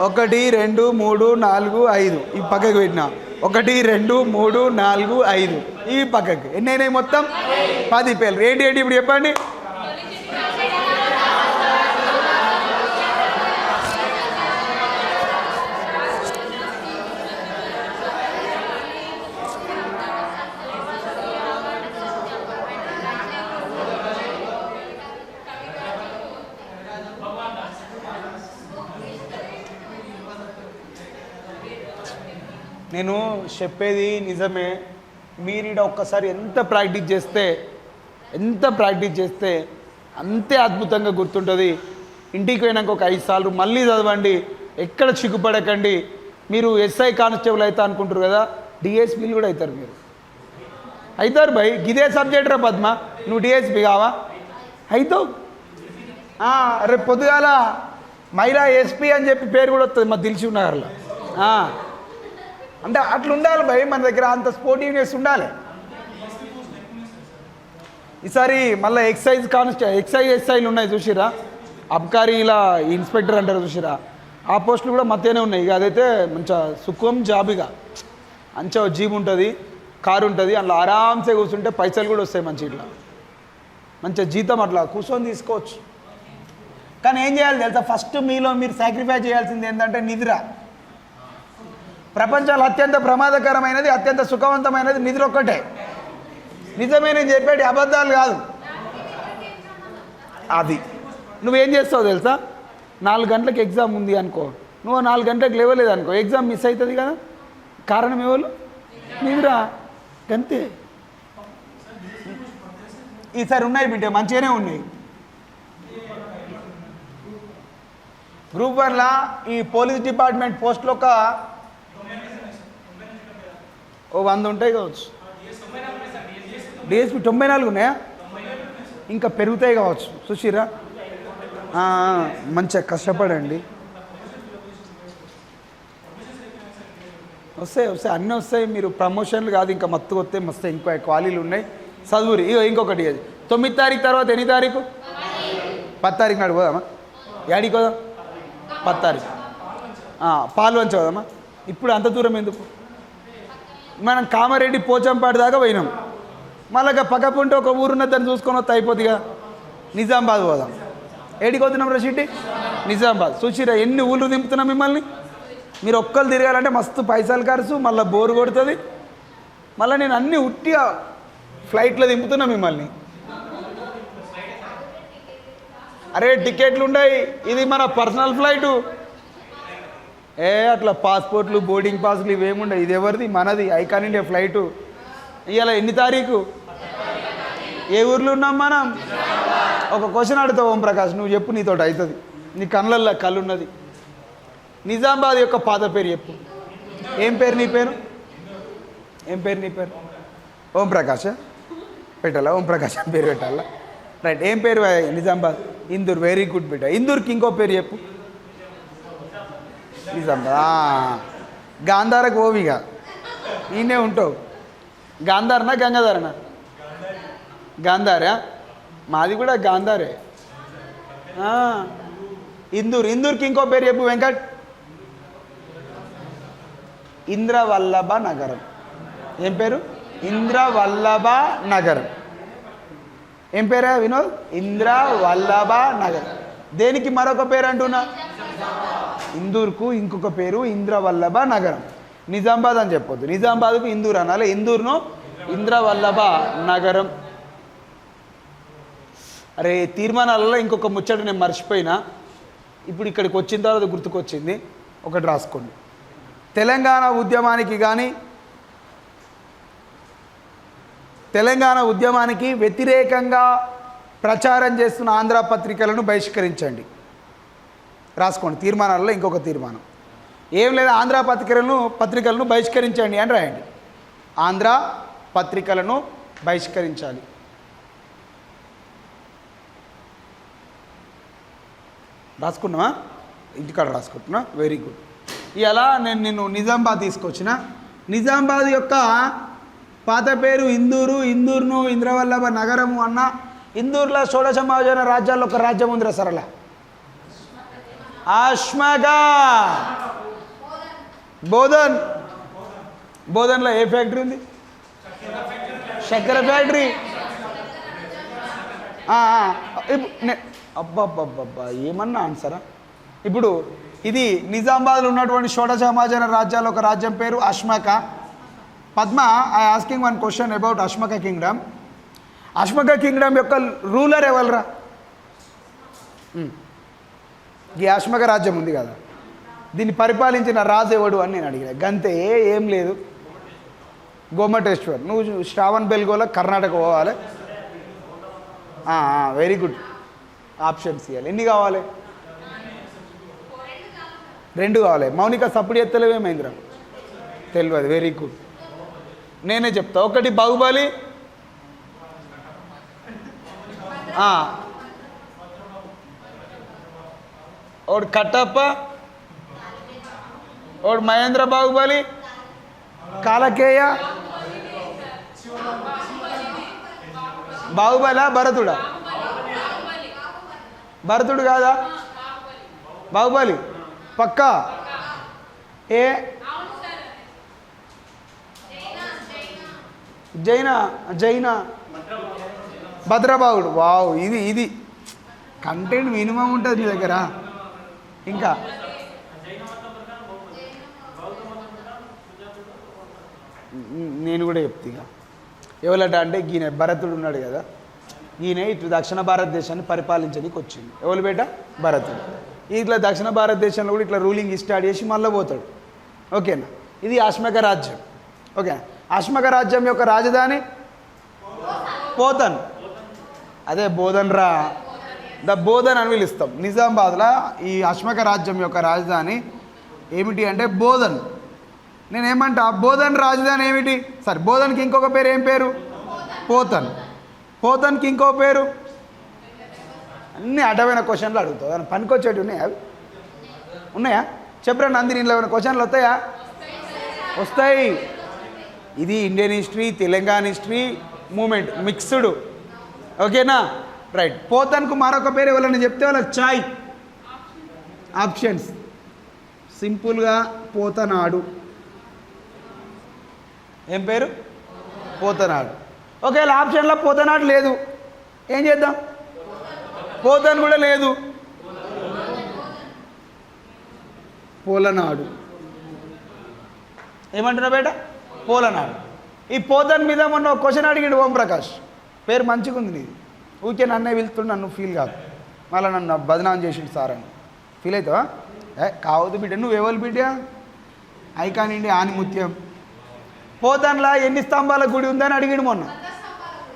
ఒకటి 2 3 4 5 ఈ పక్కకు పెట్టిన 1 2 3 4 5 ఈ పక్కకు ఎన్ని అయినాయి మొత్తం 10 పేర్లు. ఏంటి ఏంటి ఇప్పుడు చెప్పండి. నేను చెప్పేది నిజమే. మీరు ఒక్కసారి ఎంత ప్రాక్టీస్ చేస్తే అంతే అద్భుతంగా గుర్తుంటుంది. ఇంటికి పోయినాక ఒక 5 సార్లు మళ్ళీ చదవండి. ఎక్కడ చిక్కుపడకండి. మీరు ఎస్ఐ కానిస్టేబుల్ అవుతా అనుకుంటారు కదా, డిఎస్పీలు కూడా అవుతారు. మీరు అవుతారు భయ్. గిదే సబ్జెక్ట్ రా పద్మ, నువ్వు డిఎస్పీ కావా అవుతావు. రేపు పొద్దుగాల మహిళా ఎస్పీ అని చెప్పి పేరు కూడా వస్తుంది మా దిల్సుఖ్ నగర్లో. అంటే అట్లా ఉండాలి భయ్, మన దగ్గర అంత స్పోర్టివ్నెస్ ఉండాలి. ఈసారి మళ్ళీ ఎక్సైజ్ ఎస్ఐలు ఉన్నాయి చూసిరా, అబ్కారీ ఇలా ఇన్స్పెక్టర్ అంటారు చూసిరా, ఆ పోస్టులు కూడా మధ్యనే ఉన్నాయి. ఇక అదైతే మంచిగా సుఖం జాబిగా మంచిగా జీబ్ ఉంటుంది, కారు ఉంటుంది, అందులో ఆరామ్సే కూర్చుంటే పైసలు కూడా వస్తాయి మంచి. ఇట్లా మంచిగా జీతం అట్లా కూర్చొని తీసుకోవచ్చు. కానీ ఏం చేయాలి తెలుసా, ఫస్ట్ మీలో మీరు సాక్రిఫై చేయాల్సింది ఏంటంటే నిద్ర. ప్రపంచంలో అత్యంత ప్రమాదకరమైనది, అత్యంత సుఖవంతమైనది నిద్ర ఒక్కటే. నిజమే, నేను చెప్పేటి అబద్ధాలు కాదు. అది నువ్వేం చేస్తావు తెలుసా, 4 గంటలకు ఎగ్జామ్ ఉంది అనుకో, నువ్వు 4 గంటలకు లేవలేదు అనుకో, ఎగ్జామ్ మిస్ అవుతుంది కదా. కారణం ఎవరు? నిద్ర. అంతే. ఈసారి ఉన్నాయి బిడ్డ, మంచిగానే ఉన్నాయి. గ్రూప్ 1లా ఈ పోలీస్ డిపార్ట్మెంట్ పోస్టులు ఒక 100 ఉంటాయి కావచ్చు. డిఎస్పీ 94 ఉన్నాయా? ఇంకా పెరుగుతాయి కావచ్చు. చూసిరా, మంచిగా కష్టపడండి. వస్తాయి అన్నీ వస్తాయి. మీరు ప్రమోషన్లు కాదు, ఇంకా మత్తుగా వస్తాయి. మస్తాయి, ఇంకో ఖాళీలు ఉన్నాయి. చదువురి. ఇంకొకటి 9 తారీఖు తర్వాత ఎన్ని తారీఖు? 10 తారీఖు నాడు పోదామా? యాడికి పోదాం? 10 తారీఖు పాల్వంచ పోదామా? ఇప్పుడు అంత దూరం ఎందుకు? మనం కామారెడ్డి పోచంపాడు దాకా పోయినాం. మళ్ళీ పక్కపుంటే ఒక ఊరున్న దాన్ని చూసుకొని వస్తే అయిపోతుందిగా. నిజామాబాద్ పోదాం. ఏడికి పోతున్నాం రషీటి? నిజామాబాద్. చూసిరా ఎన్ని ఊళ్ళు దింపుతున్నాం మిమ్మల్ని. మీరు ఒక్కరు తిరగాలంటే మస్తు పైసలు ఖర్చు, మళ్ళీ బోరు కొడుతుంది. మళ్ళీ నేను అన్నీ ఉట్టిగా ఫ్లైట్లో దింపుతున్నా మిమ్మల్ని. అరే టికెట్లు ఉన్నాయి, ఇది మన పర్సనల్ ఫ్లైటు. అట్లా పాస్పోర్ట్లు బోర్డింగ్ పాస్లు ఇవేముండవు. ఇది ఎవరిది? మనది. Icon India flight. ఇవాళ ఎన్ని తారీఖు? ఏ ఊర్లో ఉన్నాం మనం? ఒక క్వశ్చన్ అడుగుతావు ఓం ప్రకాష్, నువ్వు చెప్పు, నీతోటి అవుతుంది. నీ కళ్ళల్లో కళ్ళు ఉన్నది. నిజామాబాద్ యొక్క పాత పేరు చెప్పు. ఏం పేరు నీ పేరు? ఏం పేరు నీ పేరు? ఓం ప్రకాష్ పెట్టాలా? ఓం ప్రకాష్ అని పేరు పెట్టాలా? రైట్. ఏం పేరు నిజామాబాద్? ఇందూర్. వెరీ గుడ్ బిడ్డ. ఇందూర్కి ఇంకో పేరు చెప్పు. నిజామాబాద్. గాంధారకు ఓవిగా ఈయనే ఉంటావు. గాంధారనా గంగాధారనా? గాంధారా? మాది కూడా గాంధారే. ఇందూర్కి ఇంకో పేరు చెప్పు వెంకట్. ఇంద్రవల్లభ నగరం. ఏం పేరు? ఇంద్రవల్లభ నగరం. ఏం పేరా వినోద్? ఇంద్రవల్లభ నగరం. దేనికి మరొక పేరు అంటున్నా? ఇందూర్కు ఇంకొక పేరు ఇంద్రవల్లభ నగరం. నిజామాబాద్ అని చెప్పొద్దు, నిజామాబాద్కు ఇందూర్ అనాలి. ఇందూర్ను ఇంద్రవల్లభ నగరం. అరే తీర్మానాలలో ఇంకొక ముచ్చట నేను మర్చిపోయినా, ఇప్పుడు ఇక్కడికి వచ్చిన తర్వాత గుర్తుకొచ్చింది. ఒకటి రాసుకోండి. తెలంగాణ ఉద్యమానికి వ్యతిరేకంగా ప్రచారం చేస్తున్న ఆంధ్ర పత్రికలను బహిష్కరించండి. రాసుకోండి. తీర్మానాలలో ఇంకొక తీర్మానం ఏం లేదా, ఆంధ్ర పత్రికలను బహిష్కరించండి అని రాయండి. ఆంధ్ర పత్రికలను బహిష్కరించాలి. రాసుకున్నావా? ఇంటికాడ రాసుకుంటున్నా. Very good. ఇలా నేను నిన్ను నిజామాబాద్ తీసుకొచ్చిన. నిజామాబాద్ యొక్క పాత పేరు ఇందూరు. ఇందూరును ఇంద్రవల్లభ నగరము అన్న. ఇందూరులో షోడశ మహాజన రాజ్యాల్లో ఒక రాజ్యం ఉందిరా సరళ, అష్మగా. బోధన్. బోధన్లో ఏ ఫ్యాక్టరీ ఉంది? చక్కెర ఫ్యాక్టరీ. అబ్బాబ్బాబ్బా ఏమన్నా ఆన్సరా? ఇప్పుడు ఇది నిజామాబాద్లో ఉన్నటువంటి షోడశ మహాజన రాజ్యాల్లో ఒక రాజ్యం పేరు Ashmaka. Padma, I asking one question about Ashmaka kingdom. Ashmaka kingdom యొక్క రూలర్ ఎవరురా? ఈ అష్మక రాజ్యం ఉంది కదా, దీన్ని పరిపాలించిన రాజు ఎవడు అని నేను అడిగిన. గంతే, ఏం లేదు. గోమటేశ్వర్. నువ్వు శ్రావణ్ బెల్గోలో కర్ణాటక పోవాలి. Very good. ఆప్షన్స్ ఇవ్వాలి. ఎన్ని కావాలి? 2 కావాలి. మౌనిక సప్పుడు ఎత్తలేవేమైందిరా? తెలియదు. Very good. నేనే చెప్తా. 1 బాహుబలి, ఒకటి కట్టప్ప, ఒకటి మహేంద్ర బాహుబలి, కాలకేయ. బాహుబలా భరతుడా? భరతుడు కాదా? బాహుబలి పక్కా. ఏ జైనా? జైనా భద్రబాహుడు. వావ్, ఇది కంటెంట్ మినిమం ఉంటుంది మీ దగ్గర. ఇంకా నేను కూడా చెప్తా. ఎవరట అంటే ఈయన భరతుడు ఉన్నాడు కదా, ఈయన ఇటు దక్షిణ భారతదేశాన్ని పరిపాలించడానికి వచ్చింది. ఎవరు బేట? భరతుడు. ఇట్లా దక్షిణ భారతదేశంలో కూడా ఇట్లా రూలింగ్ స్టార్ట్ చేసి మళ్ళీ పోతాడు. ఓకేనా? ఇది అష్మక రాజ్యం. ఓకేనా? అష్మక రాజ్యం యొక్క రాజధాని పోతన్. అదే బోధన్ రా, ద బోధన్ అని పిలుస్తాం. నిజామాబాద్లో ఈ అష్మక రాజ్యం యొక్క రాజధాని ఏమిటి అంటే బోధన్. నేనేమంటా, బోధన్ రాజధాని ఏమిటి? సరే, బోధన్కి ఇంకొక పేరు ఏం పేరు? పోతన్. పోతన్కి ఇంకో పేరు? అన్నీ అడ్డమైన క్వశ్చన్లు అడుగుతావు. దాని పనికొచ్చేటి ఉన్నాయా? అవి ఉన్నాయా? చెప్పరా నంది, దీనిలో ఏమైనా క్వశ్చన్లు వస్తాయా? వస్తాయి. ఇది Indian history, Telangana history movement mixed. ఓకేనా? రైట్. పోతన్కు మరొక పేరు ఎవరైనా చెప్తే వాళ్ళకి చాయ్. ఆప్షన్స్ సింపుల్గా పోతనాడు. ఏం పేరు? పోతనాడు. ఒకవేళ ఆప్షన్లో పోతనాడు లేదు, ఏం చేద్దాం? పోతన్ కూడా లేదు, పోలనాడు. ఏమంటున్నా బేట? పోలనాడు. ఈ పోతన్ మీద మొన్న ఒక క్వశ్చన్ అడిగిండు ఓంప్రకాష్. పేరు మంచిగా ఉంది నీది. ఊరికే నన్నే వెళ్తుండు, నన్ను ఫీల్ కాదు, మళ్ళీ నన్ను బదనాం చేసిండు సార్ అని ఫీల్ అవుతావా? కావద్దు బిడ్డ. నువ్వు ఎవరు బిడ్డ? Icon India ఆనిముత్యం. పోతన్లా ఎన్ని స్తంభాల గుడి ఉందని అడిగిడు మొన్న.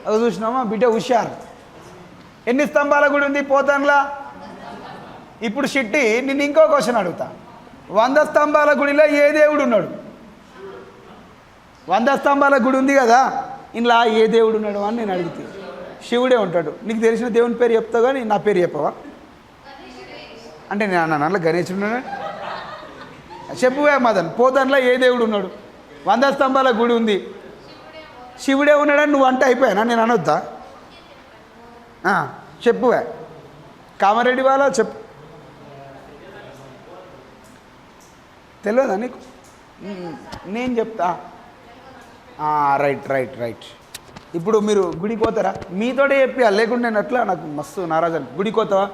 అది చూసినామా బిడ్డ? హుషారు. ఎన్ని స్తంభాల గుడి ఉంది పోతన్లా? ఇప్పుడు షిట్టి నిన్ను ఇంకో క్వశ్చన్ అడుగుతా. 100 స్తంభాల గుడిలో ఏ దేవుడు ఉన్నాడు? 100 స్తంభాల గుడి ఉంది కదా, ఇంట్లో ఏ దేవుడు ఉన్నాడు అని నేను అడిగితే శివుడే ఉంటాడు. నీకు తెలిసిన దేవుని పేరు చెప్తావు కానీ నా పేరు చెప్పవా అంటే నేను అన్న గణేశుడు ఉన్నాడు. చెప్పువే మదన్, పోతన్లో ఏ దేవుడు ఉన్నాడు? 100 స్తంభాల గుడి ఉంది, శివుడే ఉన్నాడని నువ్వు అంటే అయిపోయానా? నేను అనొద్దా? చెప్పువే. కామారెడ్డి వాళ్ళ చెప్పు. తెలియదా నీకు? నేను చెప్తా. Right right right. ఇప్పుడు మీరు గుడికి పోతారా? మీతోటే చెప్పి లేకుండా నేను అట్లా నాకు మస్తు నారాజు. గుడికి పోతావా?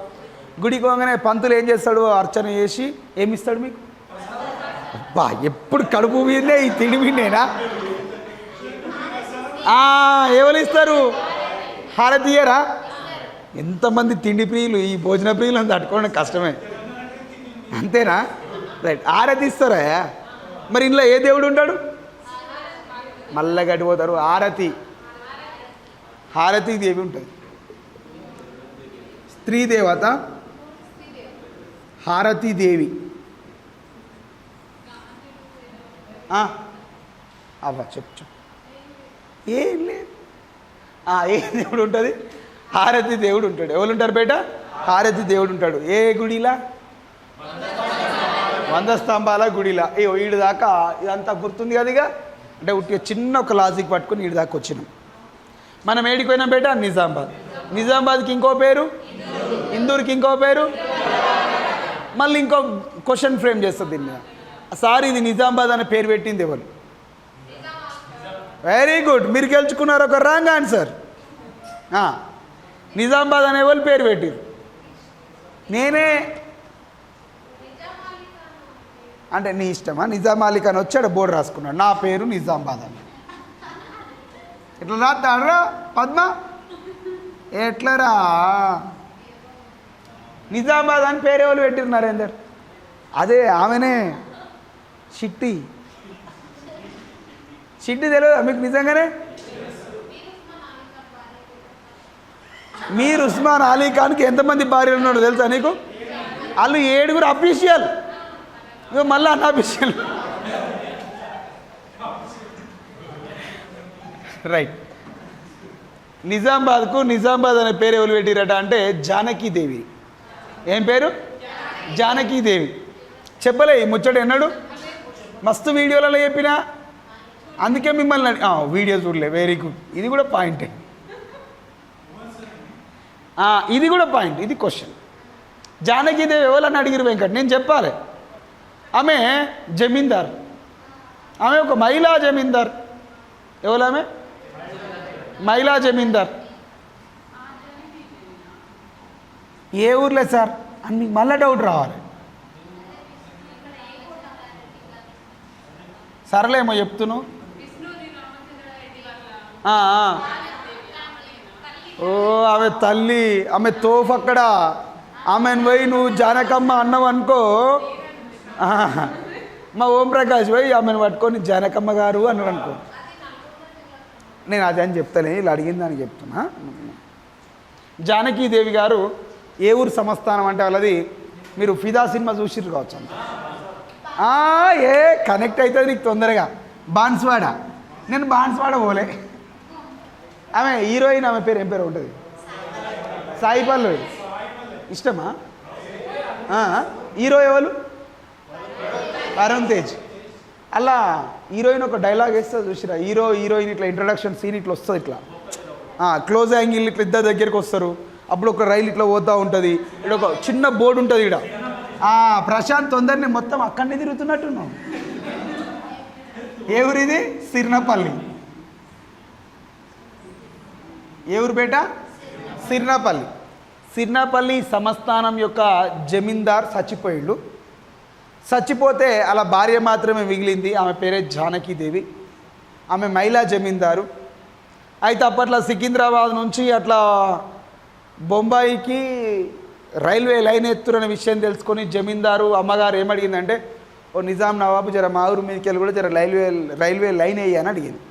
గుడికి పోగానే పంతులు ఏం చేస్తాడు? అర్చన చేసి ఏమిస్తాడు మీకు? అబ్బా, ఎప్పుడు కడుపు మీదే ఈ తిండి మీదేనా? ఎవరు ఇస్తారు? హారతీయరా? ఎంతమంది తిండి ప్రియులు, ఈ భోజన ప్రియులు అంత తట్టుకోవడం కష్టమే. అంతేనా? రైట్. హారతి ఇస్తారా? మరి ఇంట్లో ఏ దేవుడు ఉంటాడు? మళ్ళా గడిపోతారు. హారతి దేవి ఉంటుంది. స్త్రీ దేవత హారతి దేవి. అవ్వ చెప్పు. ఏం లేదు. ఏ దేవుడు ఉంటుంది? హారతి దేవుడు ఉంటాడు. ఎవరు ఉంటారు బేట? హారతి దేవుడు ఉంటాడు ఏ గుడిలా 100 స్తంభాల గుడిలా ఈడు దాకా ఇదంతా గుర్తుంది కదా ఇక అంటే ఉట్టిగా చిన్న ఒక లాజిక్ పట్టుకుని ఈడు దాకా వచ్చినాం మనం ఏడిపోయినా బేట నిజామాబాద్ నిజామాబాద్కి ఇంకో పేరు ఇందూర్కి ఇంకో పేరు మళ్ళీ ఇంకో క్వశ్చన్ ఫ్రేమ్ చేస్తుంది దీని మీద సార్ ఇది నిజామాబాద్ అనే పేరు పెట్టింది ఎవరు వెరీ గుడ్ మీరు గెలుచుకున్నారు ఒక రాంగ్ ఆన్సర్ నిజామాబాద్ అనే వాళ్ళు పేరు పెట్టారు నేనే అంటే నీ ఇష్టమా నిజాం అలీ ఖాన్ వచ్చాడు బోర్డు రాసుకున్నాడు నా పేరు నిజామాబాద్ అని ఎట్లా రాస్తాడరా పద్మ ఎట్లరా నిజామాబాద్ అని పేరు ఎవరు పెట్టారు నరేందర్ అదే ఆమెనే చిట్టి తెలియదా మీకు నిజంగానే మీరు ఉస్మాన్ అలీ ఖాన్కి ఎంతమంది భార్యలు ఉన్నాడో తెలుసా నీకు వాళ్ళు 7 అఫీషియల్ ఇక మళ్ళీ అన్అఫీషియల్ రైట్ నిజామాబాద్ అనే పేరు ఎవరు పెట్టిరట అంటే జానకీదేవి ఏం పేరు జానకీదేవి చెప్పలే ఈ ముచ్చట ఎన్నాడు మస్తు వీడియోలలో చెప్పినా అందుకే మిమ్మల్ని వీడియో చూడలే వెరీ గుడ్ ఇది కూడా పాయింటే ఇది కూడా పాయింట్ ఇది క్వశ్చన్ జానకీదేవి ఎవరని అడిగిరు వెంకట్ నేను చెప్పాలి ఆమె జమీందార్ ఆమె ఒక మహిళా జమీందార్ ఎవరామె మహిళా జమీందార్ ఏ ఊర్లే సార్ అని మీకు మళ్ళీ డౌట్ రావాలి సరలేమో చెప్తున్నావు ఓ ఆమె తల్లి ఆమె తోఫ్ అక్కడ ఆమెను పోయి నువ్వు జానకమ్మ అన్నావు అనుకో మా ఓంప్రకాష్ పోయి ఆమెను పట్టుకొని జానకమ్మ గారు అన్నాడు అనుకో నేను అదే అని చెప్తానే ఇలా అడిగిందని చెప్తున్నా జానకీదేవి గారు ఏ ఊరు సంస్థానం అంటే వాళ్ళది మీరు ఫిదా సినిమా చూసిర్రు కావచ్చు అంత ఏ కనెక్ట్ అవుతుంది నీకు తొందరగా బాన్స్వాడ నేను బాన్స్వాడ పోలే ఆమె హీరోయిన్ ఆమె పేరు ఏం పేరు ఉంటుంది సాయి పల్లవి ఇష్టమా హీరో ఎవరు అరుణ్ తేజ్ అలా హీరోయిన్ ఒక డైలాగ్ వేస్తుంది చూసిరా హీరోయిన్ ఇట్లా ఇంట్రడక్షన్ సీన్ ఇట్లా వస్తుంది ఇట్లా క్లోజ్ యాంగిల్ ఇట్లా ఇద్దరు దగ్గరికి వస్తారు అప్పుడు ఒక రైలు ఇట్లా పోతూ ఉంటుంది ఇక్కడ ఒక చిన్న బోర్డు ఉంటుంది ఇక్కడ ప్రశాంత్ తొందరని మొత్తం అక్కడనే తిరుగుతున్నట్టున్నావు ఏ ఊరిది సిర్నపల్లి ఏ ఊరు బేట సిర్నపల్లి సంస్థానం యొక్క జమీందార్ చచ్చిపోతే అలా భార్య మాత్రమే మిగిలింది ఆమె పేరే జానకీదేవి ఆమె మహిళా జమీందారు అయితే అప్పట్లో సికింద్రాబాద్ నుంచి అట్లా బొంబాయికి రైల్వే లైన్ ఎత్తురనే విషయం తెలుసుకొని జమీందారు అమ్మగారు ఏమడిగిందంటే ఓ నిజాం నవాబు జర మా ఊరు మీదకి వెళ్ళి కూడా జర రైల్వే లైన్ వేయి అని అడిగింది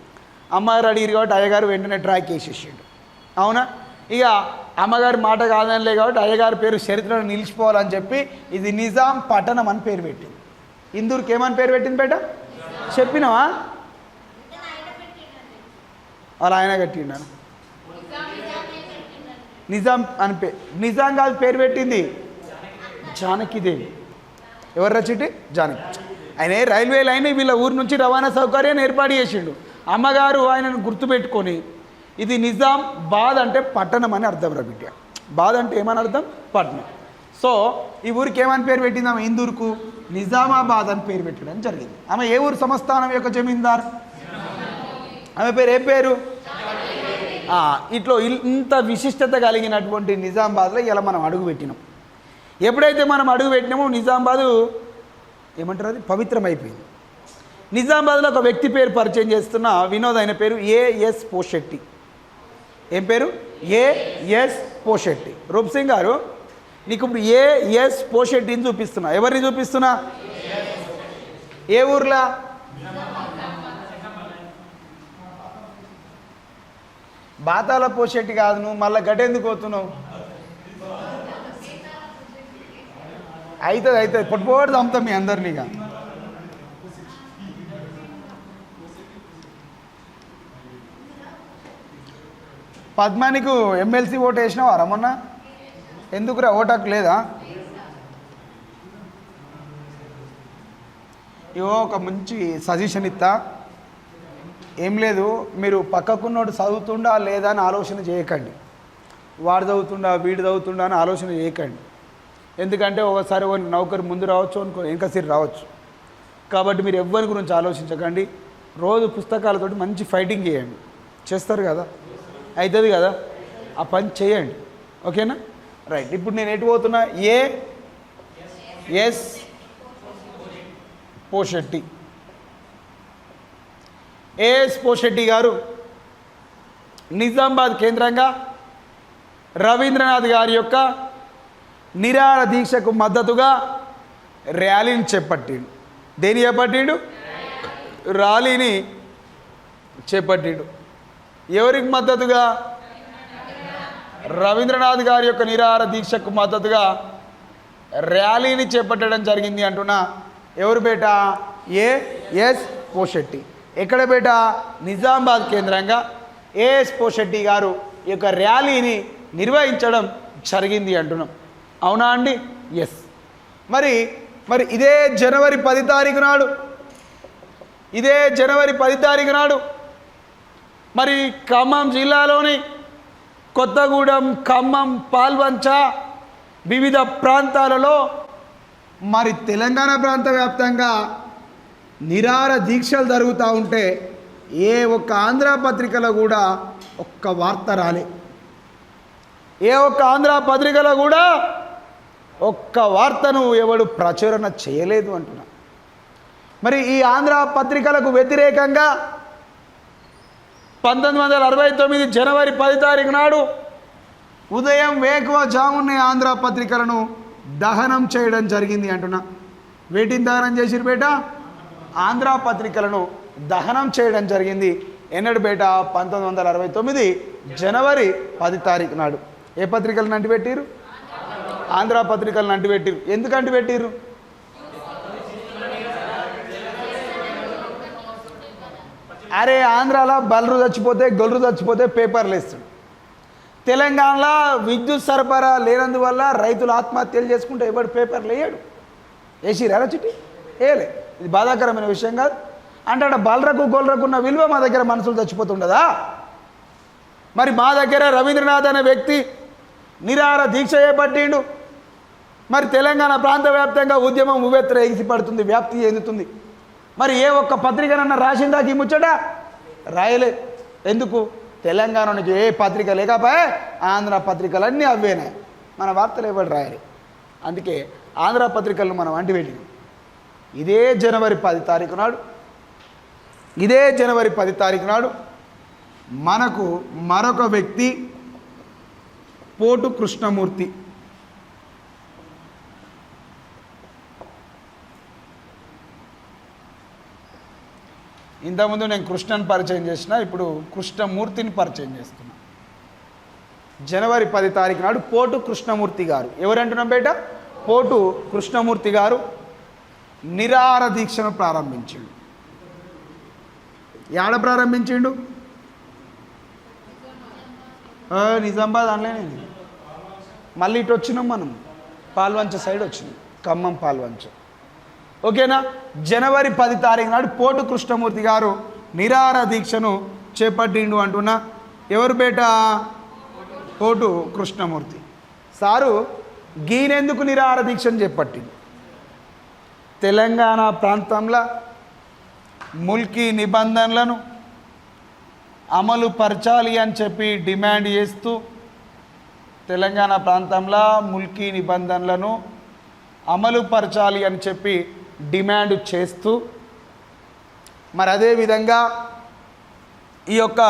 అమ్మగారు అడిగారు కాబట్టి అయ్యగారు వెంటనే ట్రాక్ వేసేసాడు అవునా ఇక అమ్మగారి మాట కాదనిలే కాబట్టి అయ్యగారి పేరు చరిత్రలో నిలిచిపోవాలని చెప్పి ఇది నిజాం పట్టణం అని పేరు పెట్టింది ఇందూరుకి ఏమని పేరు పెట్టింది బేట చెప్పినావా అలా ఆయన కట్టిండాను నిజాం అని నిజాం కాదు పేరు పెట్టింది జానకీదేవి ఎవరు రచిటి జానకి ఆయన రైల్వే లైన్ వీళ్ళ ఊరు నుంచి రవాణా సౌకర్యాన్ని ఏర్పాటు చేసిండు అమ్మగారు ఆయనను గుర్తుపెట్టుకొని ఇది నిజామాబాద్ అంటే పట్టణం అని అర్థం రా బిడ్డ బాద్ అంటే ఏమని అర్థం పట్టణం సో ఈ ఊరికి ఏమని పేరు పెట్టింది ఆమె ఇందూరుకు నిజామాబాద్ అని పేరు పెట్టడం జరిగింది ఆమె ఏ ఊరు సంస్థానం యొక్క జమీందార్ ఆమె పేరు ఏ పేరు ఇట్లో ఇంత విశిష్టత కలిగినటువంటి నిజామాబాద్లో ఇలా మనం అడుగు పెట్టినాం ఎప్పుడైతే మనం అడుగు పెట్టినామో నిజామాబాదు ఏమంటారు అది పవిత్రమైపోయింది నిజామాబాద్లో ఒక వ్యక్తి పేరు పరిచయం చేస్తున్న వినోద్ అయిన పేరు ఏఎస్ పోషెట్టి ఏం పేరు ఏఎస్ పోషెట్టి రూప్ సింగ్ గారు నీకు ఇప్పుడు ఏఎస్ పోషెట్టిని చూపిస్తున్నా ఎవరిని చూపిస్తున్నా ఏ ఊర్లా బాతాల పోషెట్టి కాదు నువ్వు మళ్ళీ గటెందుకు పోతున్నావు అవుతుంది పొట్టుపోటు చంపుతాం మీ అందరినీగా పద్మ నీకు ఎమ్మెల్సీ ఓటు వేసినావా రమన్న ఎందుకురా ఓటాకు లేదా? ఇవో ఒక మంచి సజెషన్ ఇస్తా. ఏం లేదు, మీరు పక్కకున్నోడు చదువుతుండా లేదా అని ఆలోచన చేయకండి. వాడు చదువుతుండా వీడు చదువుతుండా అని ఆలోచన చేయకండి. ఎందుకంటే ఒకసారి నౌకరు ముందు రావచ్చు, అనుకో వెనకసిరి రావచ్చు. కాబట్టి మీరు ఎవ్వరి గురించి ఆలోచించకండి. రోజు పుస్తకాలతోటి మంచి ఫైటింగ్ చేయండి. చేస్తారు కదా, అవుతుంది కదా, ఆ పని చేయండి. ఓకేనా? రైట్. ఇప్పుడు నేను ఎటు పోతున్నా? ఎస్ పోషెట్టి. ఏఎస్ పోషెట్టి గారు నిజామాబాద్ కేంద్రంగా రవీంద్రనాథ్ గారి యొక్క నిరాహార దీక్షకు మద్దతుగా ర్యాలీని చేపట్టిండు. దేని చేపట్టిండు? ర్యాలీని చేపట్టిండు. ఎవరికి మద్దతుగా? రవీంద్రనాథ్ గారి యొక్క నిరాహార దీక్షకు మద్దతుగా ర్యాలీని చేపట్టడం జరిగింది అంటున్నా. ఎవరు బేట? ఏఎస్ పోషెట్టి. ఎక్కడ బేట? నిజామాబాద్ కేంద్రంగా ఏఎస్ పోషెట్టి గారు ఈ యొక్క ర్యాలీని నిర్వహించడం జరిగింది అంటున్నాం. అవునా అండి? ఎస్. మరి ఇదే జనవరి 10 తారీఖు నాడు మరి ఖమ్మం జిల్లాలోని కొత్తగూడెం, ఖమ్మం, పాల్వంచ వివిధ ప్రాంతాలలో మరి తెలంగాణ ప్రాంత వ్యాప్తంగా నిరాహార దీక్షలు జరుగుతూ ఉంటే ఏ ఒక్క ఆంధ్ర పత్రికలో కూడా ఒక్క వార్త రాలే. ఏ ఒక్క ఆంధ్ర పత్రికలో కూడా ఒక్క వార్తను ఎవడు ప్రచురణ చేయలేదు అంటున్నా. మరి ఈ ఆంధ్ర పత్రికలకు వ్యతిరేకంగా 1969 జనవరి 10 తారీఖు నాడు ఉదయం వేకువజామునే ఆంధ్ర పత్రికలను దహనం చేయడం జరిగింది అంటున్నా. వేటిని దహనం చేసిరు బేట? ఆంధ్ర పత్రికలను దహనం చేయడం జరిగింది. ఎన్నడు బేట? 1969 జనవరి 10 తారీఖు నాడు. ఏ పత్రికలను అంటిపెట్టిరు? ఆంధ్ర పత్రికలను అంటిపెట్టిరు. ఎందుకు అంటిపెట్టిరు? అరే ఆంధ్రాలో బలరు చచ్చిపోతే గొల్లరు చచ్చిపోతే పేపర్లు వేస్తాడు. తెలంగాణలో విద్యుత్ సరఫరా లేనందువల్ల రైతులు ఆత్మహత్యలు చేసుకుంటే ఎవడు పేపర్లు వేయడు. వేసిరా చిట్టి? వేయలే. ఇది బాధాకరమైన విషయం కాదు. అంటే అక్కడ బలరకు గొల్లరకు ఉన్న విలువ మా దగ్గర మనుషులు చచ్చిపోతుండదా? మరి మా దగ్గర రవీంద్రనాథ్ అనే వ్యక్తి నిరాహార దీక్ష చేపట్టిండు. మరి తెలంగాణ ప్రాంత వ్యాప్తంగా ఉద్యమం ఉవ్వెత్తున ఎగిసిపడుతుంది, వ్యాప్తి చెందుతుంది. మరి ఏ ఒక్క పత్రికనన్నా రాసిందాకి ముచ్చట? రాయలే. ఎందుకు? తెలంగాణ నుంచి ఏ పత్రిక లేకపోయా ఆంధ్ర పత్రికలన్నీ అవేనాయి. మన వార్తలు ఎవరు రాయాలి. అందుకే ఆంధ్ర పత్రికలను మనం అంటిపెట్టినాం. ఇదే జనవరి 10 తారీఖు నాడు మనకు మరొక వ్యక్తి పోటు కృష్ణమూర్తి. ఇంతకుముందు నేను కృష్ణని పరిచయం చేసిన, ఇప్పుడు కృష్ణమూర్తిని పరిచయం చేస్తున్నా. జనవరి 10 తారీఖు నాడు పోటు కృష్ణమూర్తి గారు. ఎవరంటున్నాం బేట? పోటు కృష్ణమూర్తి గారు నిరాహార దీక్షను ప్రారంభించిండు. యాడ ప్రారంభించిండు? నిజామాబాద్ అనలేని, మళ్ళీ ఇటు వచ్చినాం మనం, పాల్వంచ సైడ్ వచ్చినాం, ఖమ్మం పాల్వంచ. ఓకేనా? జనవరి 10 తారీఖు నాడు పోటు కృష్ణమూర్తి గారు నిరాహార దీక్షను చేపట్టిండు అంటున్నా. ఎవరు బేట? పోటు కృష్ణమూర్తి సారు. గీనెందుకు నిరాహార దీక్షను చేపట్టిండు? తెలంగాణ ప్రాంతంలో ముల్కీ నిబంధనలను అమలు పరచాలి అని చెప్పి డిమాండ్ చేస్తూ, తెలంగాణ ప్రాంతంలో ముల్కీ నిబంధనలను అమలు పరచాలి అని చెప్పి డిమాండ్ చేస్తూ, మరి అదేవిధంగా ఈ యొక్క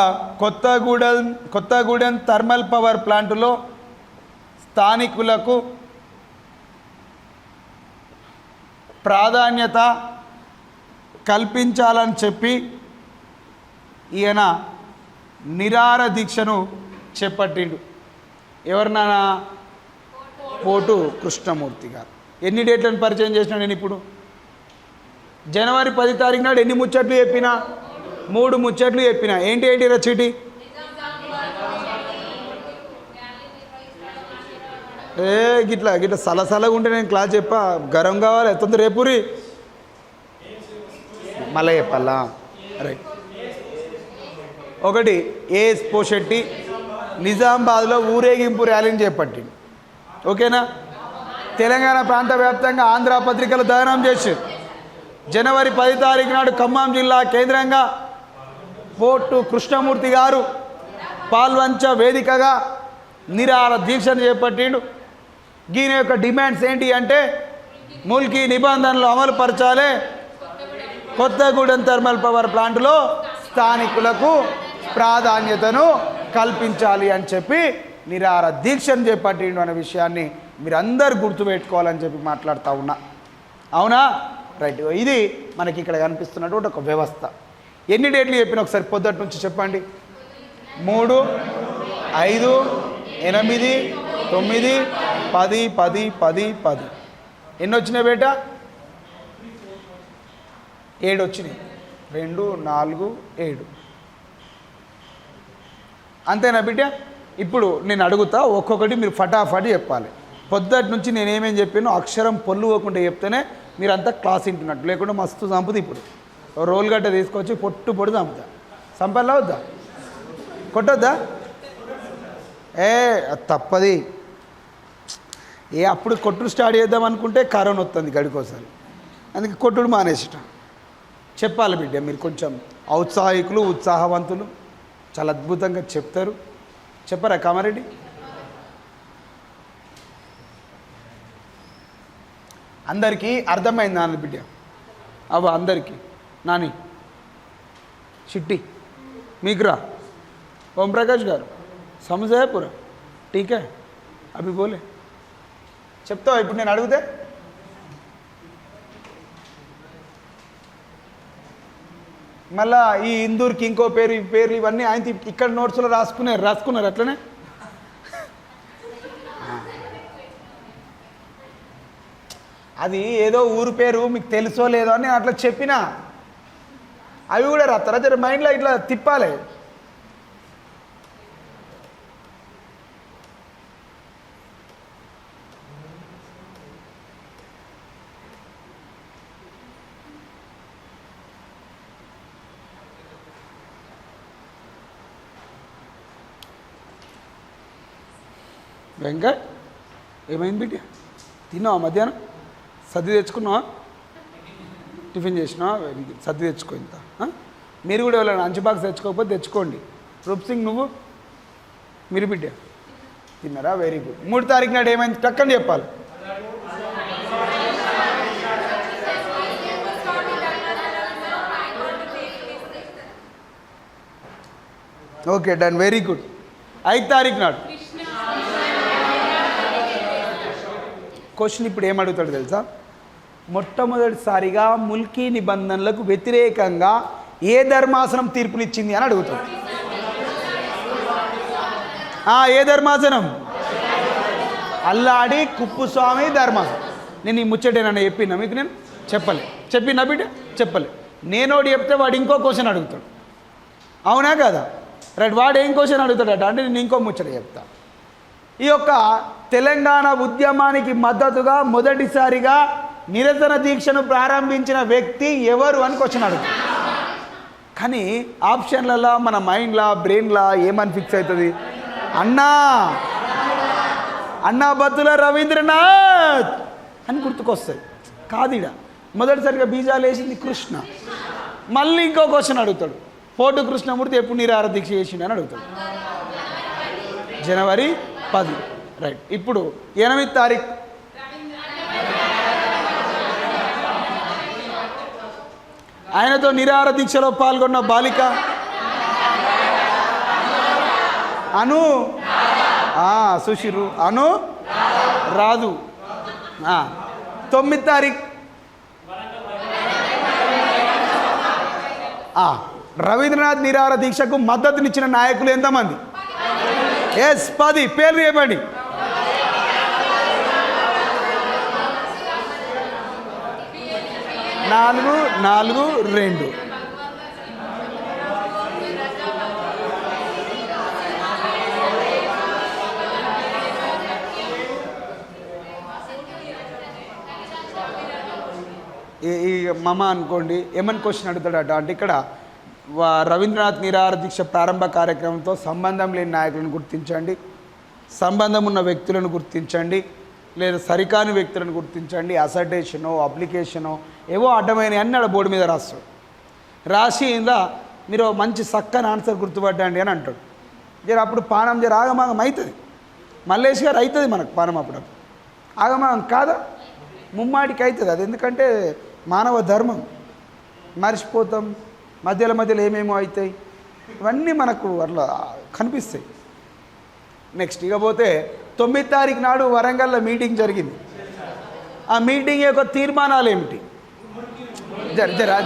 కొత్తగూడెం థర్మల్ పవర్ ప్లాంటులో స్థానికులకు ప్రాధాన్యత కల్పించాలని చెప్పి ఈయన నిరాహార దీక్షను చేపట్టిండు. ఎవరినైనా? పోటు కృష్ణమూర్తి గారు. ఎన్ని డేట్లను పరిచయం చేసినా నేను ఇప్పుడు? జనవరి 10 తారీఖు నాడు ఎన్ని ముచ్చట్లు చెప్పినా? 3 ముచ్చట్లు చెప్పినా. ఏంటి రచీటి? ఏ గిట్లా గిట్లా సలసలగా ఉంటే నేను క్లాస్ చెప్పా గరం కావాలి తొందర రేపురి మళ్ళీ చెప్పాలా రైట్. ఒకటి ఏఎస్ పోషెట్టి నిజామాబాద్లో ఊరేగింపు ర్యాలీని చేపట్టింది. ఓకేనా? తెలంగాణ ప్రాంత వ్యాప్తంగా ఆంధ్ర పత్రికలు దహనం చేశారు. జనవరి 10 తారీఖు నాడు ఖమ్మం జిల్లా కేంద్రంగా పోర్టు కృష్ణమూర్తి గారు పాల్వంచ వేదికగా నిరాహార దీక్షను చేపట్టిండు. దీని యొక్క డిమాండ్స్ ఏంటి అంటే ముల్కీ నిబంధనలు అమలు పరచాలి, కొత్తగూడెం థర్మల్ పవర్ ప్లాంట్లో స్థానికులకు ప్రాధాన్యతను కల్పించాలి అని చెప్పి నిరాహార దీక్షను చేపట్టిండు అనే విషయాన్ని మీరందరూ గుర్తుపెట్టుకోవాలని చెప్పి మాట్లాడుతూ ఉన్నా. అవునా? రైట్. ఇది మనకి ఇక్కడ కనిపిస్తున్నటువంటి ఒక వ్యవస్థ. ఎన్ని డేట్లు చెప్పిన ఒకసారి పొద్దుటి నుంచి చెప్పండి. 3, 5, 8, 9, 10, 10, 10, 10. ఎన్ని వచ్చినాయి బేట? 7 వచ్చినాయి. 2, 4, 7. అంతేనా బిడ్డ? ఇప్పుడు నేను అడుగుతా, ఒక్కొక్కటి మీరు ఫటాఫట్ చెప్పాలి. పొద్దుటి నుంచి నేనేమేం చెప్పానో అక్షరం పొల్లుకోకుండా చెప్తేనే మీరంతా క్లాస్ వింటున్నట్టు, లేకుండా మస్తు చంపుతుంది. ఇప్పుడు రోల్ గడ్డ తీసుకొచ్చి పొట్టు పొడి చంపుతా. సంపల్లా వద్దా? కొట్టొద్దా? తప్పది. అప్పుడు కొట్టుడు స్టార్ట్ చేద్దాం అనుకుంటే కరోనా వస్తుంది గడికోసారి, అందుకే కొట్టుడు మానేసిట. చెప్పాలి బిడ్డ, మీరు కొంచెం ఔత్సాహికులు, ఉత్సాహవంతులు, చాలా అద్భుతంగా చెప్తారు. చెప్పరా కామారెడ్డి? అందరికీ అర్థమైంది నాన్న బిడ్డ? అవ్వ అందరికీ. నాని, చిట్టి, మీకురా, ఓం ప్రకాష్ గారు, సమజాయా పూరా? ఠీకే అభి బోలే. చెప్తావా ఇప్పుడు నేను అడిగితే? మళ్ళా ఈ ఇందూర్కి ఇంకో పేరు, ఈ పేర్లు ఇవన్నీ ఆయన ఇక్కడ నోట్స్లో రాసుకున్నారు అట్లనే. అది ఏదో ఊరు పేరు మీకు తెలుసో లేదో అని అట్లా చెప్పినా అవి కూడా రాస్తారా? జర మైండ్లో ఇట్లా తిప్పాలి. వెంకట్, ఏమైంది బిడ్డ? తిన్నావా మధ్యాహ్నం? సర్ది తెచ్చుకున్నావా? టిఫిన్ చేసినావా? Very good. సర్ది తెచ్చుకో. ఇంత మీరు కూడా ఎవరైనా లంచ్ బాక్స్ తెచ్చుకోకపోతే తెచ్చుకోండి. రూప్ సింగ్, నువ్వు? మీరు బిడ్డ తిన్నారా? Very good. 3 తారీఖు నాడు ఏమైంది టక్కని చెప్పాలి. Okay, done, very good. 5 తారీఖు నాడు క్వశ్చన్ ఇప్పుడు ఏమడుగుతాడు తెలుసా? మొట్టమొదటిసారిగా ముల్కీ నిబంధనలకు వ్యతిరేకంగా ఏ ధర్మాసనం తీర్పునిచ్చింది అని అడుగుతాడు. ఏ ధర్మాసనం? అల్లాడి కుప్పుస్వామి ధర్మాసనం. నేను ఈ ముచ్చటేనని చెప్పినా మీకు? నేను చెప్పినా బిడ్డ? చెప్పలే. నేనోడు చెప్తే వాడు ఇంకో క్వశ్చన్ అడుగుతాడు. అవునా కదా? రైట్. వాడు ఏం క్వశ్చన్ అడుగుతాడట అంటే నేను ఇంకో ముచ్చట చెప్తా. ఈ యొక్క తెలంగాణ ఉద్యమానికి మద్దతుగా మొదటిసారిగా నిరసన దీక్షను ప్రారంభించిన వ్యక్తి ఎవరు అని క్వశ్చన్ అడుగుతాడు. కానీ ఆప్షన్లలో మన మైండ్లా, బ్రెయిన్లా ఏమని ఫిక్స్ అవుతుంది? అన్నా బత్తుల రవీంద్రనాథ్ అని గుర్తుకొస్తుంది. కాదిడ మొదటిసారిగా బీజాలు వేసింది కృష్ణ. మళ్ళీ ఇంకో క్వశ్చన్ అడుగుతాడు. పోటు కృష్ణమూర్తి ఎప్పుడు నిరాహార దీక్ష చేసిండు అని అడుగుతాడు. జనవరి 10. రైట్. ఇప్పుడు 8 తారీఖు ఆయనతో నిరాహార దీక్షలో పాల్గొన్న బాలిక అను సుశిరు అను రాదు. 9 తారీఖు రవీంద్రనాథ్ నిరాహార దీక్షకు మద్దతునిచ్చిన నాయకులు ఎంతమంది? 10 పేర్లు చెప్పండి. 4, 4, 2. ఈ మమ అనుకోండి, ఏమని క్వశ్చన్ అడుగుతాడట అంటే ఇక్కడ రవీంద్రనాథ్ నిరాహార దీక్ష ప్రారంభ కార్యక్రమంతో సంబంధం లేని నాయకులను గుర్తించండి, సంబంధం ఉన్న వ్యక్తులను గుర్తించండి, లేదా సరికాని వ్యక్తులను గుర్తించండి, అసర్టేషనో అప్లికేషనో ఏవో అడ్డమైన అన్ని ఆడ బోర్డు మీద రాస్తాడు. రాసి ఇలా మీరు మంచి చక్కని ఆన్సర్ గుర్తుపడ్డండి అని అంటాడు. జర అప్పుడు పానం జర ఆగమాగం అవుతుంది. మల్లేష్ గారు అవుతుంది మనకు పానం అప్పుడప్పుడు ఆగమాగం కాదా, ముమ్మాటికి అవుతుంది. అది ఎందుకంటే మానవ ధర్మం. మర్చిపోతాం, మధ్యలో ఏమేమో అవుతాయి, ఇవన్నీ మనకు అట్లా కనిపిస్తాయి. నెక్స్ట్ ఇకపోతే 9వ తారీఖు నాడు వరంగల్లో మీటింగ్ జరిగింది. ఆ మీటింగ్ యొక్క తీర్మానాలు ఏమిటి?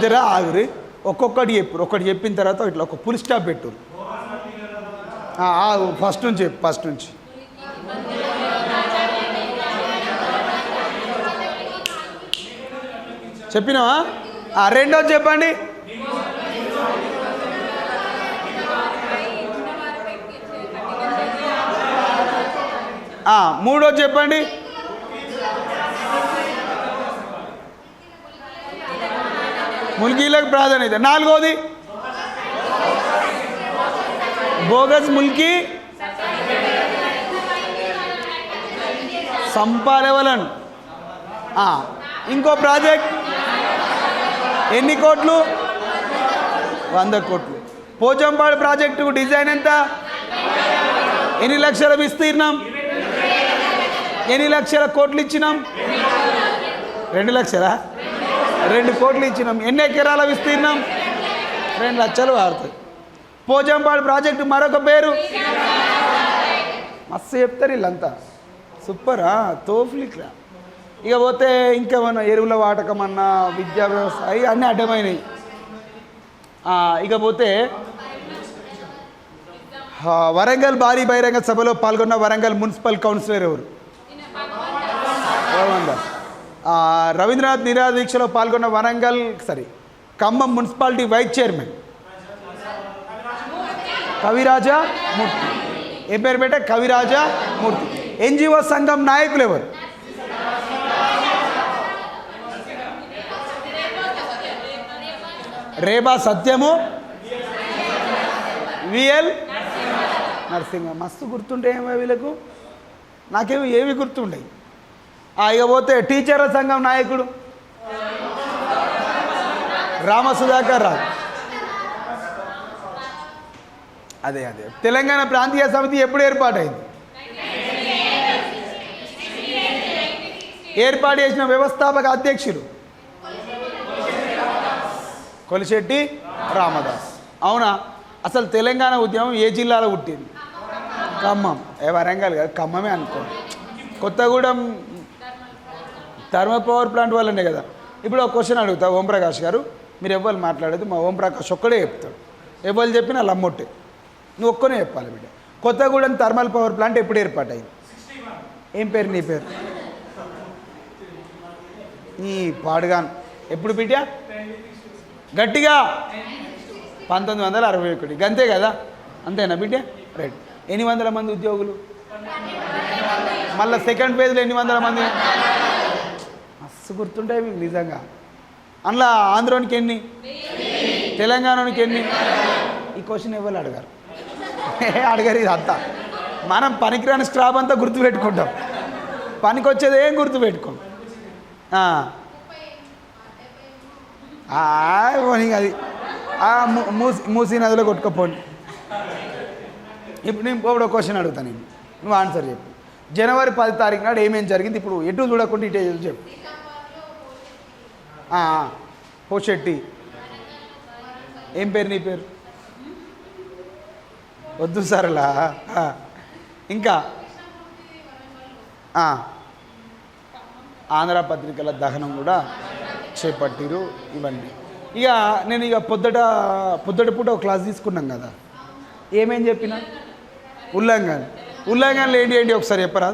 జర ఆగురి, ఒక్కొక్కటి ఒకటి చెప్పిన తర్వాత ఇట్లా ఒక ఫుల్ స్టాప్ పెట్టు. ఫస్ట్ నుంచి చెప్పినావా? రెండోది చెప్పండి. మూడోది చెప్పండి. ముల్కీలకు ప్రాధాన్యత. నాలుగోది బోగస్ ముల్కీ సంపాలెవలను. ఇంకో ప్రాజెక్ట్ ఎన్ని కోట్లు? 100 కోట్లు. పోచంపాడు ప్రాజెక్టు డిజైన్ ఎంత? ఎన్ని లక్షల విస్తీర్ణం? ఎన్ని లక్షల కోట్లు ఇచ్చినాం? 2 లక్షల 2 కోట్లు ఇచ్చినాం. ఎన్ని ఎకరాల విస్తీర్ణం? 2 లక్షలు వాడుతుంది. పోచంపాడు ప్రాజెక్టు మరొక పేరు మస్తు చెప్తారు వీళ్ళంతా, సూపరా తోఫ్లిక్రా. ఇక పోతే ఇంకేమన్నా ఎరువుల వాటకం అన్నా, విద్యా వ్యవస్థ, అవి అన్నీ అడ్డమైనవి. ఇకపోతే వరంగల్ భారీ బహిరంగ సభలో పాల్గొన్న వరంగల్ మున్సిపల్ కౌన్సిలర్ ఎవరు? రవీంద్రనాథ్ నిరాహార దీక్షలో పాల్గొన్న ఖమ్మం మున్సిపాలిటీ వైస్ చైర్మన్ కవిరాజా మూర్తి. ఏం పేరు పెట్ట? కవిరాజా మూర్తి. ఎన్జిఓ సంఘం నాయకులు ఎవరు? రేబా సత్యము, విఎల్ నరసింహ. మస్తు గుర్తుండే ఏమో వీళ్ళకు, నాకేమో ఏమి గుర్తుండయి. ఇకపోతే టీచర్ల సంఘం నాయకుడు రామసుధాకర్ రావు. అదే తెలంగాణ ప్రాంతీయ సమితి ఎప్పుడు ఏర్పాటైంది? ఏర్పాటు చేసిన వ్యవస్థాపక అధ్యక్షులు కొలిశెట్టి రామదాస్. అవునా? అసలు తెలంగాణ ఉద్యమం ఏ జిల్లాలో పుట్టింది? ఖమ్మం. వరంగల్ కాదు, ఖమ్మమే అనుకోండి. కొత్తగూడెం థర్మల్ పవర్ ప్లాంట్ వల్లనే కదా. ఇప్పుడు ఒక క్వశ్చన్ అడుగుతా, ఓంప్రకాష్ గారు, మీరు ఎవ్వరు మాట్లాడేది, మా ఓంప్రకాష్ ఒక్కడే చెప్తాడు. ఎవరు చెప్పినా లమ్మొట్టే, నువ్వు ఒక్కనే చెప్పాలి బిడ్డ. కొత్తగూడెం థర్మల్ పవర్ ప్లాంట్ ఎప్పుడు ఏర్పాటైంది? ఏం పేరు నీ పేరు? ఈ పాడుగాను. ఎప్పుడు బిడ్డ? గట్టిగా 1961. గంతే కదా? అంతేనా బిడ్డ? రైట్. ఎన్ని వందల మంది ఉద్యోగులు? మళ్ళీ సెకండ్ ఫేజ్లో ఎన్ని వందల మంది? మస్తు గుర్తుంటాయి మీకు నిజంగా. అందులో ఆంధ్రోనికి ఎన్ని, తెలంగాణకి ఎన్ని? ఈ క్వశ్చన్ ఎవరు అడగారు? అడగారు. ఇది అంతా మనం పనికిరాని స్క్రాప్ అంతా గుర్తుపెట్టుకుంటాం, పనికి వచ్చేది ఏం గుర్తుపెట్టుకోం. అది మూసీ నదిలో కొట్టుకోపోండి. ఇప్పుడు నేను ఇప్పుడు క్వశ్చన్ అడుగుతాను, నేను నువ్వు ఆన్సర్ చెప్పు. జనవరి 10 తారీఖు నాడు ఏమేమి జరిగింది? ఇప్పుడు ఎటు చూడకుండా ఇటే చెప్పు. పోషెట్టి. ఏం పేరు నీ పేరు? వద్దు సరలా. ఇంకా ఆంధ్ర పత్రికల దహనం కూడా చేపట్టిరు. ఇవన్నీ ఇక నేను ఇక పొద్దుట పూట ఒక క్లాస్ తీసుకున్నాం కదా, ఏమేం చెప్పినా ఉల్లంఘనలు ఏంటి ఒకసారి చెప్పరా?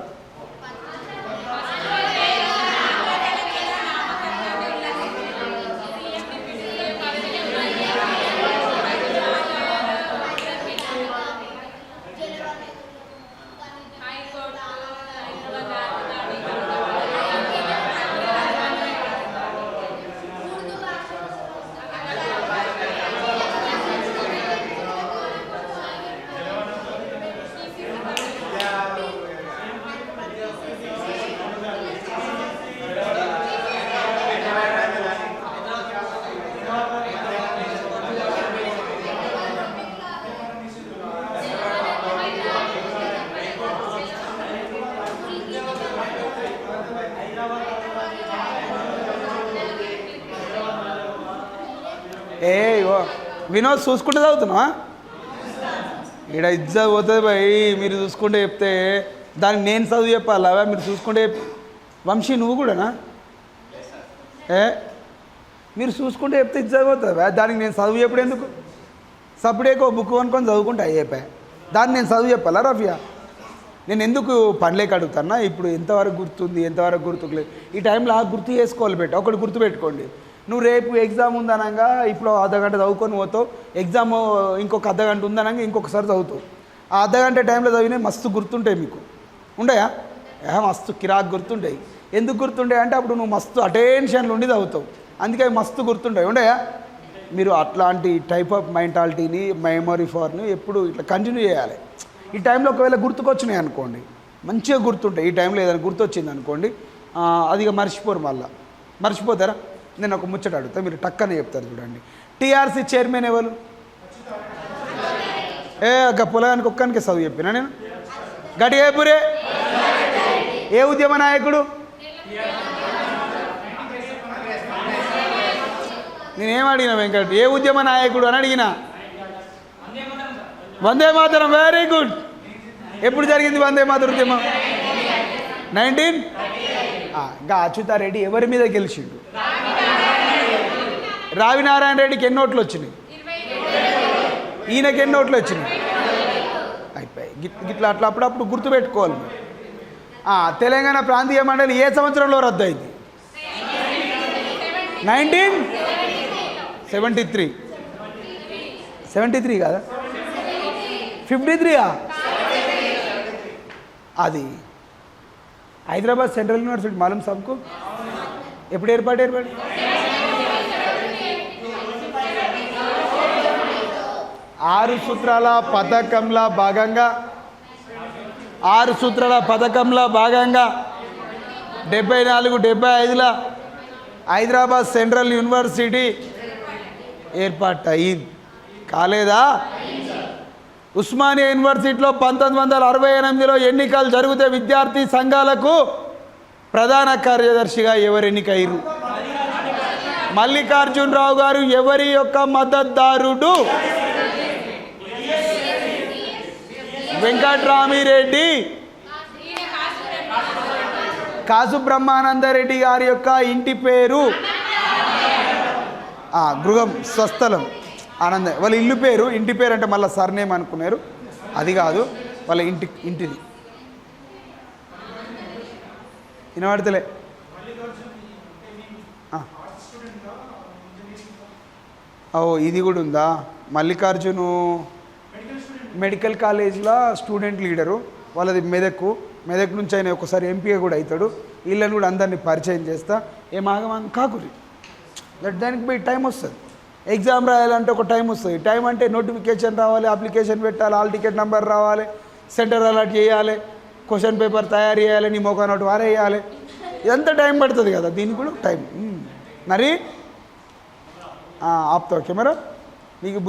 ఏ ఇగో వినోద్ చూసుకుంటే చదువుతున్నావా? ఈడ ఇజ్జత్ పోతుంది భయ్, మీరు చూసుకుంటే చెప్తే దానికి నేను చదువు చెప్పాలా? మీరు చూసుకుంటే వంశీ నువ్వు కూడానా? ఏ మీరు చూసుకుంటే చెప్తే ఇజ్జత్ పోతుంది, దానికి నేను చదువు చెప్పడం ఎందుకు? సపరేట్గా బుక్ కొనుక్కొని చదువుకుంటే అయిపోయా, దాన్ని నేను చదువు చెప్పాలా రఫియా? నేను ఎందుకు పనిలేక అడుగుతానా? ఇప్పుడు ఎంతవరకు గుర్తుంది, ఎంతవరకు గుర్తులేదు, ఈ టైంలో గుర్తు చేసుకోవాలి. ఒకటి గుర్తు పెట్టుకోండి, నువ్వు రేపు ఎగ్జామ్ ఉందనగా ఇప్పుడు అర్ధగంట చదువుకొని పోతావు, ఎగ్జామ్ ఇంకొక అర్ధగంట ఉందనగా ఇంకొకసారి చదువుతావు. ఆ అర్ధగంట టైంలో చదివినాయి మస్తు గుర్తుంటాయి మీకు, ఉండయా? మస్తు కిరాక్ గుర్తుంటాయి. ఎందుకు గుర్తుంటాయి అంటే అప్పుడు నువ్వు మస్తు అటెన్షన్లు ఉండి చదువుతావు, అందుకే మస్తు గుర్తుంటాయి, ఉండయా? మీరు అట్లాంటి టైప్ ఆఫ్ మెంటాలిటీని, మెమరీ ఫార్ని ఎప్పుడు ఇట్లా కంటిన్యూ చేయాలి. ఈ టైంలో ఒకవేళ గుర్తుకొచ్చినాయి అనుకోండి, మంచిగా గుర్తుంటాయి. ఈ టైంలో ఏదైనా గుర్తొచ్చింది అనుకోండి, అది ఇక మర్చిపోరు. మర్చిపోతారా? నేను ఒక ముచ్చట అడుగుతా, మీరు టక్కనే చెప్తారు. చూడండి, టీఆర్సీ చైర్మన్ ఎవరు? పొలానికి ఒక్కనికే చదువు చెప్పినా నేను? గట్టిగా చెప్పురే. ఏ ఉద్యమ నాయకుడు? నేనేం అడిగినా వెంకట్? ఏ ఉద్యమ నాయకుడు అని అడిగినా? వందే మాతరం. Very good. ఎప్పుడు జరిగింది వందే మాతరం ఉద్యమం? 19 ఇంకా అచ్యుతారెడ్డి ఎవరి మీద గెలిచిండు? రావినారాయణ రెడ్డికి ఎన్ని ఓట్లు వచ్చినాయి? ఈయనకి ఎన్ని ఓట్లు వచ్చినాయి? అయిపోయి గిట్లా అట్లా అప్పుడప్పుడు గుర్తుపెట్టుకోవాలి. తెలంగాణ ప్రాంతీయ మండలి ఏ సంవత్సరంలో రద్దు అయింది? 1973. 73 కాదా? 53. అది హైదరాబాద్ సెంట్రల్ యూనివర్సిటీ మాలూమ్ సబ్కు ఎప్పుడు ఏర్పాటు? 6 సూత్రాల పథకంలో భాగంగా 74-75లో హైదరాబాద్ సెంట్రల్ యూనివర్సిటీ ఏర్పాటు అయింది, కాలేదా? ఉస్మానియా యూనివర్సిటీలో 1968లో ఎన్నికలు జరిగితే విద్యార్థి సంఘాలకు ప్రధాన కార్యదర్శిగా ఎవరు ఎన్నికయ్యారు? మల్లికార్జునరావు గారు ఎవరి యొక్క మద్దతుదారుడు? వెంకట్రామిరెడ్డి, కాసు బ్రహ్మానందరెడ్డి గారి యొక్క ఇంటి పేరు గృహం, స్వస్థలం ఆనంద. వాళ్ళ ఇల్లు పేరు, ఇంటి పేరు అంటే మళ్ళీ సర్నేమ్ అనుకున్నారు, అది కాదు, వాళ్ళ ఇంటిది. వినబడతలే. ఇది కూడా ఉందా? మల్లికార్జును మెడికల్ కాలేజ్లో స్టూడెంట్ లీడరు, వాళ్ళది మెదక్ నుంచి ఆయన ఒకసారి ఎంపీగా కూడా అవుతాడు. వీళ్ళని కూడా అందరినీ పరిచయం చేస్తా. ఏమాగం కాకురి, దానికి పోయి టైం వస్తుంది. ఎగ్జామ్ రాయాలంటే ఒక టైం వస్తుంది. టైం అంటే నోటిఫికేషన్ రావాలి, అప్లికేషన్ పెట్టాలి, హాల్ టికెట్ నెంబర్ రావాలి, సెంటర్ అలాట్ చేయాలి, క్వశ్చన్ పేపర్ తయారు చేయాలి, నీ మొక్క నోటు వారేయాలి, ఇదంతా టైం పడుతుంది కదా, దీనికి కూడా టైం. మరి ఆపుతావు కెమెరా? నీకు